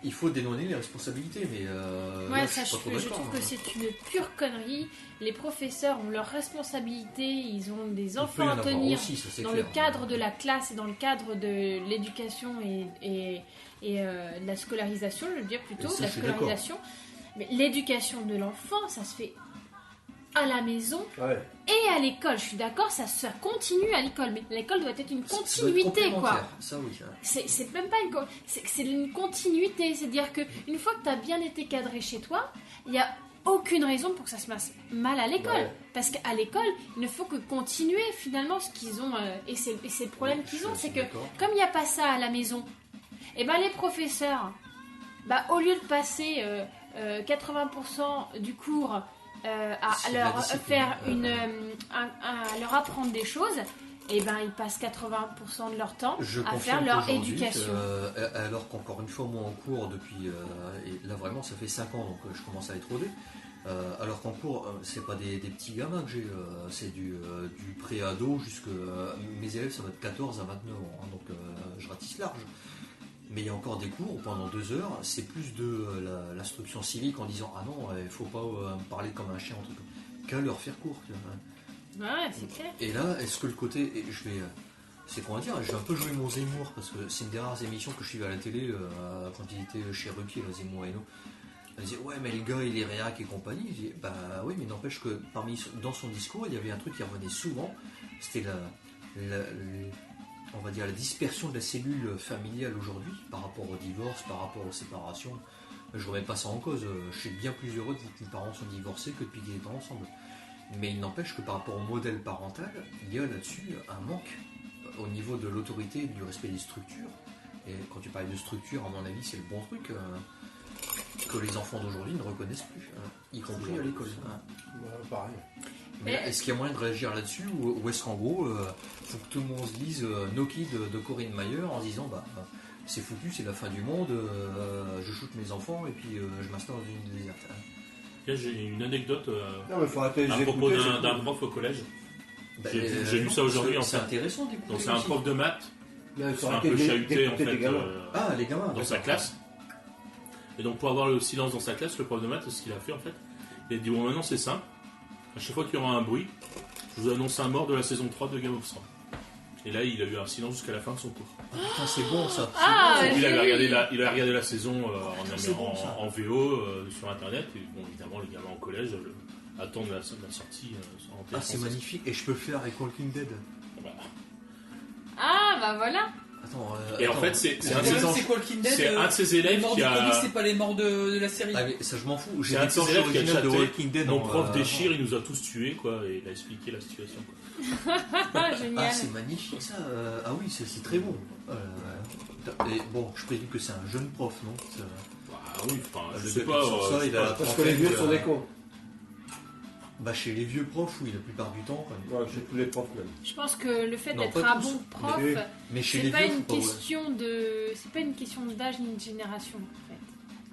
Il faut dénoncer les responsabilités, mais je trouve que c'est une pure connerie. Les professeurs ont leurs responsabilités, ils ont des enfants à tenir dans le cadre de la classe et dans le cadre de l'éducation et de la scolarisation, je veux dire plutôt, de la scolarisation. Mais l'éducation de l'enfant, ça se fait à la maison et à l'école. Je suis d'accord, ça continue à l'école, mais l'école doit être une continuité, quoi. Ça, oui. C'est même pas c'est une continuité, c'est-à-dire que une fois que tu as bien été cadré chez toi, il n'y a aucune raison pour que ça se passe mal à l'école. Parce qu'à l'école, il ne faut que continuer finalement ce qu'ils ont et c'est le problème qu'ils ont, c'est que comme il n'y a pas ça à la maison, et les professeurs, au lieu de passer 80% du cours à leur faire à leur apprendre des choses, ils passent 80% de leur temps à faire leur éducation. Alors qu'encore une fois, moi en cours depuis, et là vraiment ça fait 5 ans, donc je commence à être rodé. Alors qu'en cours, c'est pas des petits gamins que j'ai, c'est du pré-ado jusque. Mes élèves, ça va de 14 à 29 ans, donc je ratisse large. Mais il y a encore des cours où pendant 2 heures, c'est plus de l'instruction civique en disant ah non, il faut pas me parler comme un chien, qu'à leur faire cours. Ouais, c'est clair. Et là, est-ce que le côté. C'est qu'on va dire, je vais un peu jouer mon Zemmour, parce que c'est une des rares émissions que je suivais à la télé quand il était chez Ruquier, Zemmour et nous. Elle disait ouais, mais le gars il est réac et compagnie. Je dis oui, mais n'empêche que dans son discours, il y avait un truc qui revenait souvent, c'était on va dire la dispersion de la cellule familiale aujourd'hui par rapport au divorce, par rapport aux séparations. Je ne remets pas ça en cause. Je suis bien plus heureux que mes parents sont divorcés que depuis qu'ils étaient ensemble. Mais il n'empêche que par rapport au modèle parental, il y a là-dessus un manque au niveau de l'autorité et du respect des structures. Et quand tu parles de structure, à mon avis, c'est le bon truc que les enfants d'aujourd'hui ne reconnaissent plus, y compris à l'école. Pareil. Mais est-ce qu'il y a moyen de réagir là-dessus ou est-ce qu'en gros, faut que tout le monde se lise No Kid de Corinne Mayer en disant c'est foutu, c'est la fin du monde, je shoote mes enfants et puis je m'installe dans une île déserte. J'ai une anecdote à propos d'un prof au collège. J'ai lu ça aujourd'hui en fait. C'est intéressant d'écouter. Donc c'est un prof de maths qui est un peu chahuté en fait les gamins, dans sa classe. Et donc pour avoir le silence dans sa classe, le prof de maths, ce qu'il a fait en fait, il a dit bon maintenant c'est simple. À chaque fois qu'il y aura un bruit, je vous annonce un mort de la saison 3 de Game of Thrones. Et là, il a eu un silence jusqu'à la fin de son cours. Putain, c'est bon ça. Il a regardé la saison en VO sur internet. Et bon, évidemment, les gamins en collège attendent la sortie en télé. C'est magnifique. Et je peux le faire avec Walking Dead. Voilà. En fait, c'est un de ses élèves qui a. C'est pas les morts de la série. Ah, mais ça, je m'en fous. J'ai un de ses élèves qui a chatté. De Walking Dead. Mon prof déchire, il nous a tous tués, quoi. Et il a expliqué la situation, quoi. Génial. C'est magnifique, ça. Oui, c'est très bon. Et bon, je présume que c'est un jeune prof, non oui, je sais pas. Parce que les vieux sont des cons. Chez les vieux profs, oui, la plupart du temps. Chez tous les profs même. Je pense que le fait d'être un bon prof, c'est pas une question d'âge ni de génération, en fait.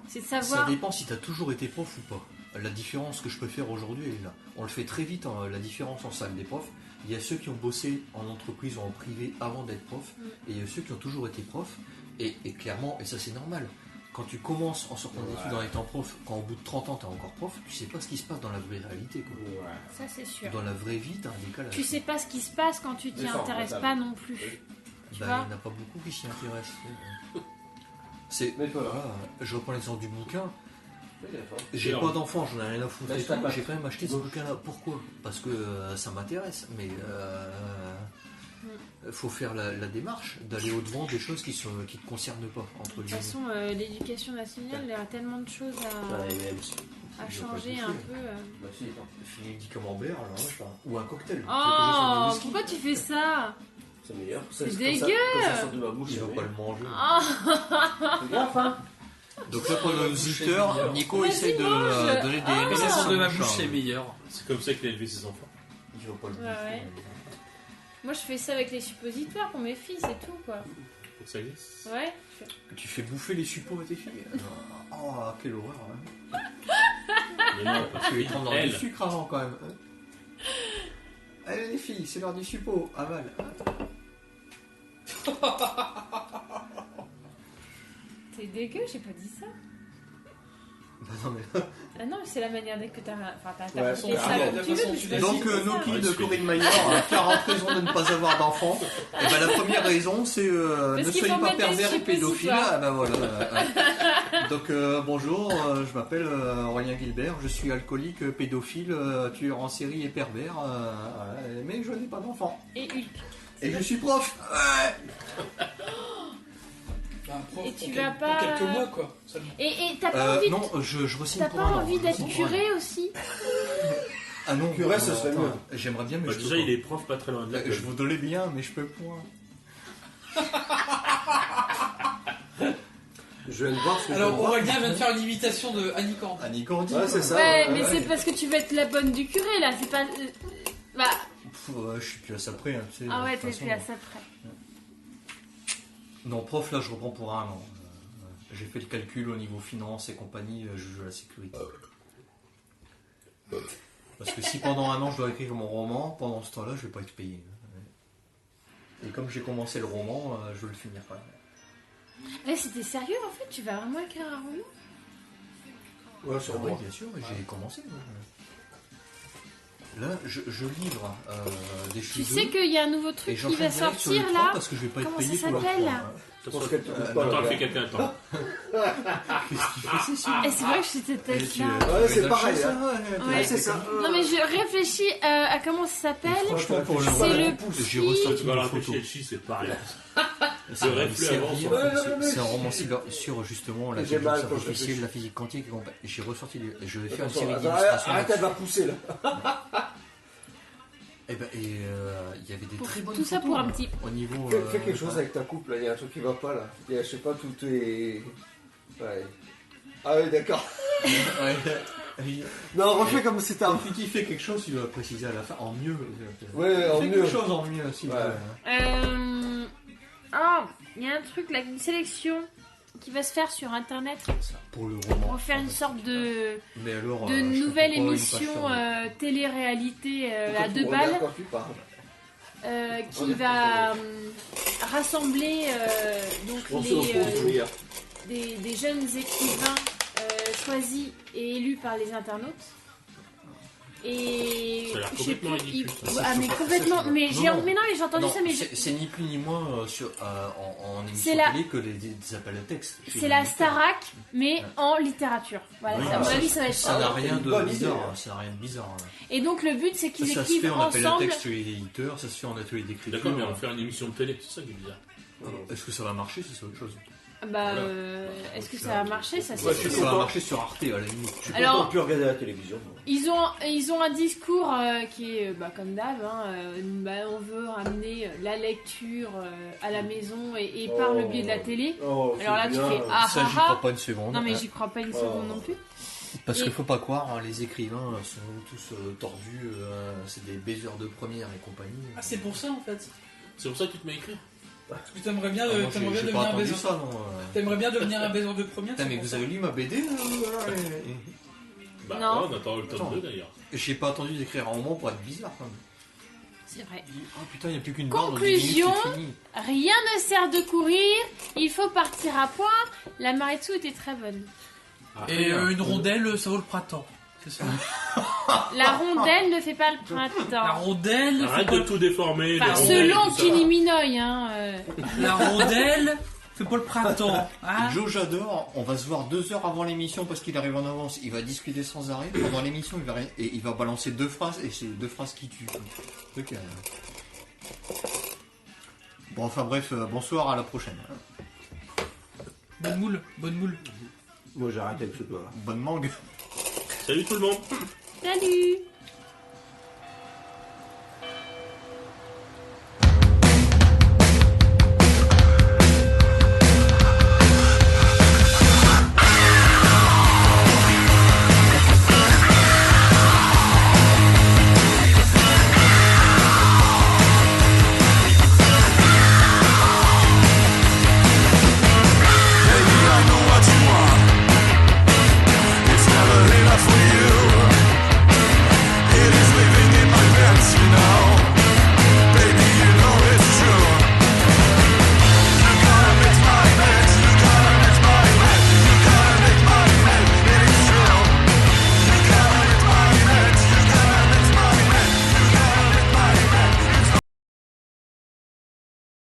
C'est de savoir. Ça dépend si tu as toujours été prof ou pas. La différence que je peux faire aujourd'hui, elle est là. On le fait très vite, la différence en salle des profs. Il y a ceux qui ont bossé en entreprise ou en privé avant d'être prof, et il y a ceux qui ont toujours été profs. Et clairement, et ça c'est normal, quand tu commences en sortant d'études en étant prof, quand au bout de 30 ans t'es encore prof, tu sais pas ce qui se passe dans la vraie réalité. Quoi. Ça, c'est sûr. Dans la vraie vie, t'as un décalage. Tu sais pas ce qui se passe quand tu t'y intéresses pas non plus. Tu Il n'y vois en a pas beaucoup qui s'y intéressent. Voilà, je reprends l'exemple du bouquin. J'ai pas d'enfant, j'en ai rien à foutre. Et tout, j'ai quand même acheté ce bouquin-là. Pourquoi? Parce que ça m'intéresse. Mais faut faire la démarche d'aller au-devant des choses qui ne te concernent pas. Entre De toute façon, l'éducation nationale, il y a tellement de choses à changer un peu. Finis du camembert, alors, ou un cocktail. Oh, pourquoi tu fais ça? C'est meilleur. C'est dégueu. Ça sort de ma bouche. Il va pas le manger. Oh. Fais gaffe, hein. Donc là, pour nos auditeurs, Nico essaie de donner des Mais ça sort de ma messages. bouche, c'est meilleur. C'est comme ça qu'il a élevé ses enfants. Il va pas le Ouais. Moi, je fais ça avec les suppositoires pour mes filles, c'est tout, quoi. Faut que ça glisse. Ouais. Tu fais bouffer les suppos à tes filles. Oh, quelle horreur. Hein. Mais non, parce Tu les prends dans du elle, sucre avant quand même. Allez les filles, c'est l'heure du suppos. Aval. T'es dégueu, j'ai pas dit ça. Bah non, mais... Ah non, c'est la manière que t'as. Enfin, t'as Ouais, raconté ça carrément. comme tu veux, mais c'est pas Donc dit nos ça. kills de Corinne Maillard, 40 raisons de ne pas avoir d'enfants. Et ben la première raison c'est ne qu'il soyez faut pas mettre pervers des et pédophile. suppositoires. Ah ben voilà. Donc bonjour, je m'appelle Aurélien Gilbert, je suis alcoolique, pédophile, tueur en série et pervers, mais je n'ai pas d'enfants. Et Hulk. Et je suis prof. Ouais. Et tu vas pas. Pour quelques mois, quoi. Seulement. Et t'as pas envie. Non, je re-signe T'as pour pas un an. envie Je d'être re-signe pour un an. curé aussi? Ah non, Curé, ça serait attends, mieux. J'aimerais bien, mais bah, je déjà, peux il est prof pas très loin de là. pas. Je voudrais bien, mais je peux point. Je viens de voir ce que Alors, je viens de voir. Aurélien vient de faire une imitation de Annie Cordy. Annie Cordy. Ouais, c'est ça. Ouais, mais c'est parce que tu veux être la bonne du curé là, c'est pas. Bah. Je suis plus à ça près. Hein, tu sais, Ah de ouais, toute t'es façon. plus à ça près. Non, prof, là, je reprends pour un an. J'ai fait le calcul au niveau finance et compagnie, je joue à la sécurité. Parce que si pendant un an, je dois écrire mon roman, pendant ce temps-là, je vais pas être payé. Et comme j'ai commencé le roman, je veux le finir quand même. Eh, c'était sérieux en fait? Tu vas vraiment écrire un roman? Ouais, sur Oui, moi. bien sûr, j'ai commencé. Là, je livre des Tu choses. sais qu'il y a un nouveau truc qui va sortir là? Parce que je vais pas être Comment payé ça pour le s'appelle? reprendre, hein. Je pense qu'elle te coupe pas. Attends, là. elle fait quelqu'un, attends. Qu'est-ce qu'il fait, c'est sûr. Eh, c'est vrai que j'étais Et peut-être tu- là. Ouais, c'est tu pareil, ça, hein. ouais, Ouais. C'est ça. Non mais je réfléchis à comment ça s'appelle. Franchement, pour le C'est roman, le j'ai petit- ressorti Tu vas une la photo. réfléchir, c'est pareil. C'est Le reflet avant, c'est un roman sur justement J'ai mal l'intelligence quand je artificielle, réfléchis. la physique quantique. J'ai ressorti, je vais faire une Attention, série arrête, d'illustrations. arrête, elle va pousser là. Et il y avait des Pour- très bonnes tout ça photos, pour un hein, petit- au niveau. Fais quelque chose avec ta coupe là, il y a un truc qui va pas là. Il y a, je sais pas, tout est. Ouais. Ah oui, d'accord. Ouais. Non, refais comme si t'as. Quand tu fais quelque chose, tu dois préciser à la fin en mieux. Ouais, en Fais mieux. quelque chose en mieux aussi. Ouais. Ah, il y a un truc là, une sélection qui va se faire sur internet Pour le roman. pour faire une sorte de Mais alors, de je nouvelle comprends pas, une émission page sur télé-réalité Pourquoi à tu 2 me regardes balles quand tu parles qui va rassembler donc On se repose, les, des jeunes écrivains choisis et élus par les internautes. Et Ça a l'air je sais complètement plus, ridicule, ça. ah mais complètement, mais Non, j'ai non. mais non mais j'ai entendu Non, ça mais c'est ni plus ni moins en émission C'est la- télé que des appels à texte. c'est la Starac mais en littérature. Voilà, Oui, à mon ça- avis ça va être Ça ça. n'a c'est rien une de bonne bizarre. idée. Hein, ça n'a rien de bizarre. Hein. Et donc le but c'est qu'ils Ça se fait écrivent en appel à ensemble. texte chez les éditeurs, ça se fait en atelier d'écriture. D'accord, mais on va faire une émission de télé, c'est ça qui est bizarre. Est-ce que ça va marcher? C'est autre chose. Bah, Voilà. est-ce que ça va marcher? Ça c'est Ouais, sûr. Ça va marcher sur Arte à la limite. Je suis Alors- content de plus regarder la télévision. moi. Ils ont un discours qui est comme d'hab. On veut ramener la lecture à la maison et par le biais de la télé. Oh, Alors là, c'est tu bien. fais ah Ça, ah j'y ah. crois pas une seconde. Non mais hein. j'y crois pas une seconde non plus. Parce Et- qu'il faut pas croire, hein, les écrivains sont tous tordus, c'est des baiseurs de première et compagnie. Ah, c'est pour ça en fait. C'est pour ça que tu te mets à écrire. Parce que t'aimerais bien, Ah, moi, t'aimerais bien j'ai devenir pas un attendu baiser. ça, non. T'aimerais bien devenir un baiser de première. Putain, c'est mais pour vous ça. avez lu ma BD là Bah, Non. ouais, on attend le tome Attends. 2 d'ailleurs. J'ai pas attendu d'écrire un roman pour être bizarre quand même. C'est vrai. Oh putain, il n'y a plus qu'une barre. Conclusion, dans 10 minutes, c'est fini. rien ne sert de courir, il faut partir à point. La Maritsu était très bonne. Et une rondelle, ça vaut le printemps. C'est ça. La rondelle ne fait pas le La printemps. rondelle. Arrête fait de pas- tout déformer. Enfin, les rondelles, selon tout ça. Kylie Minogue, La rondelle fait pas le printemps. Hein. Joe, j'adore. On va se voir 2 heures avant l'émission parce qu'il arrive en avance. Il va discuter sans arrêt. Pendant l'émission, il va balancer 2 phrases et c'est 2 phrases qui tuent. Truc, Bon, enfin bref, bonsoir, à la prochaine. Bonne moule, bonne moule. Moi j'ai arrêté avec ce doigt là. Bonne mangue. Salut tout le monde. salut.